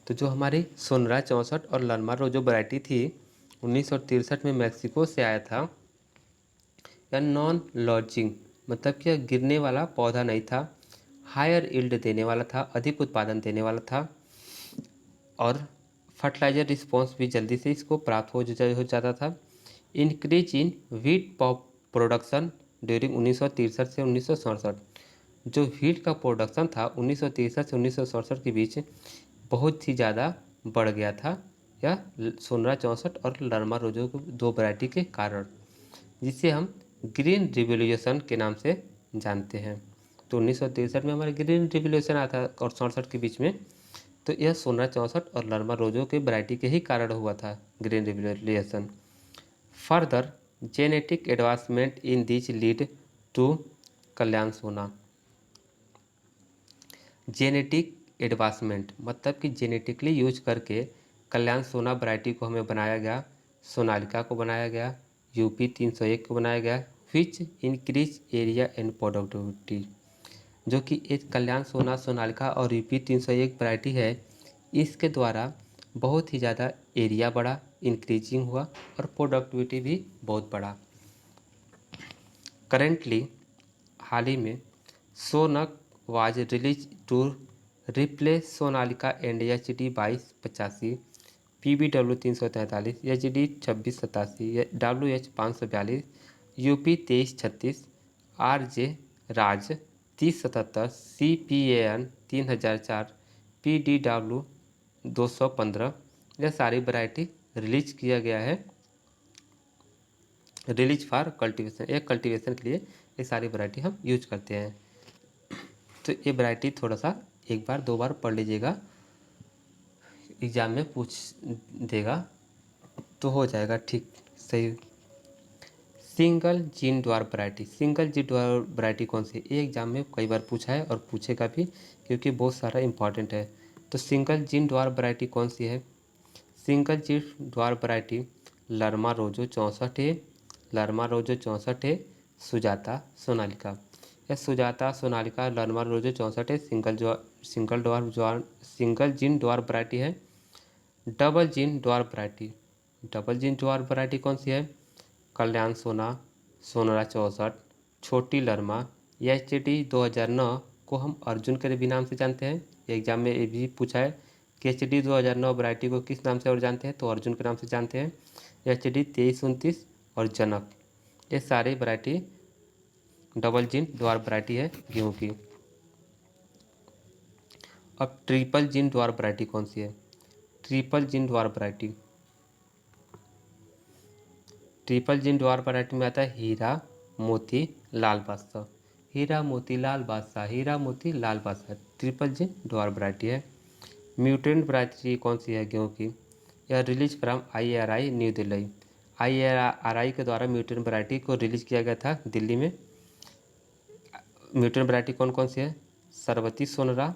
तो जो हमारी सोनरा 64 और लर्मा रोजो वैरायटी थी 1963 में मैक्सिको से आया था, या नॉन लॉजिंग मतलब कि यह गिरने वाला पौधा नहीं था, हायर यील्ड देने वाला था, अधिक उत्पादन देने वाला था, और फर्टिलाइजर रिस्पॉन्स भी जल्दी से इसको प्राप्त हो जाता था। Increase in wheat production during 1963 से 1967। जो व्हीट का प्रोडक्शन था 1963 से 1967 के बीच बहुत ही ज़्यादा बढ़ गया था, या सोनरा 64 और लर्मा रोजो दो वैरायटी के कारण, जिसे हम ग्रीन रिवोल्यूशन के नाम से जानते हैं। तो 1963 में हमारे ग्रीन रिवोल्यूशन आया था और 67 के बीच में, तो यह सोनरा 64 और लर्मा रोजो के वैरायटी के ही कारण हुआ था green revolution. Further genetic advancement in this lead to Kalyan Sona. Genetic advancement मतलब कि जेनेटिकली यूज करके कल्याण सोना वैरायटी को हमें बनाया गया, सोनालिका को बनाया गया, यूपी 301 को बनाया गया, which increase area and productivity. जो कि एक कल्याण सोना, सोनालिका और यूपी 301 वैरायटी है, इसके द्वारा बहुत ही ज़्यादा एरिया बढ़ा, इंक्रीजिंग हुआ, और प्रोडक्टिविटी भी बहुत बढ़ा। करेंटली हाल ही में Sonak was released to replace Sonalika and H D 2285, PBW 343, HD 2687, WH 542, UP 2336, RJ Raj 3077, CPAN 3004, PDW 215। यह सारी वैरायटी रिलीज किया गया है, रिलीज फॉर कल्टीवेशन, एक कल्टीवेशन के लिए ये सारी वैरायटी हम यूज करते हैं। तो ये वैरायटी थोड़ा सा एक बार दो बार पढ़ लीजिएगा, एग्जाम में पूछ देगा तो हो जाएगा ठीक सही। Single gene dwarf variety, single gene dwarf variety कौन सी, ये एग्जाम में कई बार पूछा है और पूछेगा भी, क्योंकि बहुत सारा इंपॉर्टेंट है। तो सिंगल जीन ड्वार्फ वैरायटी कौन सी है? सिंगल जीन ड्वार्फ वैरायटी लर्मा रोजो 64 है, लर्मा रोजो 64 है, सुजाता सोनालिका। यह सुजाता सोनालिका लर्मा रोजो 64 है, सिंगल जीन ड्वार्फ वैरायटी है। Double gene dwarf variety, double gene dwarf variety कौन सी है? कल्याण सोना, सोनरा 64, छोटी लर्मा। HD 2009 को हम अर्जुन के भी नाम से जानते हैं, एग्जाम में ये भी पूछा है कि HD 2009 वैरायटी को किस नाम से और जानते हैं, तो अर्जुन के नाम से जानते हैं। HD 2329 और जनक, ये सारे variety double gene dwarf variety है गेहूँ की। अब ट्रिपल जीन ड्वार्फ वैरायटी कौन सी है? Triple gene dwarf variety, triple gene dwarf variety में आता है हीरा मोती लाल बादशाह, हीरा मोती लाल बादशाह, हीरा मोती लाल बादशाह, ट्रिपल जीन ड्वार्फ वैरायटी है। म्यूटेंट वैरायटी कौन सी है गेहूँ की? यह release from IRI new Delhi, IRI के द्वारा म्यूटेंट वैरायटी को रिलीज किया गया था दिल्ली में। म्यूटेंट वैरायटी कौन कौन सी है? सरबती सोनरा,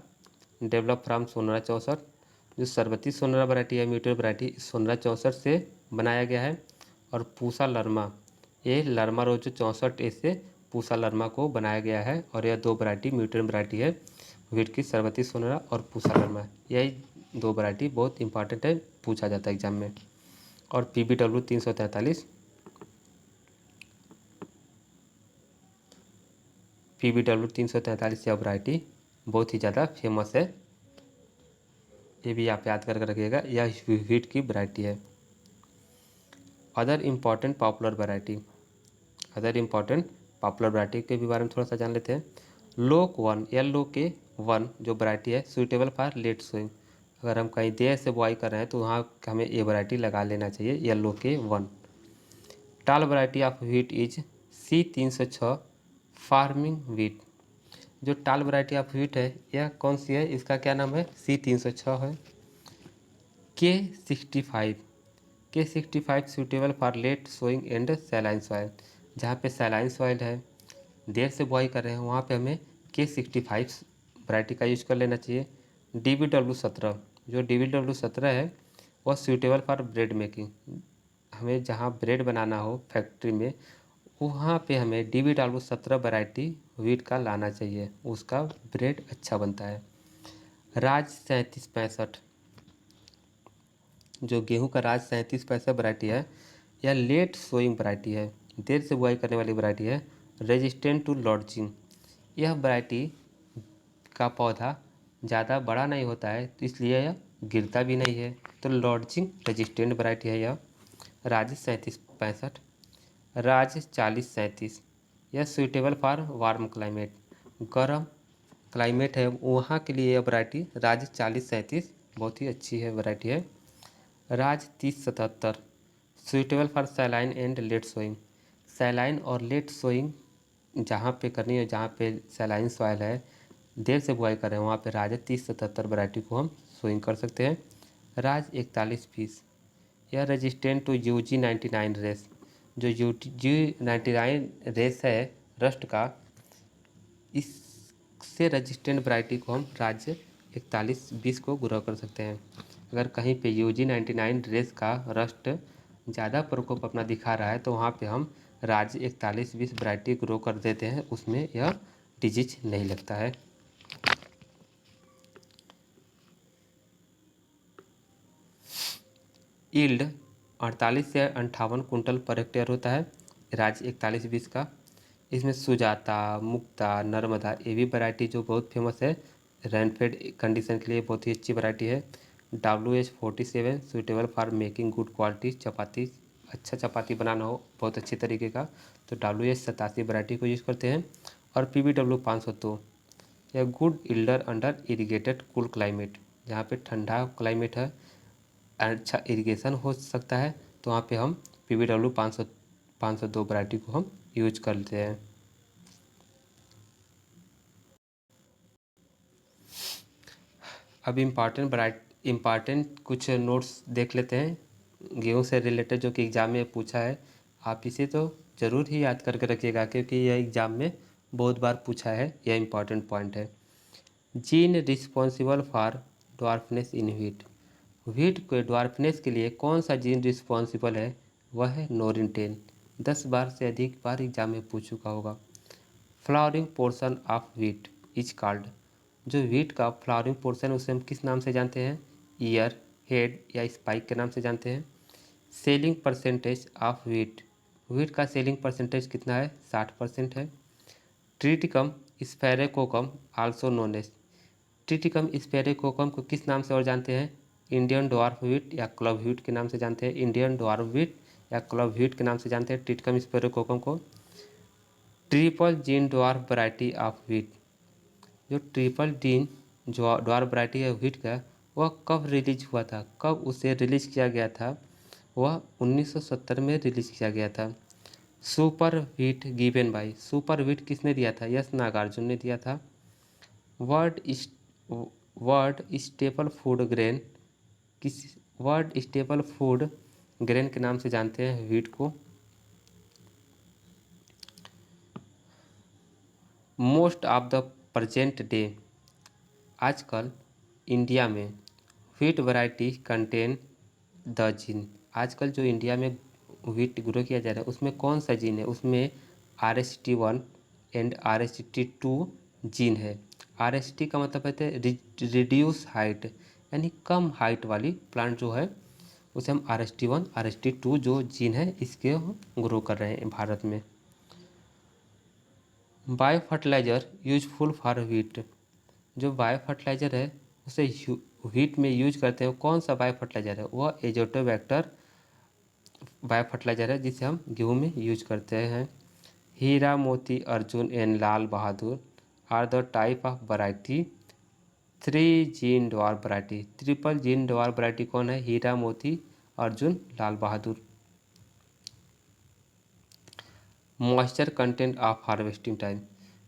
डेवलप फ्रॉम सोनरा 64। जो सरबती सोनरा वैरायटी है म्यूटेंट वैरायटी सोनरा 64 से बनाया गया है। और पूसा लर्मा, ये लर्मा रोजो 64 से पूसा लर्मा को बनाया गया है, और यह दो वैरायटी म्यूटेंट वैरायटी है व्हीट की, सरबती सोनरा और पूसा लर्मा। यही दो वैरायटी बहुत इंपॉर्टेंट है, पूछा जाता है एग्जाम में। और PBW 343, PBW 343 यह वैरायटी बहुत ही ज़्यादा फेमस है, ये भी आप याद करके रखिएगा, यह व्हीट की वैरायटी है। Other important popular variety, other important popular variety के भी बारे में थोड़ा सा जान लेते हैं। लोक वन, येलो के वन जो वैरायटी है सूटेबल फॉर लेट सोइंग, अगर हम कहीं देर से बुआई कर रहे हैं तो वहाँ हमें ये वैरायटी लगा लेना चाहिए, येलो के वन। टाल variety of wheat is C306 farming wheat, जो टाल वैरायटी ऑफ व्हीट है यह कौन सी है, इसका क्या नाम है, C306 है। K65, K65 suitable for late sowing and saline soil, जहाँ पे सैलाइन सॉइल है, देर से बुआई कर रहे हैं, वहाँ पे हमें K65 वैरायटी का यूज कर लेना चाहिए। DBW17, जो DBW17 है वह सूटेबल फॉर ब्रेड मेकिंग, हमें जहाँ ब्रेड बनाना हो फैक्ट्री में वहाँ पे हमें DBW17 वैरायटी व्हीट का लाना चाहिए, उसका ब्रेड अच्छा बनता है। राज 3765, जो गेहूं का राज 3765 वैरायटी है, यह लेट सोइंग वैरायटी है, देर से बुआई करने वाली वैरायटी है। रेजिस्टेंट टू लॉर्चिंग, यह वैरायटी का पौधा ज़्यादा बड़ा नहीं होता है तो इसलिए यह गिरता भी नहीं है, तो लॉर्चिंग रेजिस्टेंट वैरायटी है यह। राज 3765। राज 4037, यह सूटेबल फॉर वार्म क्लाइमेट, गर्म क्लाइमेट है वहाँ के लिए यह वैरायटी राज 4037 बहुत ही अच्छी है वैरायटी है। Raj 3077, suitable for saline and late sowing, saline और लेट सोइंग जहाँ पे करनी है, जहाँ पे सैलाइन सॉइल है, देर से बुआई करें वहाँ पे राज 3077 वैरायटी को हम सोइंग कर सकते हैं। राज 4120, यह रेजिस्टेंट टू UG99 रेस, जो UG99 रेस है रस्ट का, इससे रेजिस्टेंट वैरायटी को हम राज्य 4120 को ग्रो कर सकते हैं। अगर कहीं पे UG99 रेस का रस्ट ज़्यादा प्रकोप अपना दिखा रहा है तो वहाँ पे हम राज्य 4120 वैरायटी ग्रो कर देते हैं, उसमें यह डिजीज नहीं लगता है। ईल्ड 48 से 58 कुंटल पर हेक्टेयर होता है राज्य 4120 का। इसमें सुजाता, मुक्ता, नर्मदा ये भी वैरायटी जो बहुत फेमस है, रेनफेड कंडीशन के लिए बहुत ही अच्छी वैरायटी है। WH47 suitable for making good quality chapati, अच्छा चपाती बनाना हो बहुत अच्छे तरीके का तो WH87 वैरायटी को यूज़ करते हैं। और PBW502, यह good elder under irrigated cool climate, जहाँ पे ठंडा क्लाइमेट है अच्छा इरिगेशन हो सकता है तो वहाँ पे हम PBW502 वैरायटी को हम यूज करते हैं। अब इम्पॉर्टेंट कुछ नोट्स देख लेते हैं गेहूं से रिलेटेड जो कि एग्ज़ाम में पूछा है, आप इसे तो ज़रूर ही याद करके रखिएगा क्योंकि यह एग्ज़ाम में बहुत बार पूछा है, यह इम्पॉर्टेंट पॉइंट है। Gene responsible for dwarfness in wheat, wheat के ड्वार्फनेस के लिए कौन सा जीन रिस्पॉन्सिबल है, वह है नोरिन-10, 10 बार से अधिक बार एग्जाम में पूछ चुका होगा। Flowering portion of wheat is called, जो व्हीट का फ्लावरिंग पोर्शन उसे हम किस नाम से जानते हैं, ईयर, हेड या स्पाइक के नाम से जानते हैं। Shelling percentage of wheat, wheat का सेलिंग परसेंटेज कितना है, 60% है। Triticum sphaerococcum also known as, Triticum sphaerococcum को किस नाम से और जानते हैं, इंडियन ड्वार्फ व्हीट या क्लब व्हीट के नाम से जानते हैं, इंडियन ड्वार्फ व्हीट या क्लब व्हीट के नाम से जानते हैं ट्रिटिकम स्पैरेकोकम को। Triple gene dwarf variety of wheat, जो ट्रिपल जीन जो ड्वार्फ वैरायटी है व्हीट का, वह कब रिलीज हुआ था, कब उसे रिलीज किया गया था, वह 1970 में रिलीज किया गया था। Super wheat given by, super wheat किसने दिया था, यस नागार्जुन ने दिया था। Word word staple food grain, किस वर्ड स्टेपल फूड ग्रेन के नाम से जानते हैं व्हीट को। Most of the present day, आजकल इंडिया में wheat variety contain the gene, आजकल जो इंडिया में व्हीट ग्रो किया जा रहा है उसमें कौन सा जीन है, उसमें RST1 एंड RST2 जीन है। RST का मतलब है रिड्यूस हाइट, यानी कम हाइट वाली प्लांट जो है उसे हम RST1 RST2 जो जीन है इसके ग्रो कर रहे हैं भारत में। Bio fertiliser useful for wheat, जो बायो फर्टिलाइज़र है उसे व्हीट में यूज करते हैं, कौन सा बायो फर्टिलाइज़र है, वह एजोटोबैक्टर बायो फर्टिलाइजर है जिसे हम गेहूँ में यूज करते हैं। Hira Moti Arjun and Lal Bahadur are the type of variety. 3 gene dwarf variety, triple gene dwarf variety कौन है? Hira Moti Arjun Lal Bahadur. Moisture content of harvesting time,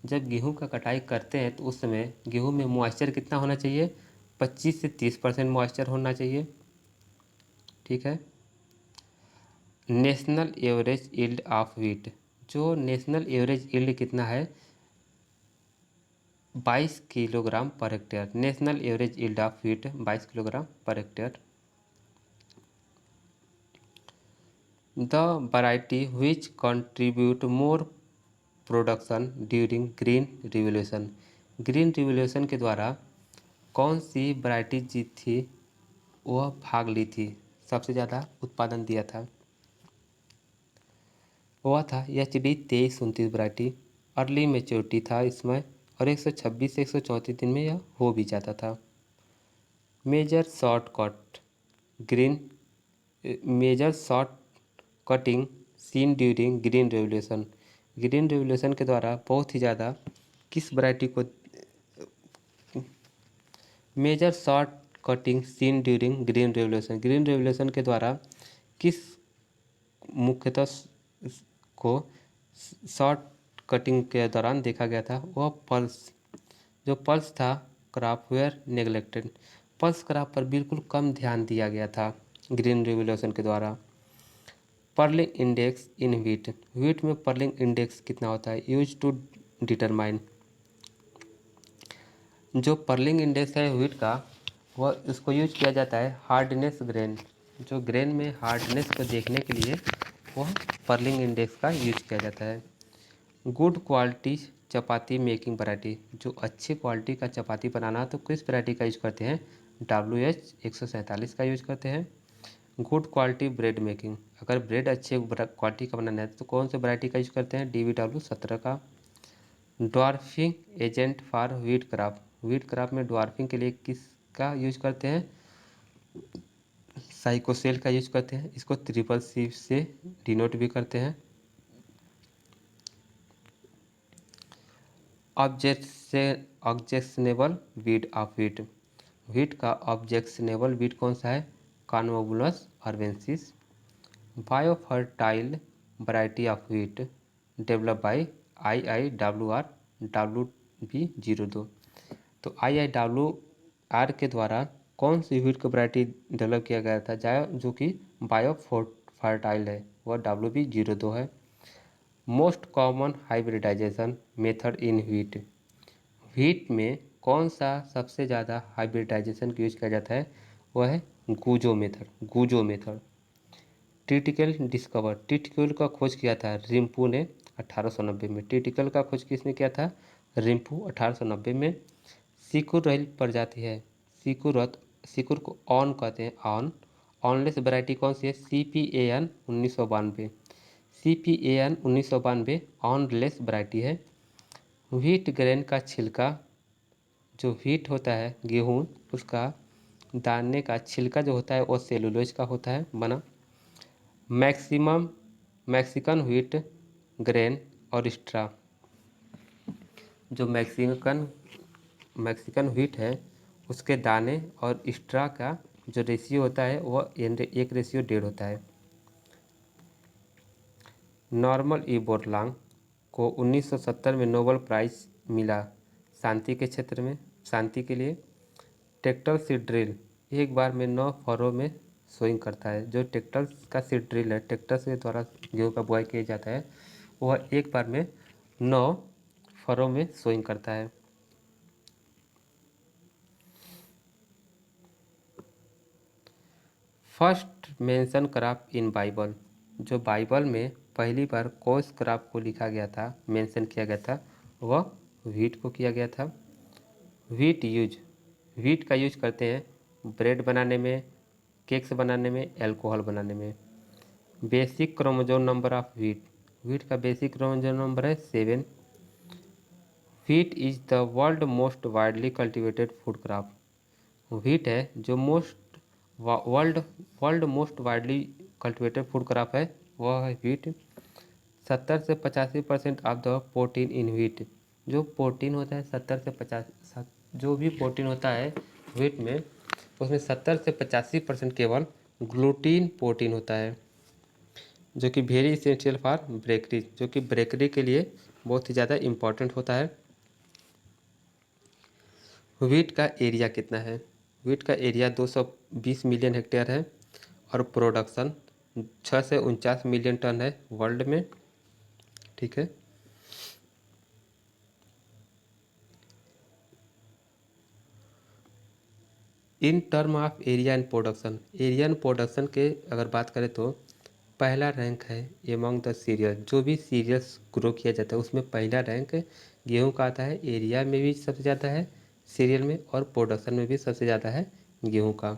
जब गेहूं का कटाई करते हैं तो उस समय गेहूं में मॉइस्चर कितना होना चाहिए? 25 से 30% मॉइस्चर होना चाहिए। ठीक है। National average yield of wheat, जो नेशनल एवरेज यील्ड कितना है? 22 kilogram per hectare. National average yield of wheat 22 kilogram per hectare. The variety which contribute more production during green revolution, green revolution के द्वारा कौन सी वैरायटी जीत थी, वह भाग ली थी, सबसे ज़्यादा उत्पादन दिया था? वह था HD 2329 वैरायटी। अर्ली मेच्योरिटी था इसमें और 126 से 134 दिन में यह हो भी जाता था। Major shortcut green major short cutting seen during green revolution, green revolution के द्वारा बहुत ही ज़्यादा किस वैरायटी को major short cutting seen during green revolution, green revolution के द्वारा किस मुख्यतः को शॉर्ट कटिंग के दौरान देखा गया था? वह पल्स, जो पल्स था crop were neglected, pulse crop पर बिल्कुल कम ध्यान दिया गया था ग्रीन रेवोल्यूशन के द्वारा। पर्लिंग इंडेक्स इन व्हीट, व्हीट में पर्लिंग इंडेक्स कितना होता है? यूज टू डिटरमाइन, जो पर्लिंग इंडेक्स है व्हीट का वह इसको यूज किया जाता है हार्डनेस ग्रेन, जो ग्रेन में हार्डनेस को देखने के लिए वह पर्लिंग इंडेक्स का यूज किया जाता है। गुड क्वालिटी चपाती मेकिंग वैरायटी, जो अच्छी क्वालिटी का चपाती बनाना तो किस वैरायटी का यूज करते हैं? WH 147 का यूज करते हैं। गुड क्वालिटी ब्रेड मेकिंग, अगर ब्रेड अच्छे क्वालिटी का बनाना है तो कौन सी वैरायटी का यूज करते हैं? DBW 17 का। Dwarfing agent for wheat crop, wheat crop में ड्वार्फिंग के लिए किसका यूज करते हैं? साइकोसेल का यूज करते हैं, इसको CCC से डिनोट भी करते हैं। Objectionable weed of wheat, wheat का ऑब्जेक्शनेबल वीड कौन सा है? Convolvulus arvensis. Biofortified variety of wheat develop by IIWR WB02, तो IIWR के द्वारा कौन सी व्हीट की वैरायटी डेवलप किया गया था जो कि बायोफर्टाइल है? वह WB02 है। Most common hybridisation method in wheat, wheat में कौन सा सबसे ज़्यादा हाइब्रिडाइजेशन का यूज किया जाता है? वह है गूजो मेथड, गूजो मेथड। टिटिकल डिस्कवर, टिटिकल का खोज किया था रिम्पू ने 1890 में, टिटिकल का खोज किसने किया था? रिम्पू 1890 में। सिकुर रहिल प्रजाति है, सिकुरत, सिकुर को ऑन कहते हैं, ऑन, ऑनलेस वैरायटी कौन सी है? CPAN 1992, CPAN 1992 ऑनलेस वैरायटी है। व्हीट ग्रेन का छिलका, जो व्हीट होता है गेहूँ, उसका दाने का छिलका जो होता है वो सेलुलोज का होता है बना। मैक्सिमम मैक्सिकन व्हीट ग्रेन और स्ट्रा, जो मैक्सिकन व्हीट है उसके दाने और स्ट्रा का जो रेशियो होता है वह 1:1 होता है। नॉर्मन ई बोरलॉन्ग को 1970 में नोबेल प्राइज़ मिला शांति के क्षेत्र में, शांति के लिए। ट्रैक्टर सीड ड्रिल एक बार में 9 फरों में सोइंग करता है, जो ट्रैक्टर का सीड ड्रिल है, ट्रैक्टर से द्वारा गेहूँ का बुआई किया जाता है, वह एक बार में 9 फरों में सोइंग करता है। First mention crop in Bible, जो बाइबल में पहली बार कौन क्रॉप को लिखा गया था, मेंशन किया गया था, वह व्हीट को किया गया था। व्हीट का यूज करते हैं ब्रेड बनाने में, केक्स बनाने में, अल्कोहल बनाने में। Basic chromosome number of wheat का बेसिक क्रोमोसोम नंबर है 7। Wheat is the world most widely cultivated food crop, wheat है जो world most widely cultivated food crop है वह है व्हीट। 70 से 85% of the protein in wheat, जो प्रोटीन होता है 70 से 50, जो भी प्रोटीन होता है व्हीट में उसमें 70 से 85% केवल ग्लूटीन प्रोटीन होता है, जो कि वेरी इसेंशियल फॉर बेकरी, जो कि बेकरी के लिए बहुत ही ज़्यादा इम्पोर्टेंट होता है। व्हीट का एरिया कितना है? व्हीट का एरिया 220 मिलियन हेक्टेयर है और प्रोडक्शन 6 से 49 मिलियन टन है वर्ल्ड में। ठीक है। In term of area and production, area and production के अगर बात करें तो पहला रैंक है एमंग द सीरियल, जो भी सीरियल्स ग्रो किया जाता है उसमें पहला रैंक गेहूं का आता है। एरिया में भी सबसे ज़्यादा है सीरियल में और प्रोडक्शन में भी सबसे ज़्यादा है गेहूं का।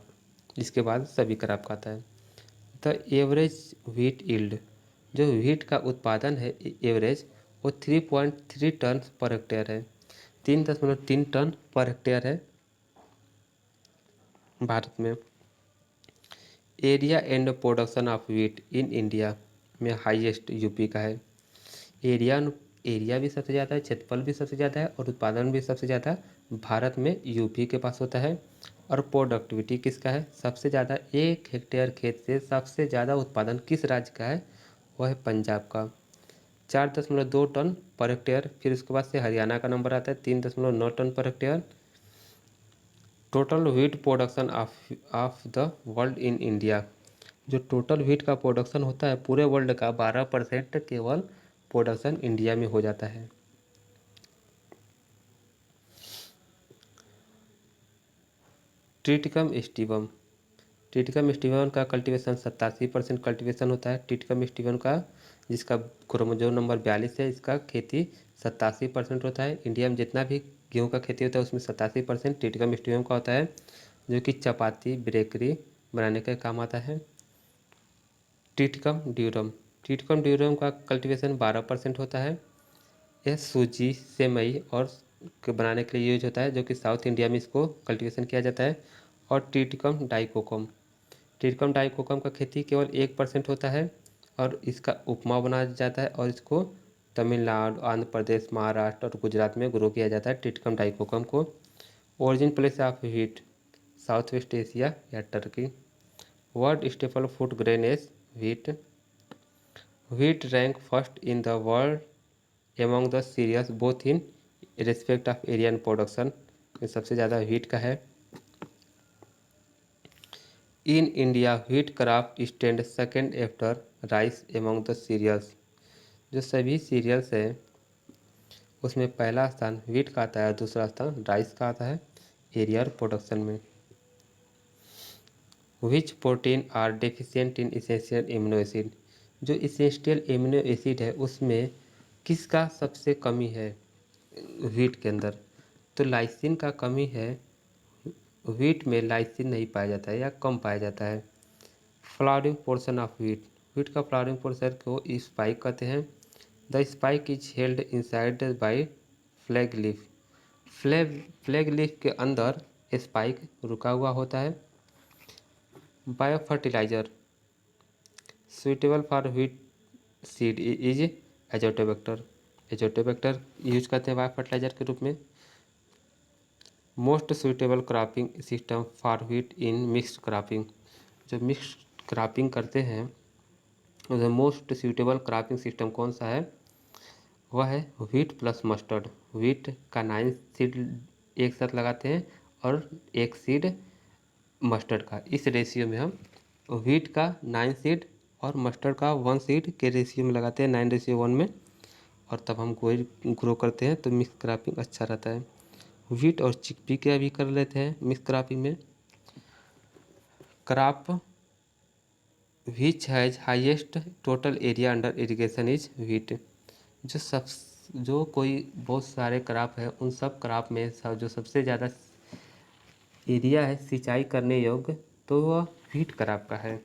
इसके बाद सभी क्रॉप का आता है। द एवरेज व्हीट यील्ड, जो व्हीट का उत्पादन है एवरेज वो 3.3 टन पर हेक्टेयर है, 3.3 टन पर हेक्टेयर है भारत में। Area and production of wheat in India में हाईएस्ट यूपी का है। एरिया एरिया भी सबसे ज़्यादा है, क्षेत्रफल भी सबसे ज़्यादा है और उत्पादन भी सबसे ज़्यादा भारत में यूपी के पास होता है। और प्रोडक्टिविटी किसका है सबसे ज़्यादा? 1 हेक्टेयर खेत से सबसे ज़्यादा उत्पादन किस राज्य का है? वह है पंजाब का, 4.2 टन पर हेक्टेयर। फिर उसके बाद से हरियाणा का नंबर आता है 3.9 ton per hectare. Total wheat production of the world in India, जो टोटल व्हीट का प्रोडक्शन होता है पूरे वर्ल्ड का 12% केवल प्रोडक्शन इंडिया में हो जाता है। ट्रिटिकम स्टीबम, ट्रिटिकम स्टीबम का कल्टीवेशन 87% कल्टीवेशन होता है। ट्रिटिकम स्टीबम का जिसका क्रोमोजोम नंबर 42 है, इसका खेती 87% होता है। इंडिया में जितना भी गेहूं का खेती होता है उसमें 87% ट्रिटिकम स्टीबम का होता है, जो कि चपाती बेकरी बनाने का काम आता है। ट्रिटिकम ड्यूरम, ट्रिटिकम ड्यूरम का कल्टीवेशन 12% होता है। यह सूजी सेमई और बनाने के लिए यूज होता है, जो कि साउथ इंडिया में इसको कल्टीवेशन किया जाता है। और ट्रिटिकम डाइकोकम, ट्रिटिकम डाइकोकम का खेती केवल 1% होता है और इसका उपमा बनाया जाता है और इसको तमिलनाडु, आंध्र प्रदेश, महाराष्ट्र और गुजरात में ग्रो किया जाता है ट्रिटिकम डाइकोकम को। Origin place of wheat, south west Asia या Turkey. World staple food grain as wheat, wheat rank first in the world among the cereals both in respect of area and production, सबसे ज़्यादा wheat का है। In India wheat crop stand second after rice among the cereals, जो सभी serials हैं उसमें पहला स्थान व्हीट का आता है, दूसरा स्थान राइस का आता है एरिया और प्रोडक्शन में। Which protein are deficient in essential amino acid, जो इसेंशियल इम्यूनो एसिड है उसमें किसका सबसे कमी है व्हीट के अंदर? तो लाइसिन का कमी है, व्हीट में लाइसिन नहीं पाया जाता है या कम पाया जाता है। Flowering portion of wheat, wheat का फ्लावरिंग पोर्शन को स्पाइक कहते हैं। The spike is held inside by flag leaf, flag leaf के अंदर स्पाइक रुका हुआ होता है। Bio fertiliser suitable for wheat seed is azotobacter, azotobacter use करते हैं बायो फर्टिलाइजर के रूप में। Most suitable cropping system for wheat in mixed cropping, जो मिक्स्ड क्रॉपिंग करते हैं उसे मोस्ट सुइटेबल क्रॉपिंग सिस्टम कौन सा है? वह है व्हीट प्लस मस्टर्ड। व्हीट का 9 सीड एक साथ लगाते हैं और 1 सीड मस्टर्ड का, इस रेशियो में हम व्हीट का 9 सीड और मस्टर्ड का 1 सीड के रेशियो में लगाते हैं 9:1 में, और तब हम ग्रो करते हैं तो मिक्स क्रॉपिंग अच्छा रहता है। व्हीट और चिकपी का भी कर लेते हैं मिक्स क्रॉपिंग में। Crop which has highest total area under irrigation is wheat, जो कोई बहुत सारे क्रॉप है उन सब क्रॉप में जो सबसे ज़्यादा एरिया है सिंचाई करने योग्य तो वह व्हीट क्रॉप का है।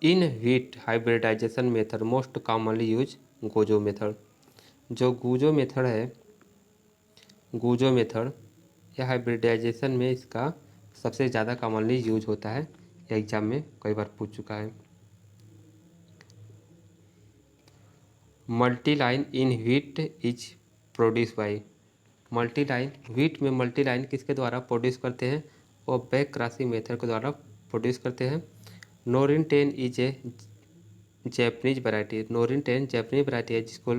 In wheat hybridisation method most commonly use गोजो मेथड, जो गूजो मेथड है, गूजो मेथड या हाइब्रिडाइजेशन में इसका सबसे ज़्यादा कॉमनली यूज होता है। एग्जाम में कई बार पूछ चुका है। Multi line in wheat is produce by. Multi line, wheat में मल्टी लाइन किसके द्वारा प्रोड्यूस करते हैं? वो बैक क्रॉसिंग मेथड के द्वारा प्रोड्यूस करते हैं। Norin 10 is a Japanese variety. Norin 10 Japanese variety है जिसको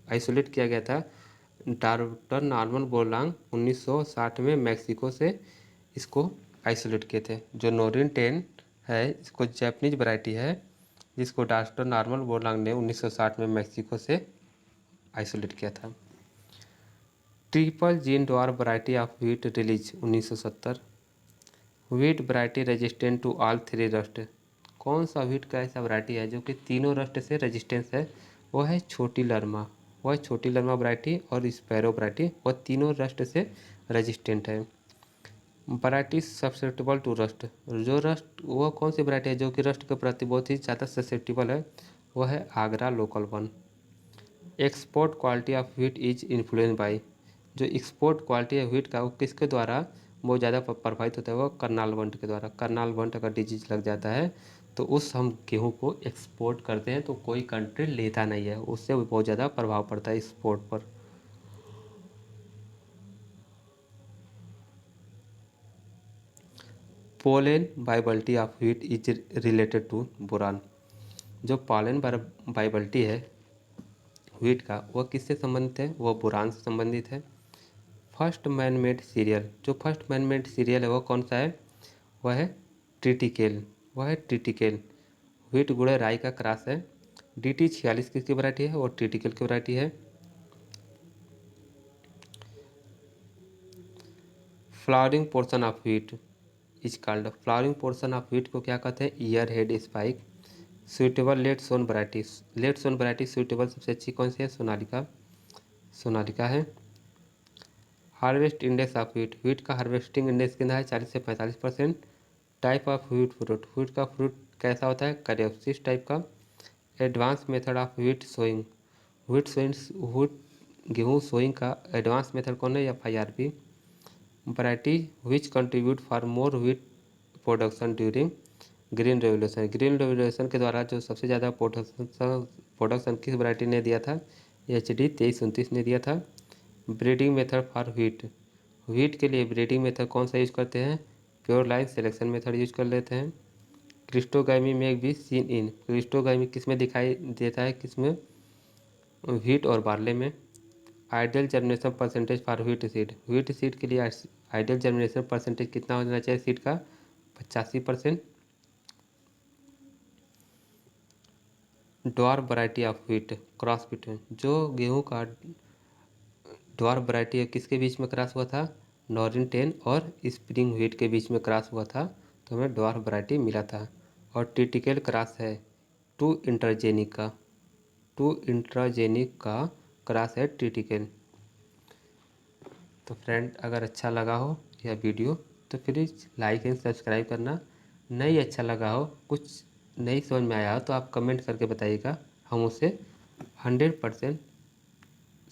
आइसोलेट किया गया था डॉक्टर नॉर्मन बोरलॉन्ग 1960 में मैक्सिको से इसको आइसोलेट किए थे। जो नोरिन 10 है इसको जैपनीज वैरायटी है जिसको डॉक्टर नॉर्मन बोरलॉन्ग ने 1960 में मैक्सिको से आइसोलेट किया था। Triple gene dwarf variety of wheat release 1970। Wheat variety resistant to all three rust. कौन सा व्हीट का ऐसा वैरायटी है जो कि तीनों रस्ट से रेजिस्टेंस है? वो है छोटी लरमा। वह छोटी लरमा वैरायटी और स्पैरो वैरायटी, वह तीनों रस्ट से रेजिस्टेंट है। Variety susceptible to rust. जो रस्ट, वह कौन सी वैरायटी है जो कि रस्ट के प्रति बहुत ही ज़्यादा ससेप्टेबल है? वह है Agra local one. Export quality of wheat is influence by. जो एक्सपोर्ट क्वालिटी है व्हीट का वो किसके द्वारा बहुत ज़्यादा प्रभावित होता है? वो करनाल वंट के द्वारा। करनाल वंट अगर डिजीज लग जाता है तो उस हम गेहूँ को एक्सपोर्ट करते हैं तो कोई कंट्री लेता नहीं है, उससे बहुत ज़्यादा प्रभाव पड़ता है एक्सपोर्ट पर। Pollen viability of wheat is related to boron. जो पोलेन वाइबिलिटी है व्हीट का वह किससे संबंधित है? वह बोरान से संबंधित है। फर्स्ट मैन मेड सीरियल, जो फर्स्ट मैन मेड सीरियल है वह कौन सा है? वह है ट्रिटिकेल। वह है ट्रिटिकेल। व्हीट गुड़ राई का क्रॉस है। DT 46 किसकी वैरायटी है? वो ट्रिटिकल की वैरायटी है। Flowering portion of wheat is called. Flowering portion of wheat को क्या कहते हैं? Ear head spike. Suitable late sown variety. Late sown variety suitable सबसे अच्छी कौन सी है? सोनालिका। सोनालिका है। Harvest index of wheat. Wheat का हार्वेस्टिंग इंडेक्स कितना है? 40 से 45%। Type of wheat fruit. Wheat का फ्रूट कैसा होता है? करियोप्सिस टाइप का। Advance method of wheat sowing. Wheat गेहूँ सोइंग का एडवांस मेथड कौन है? FIRP। Variety which contribute for more wheat production during green revolution. Green revolution के द्वारा जो सबसे ज़्यादा प्रोडक्शन किस वैरायटी ने दिया था? HD 2329 ने दिया था। Breeding method for wheat. Wheat के लिए ब्रीडिंग मेथड कौन सा यूज करते हैं? Pure line selection method use कर लेते हैं। क्रिस्टोगामी में भी सीन इन। क्रिस्टोगामी किस में दिखाई देता है? किस में? व्हीट और बार्ले में। Ideal germination percentage for wheat seed. Wheat seed के लिए आइडियल जर्मिनेशन परसेंटेज कितना होना चाहिए सीड का? 85%। Dwarf variety of wheat cross between. जो गेहूं का ड्वार्फ वैरायटी है किसके बीच में क्रॉस हुआ था? नॉरिन 10 और स्प्रिंग व्हीट के बीच में क्रॉस हुआ था तो हमें ड्वार्फ वैरायटी मिला था। और ट्रिटिकल क्रॉस है टू इंटरजेनिक का। टू इंट्राजेनिक का क्रॉस है ट्रिटिकल। तो फ्रेंड अगर अच्छा लगा हो यह वीडियो तो प्लीज़ लाइक एंड सब्सक्राइब करना। नहीं अच्छा लगा हो, कुछ नहीं समझ में आया हो तो आप कमेंट करके बताइएगा, हम उसे 100%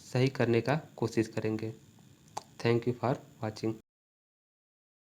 सही करने का कोशिश करेंगे। Thank you for watching.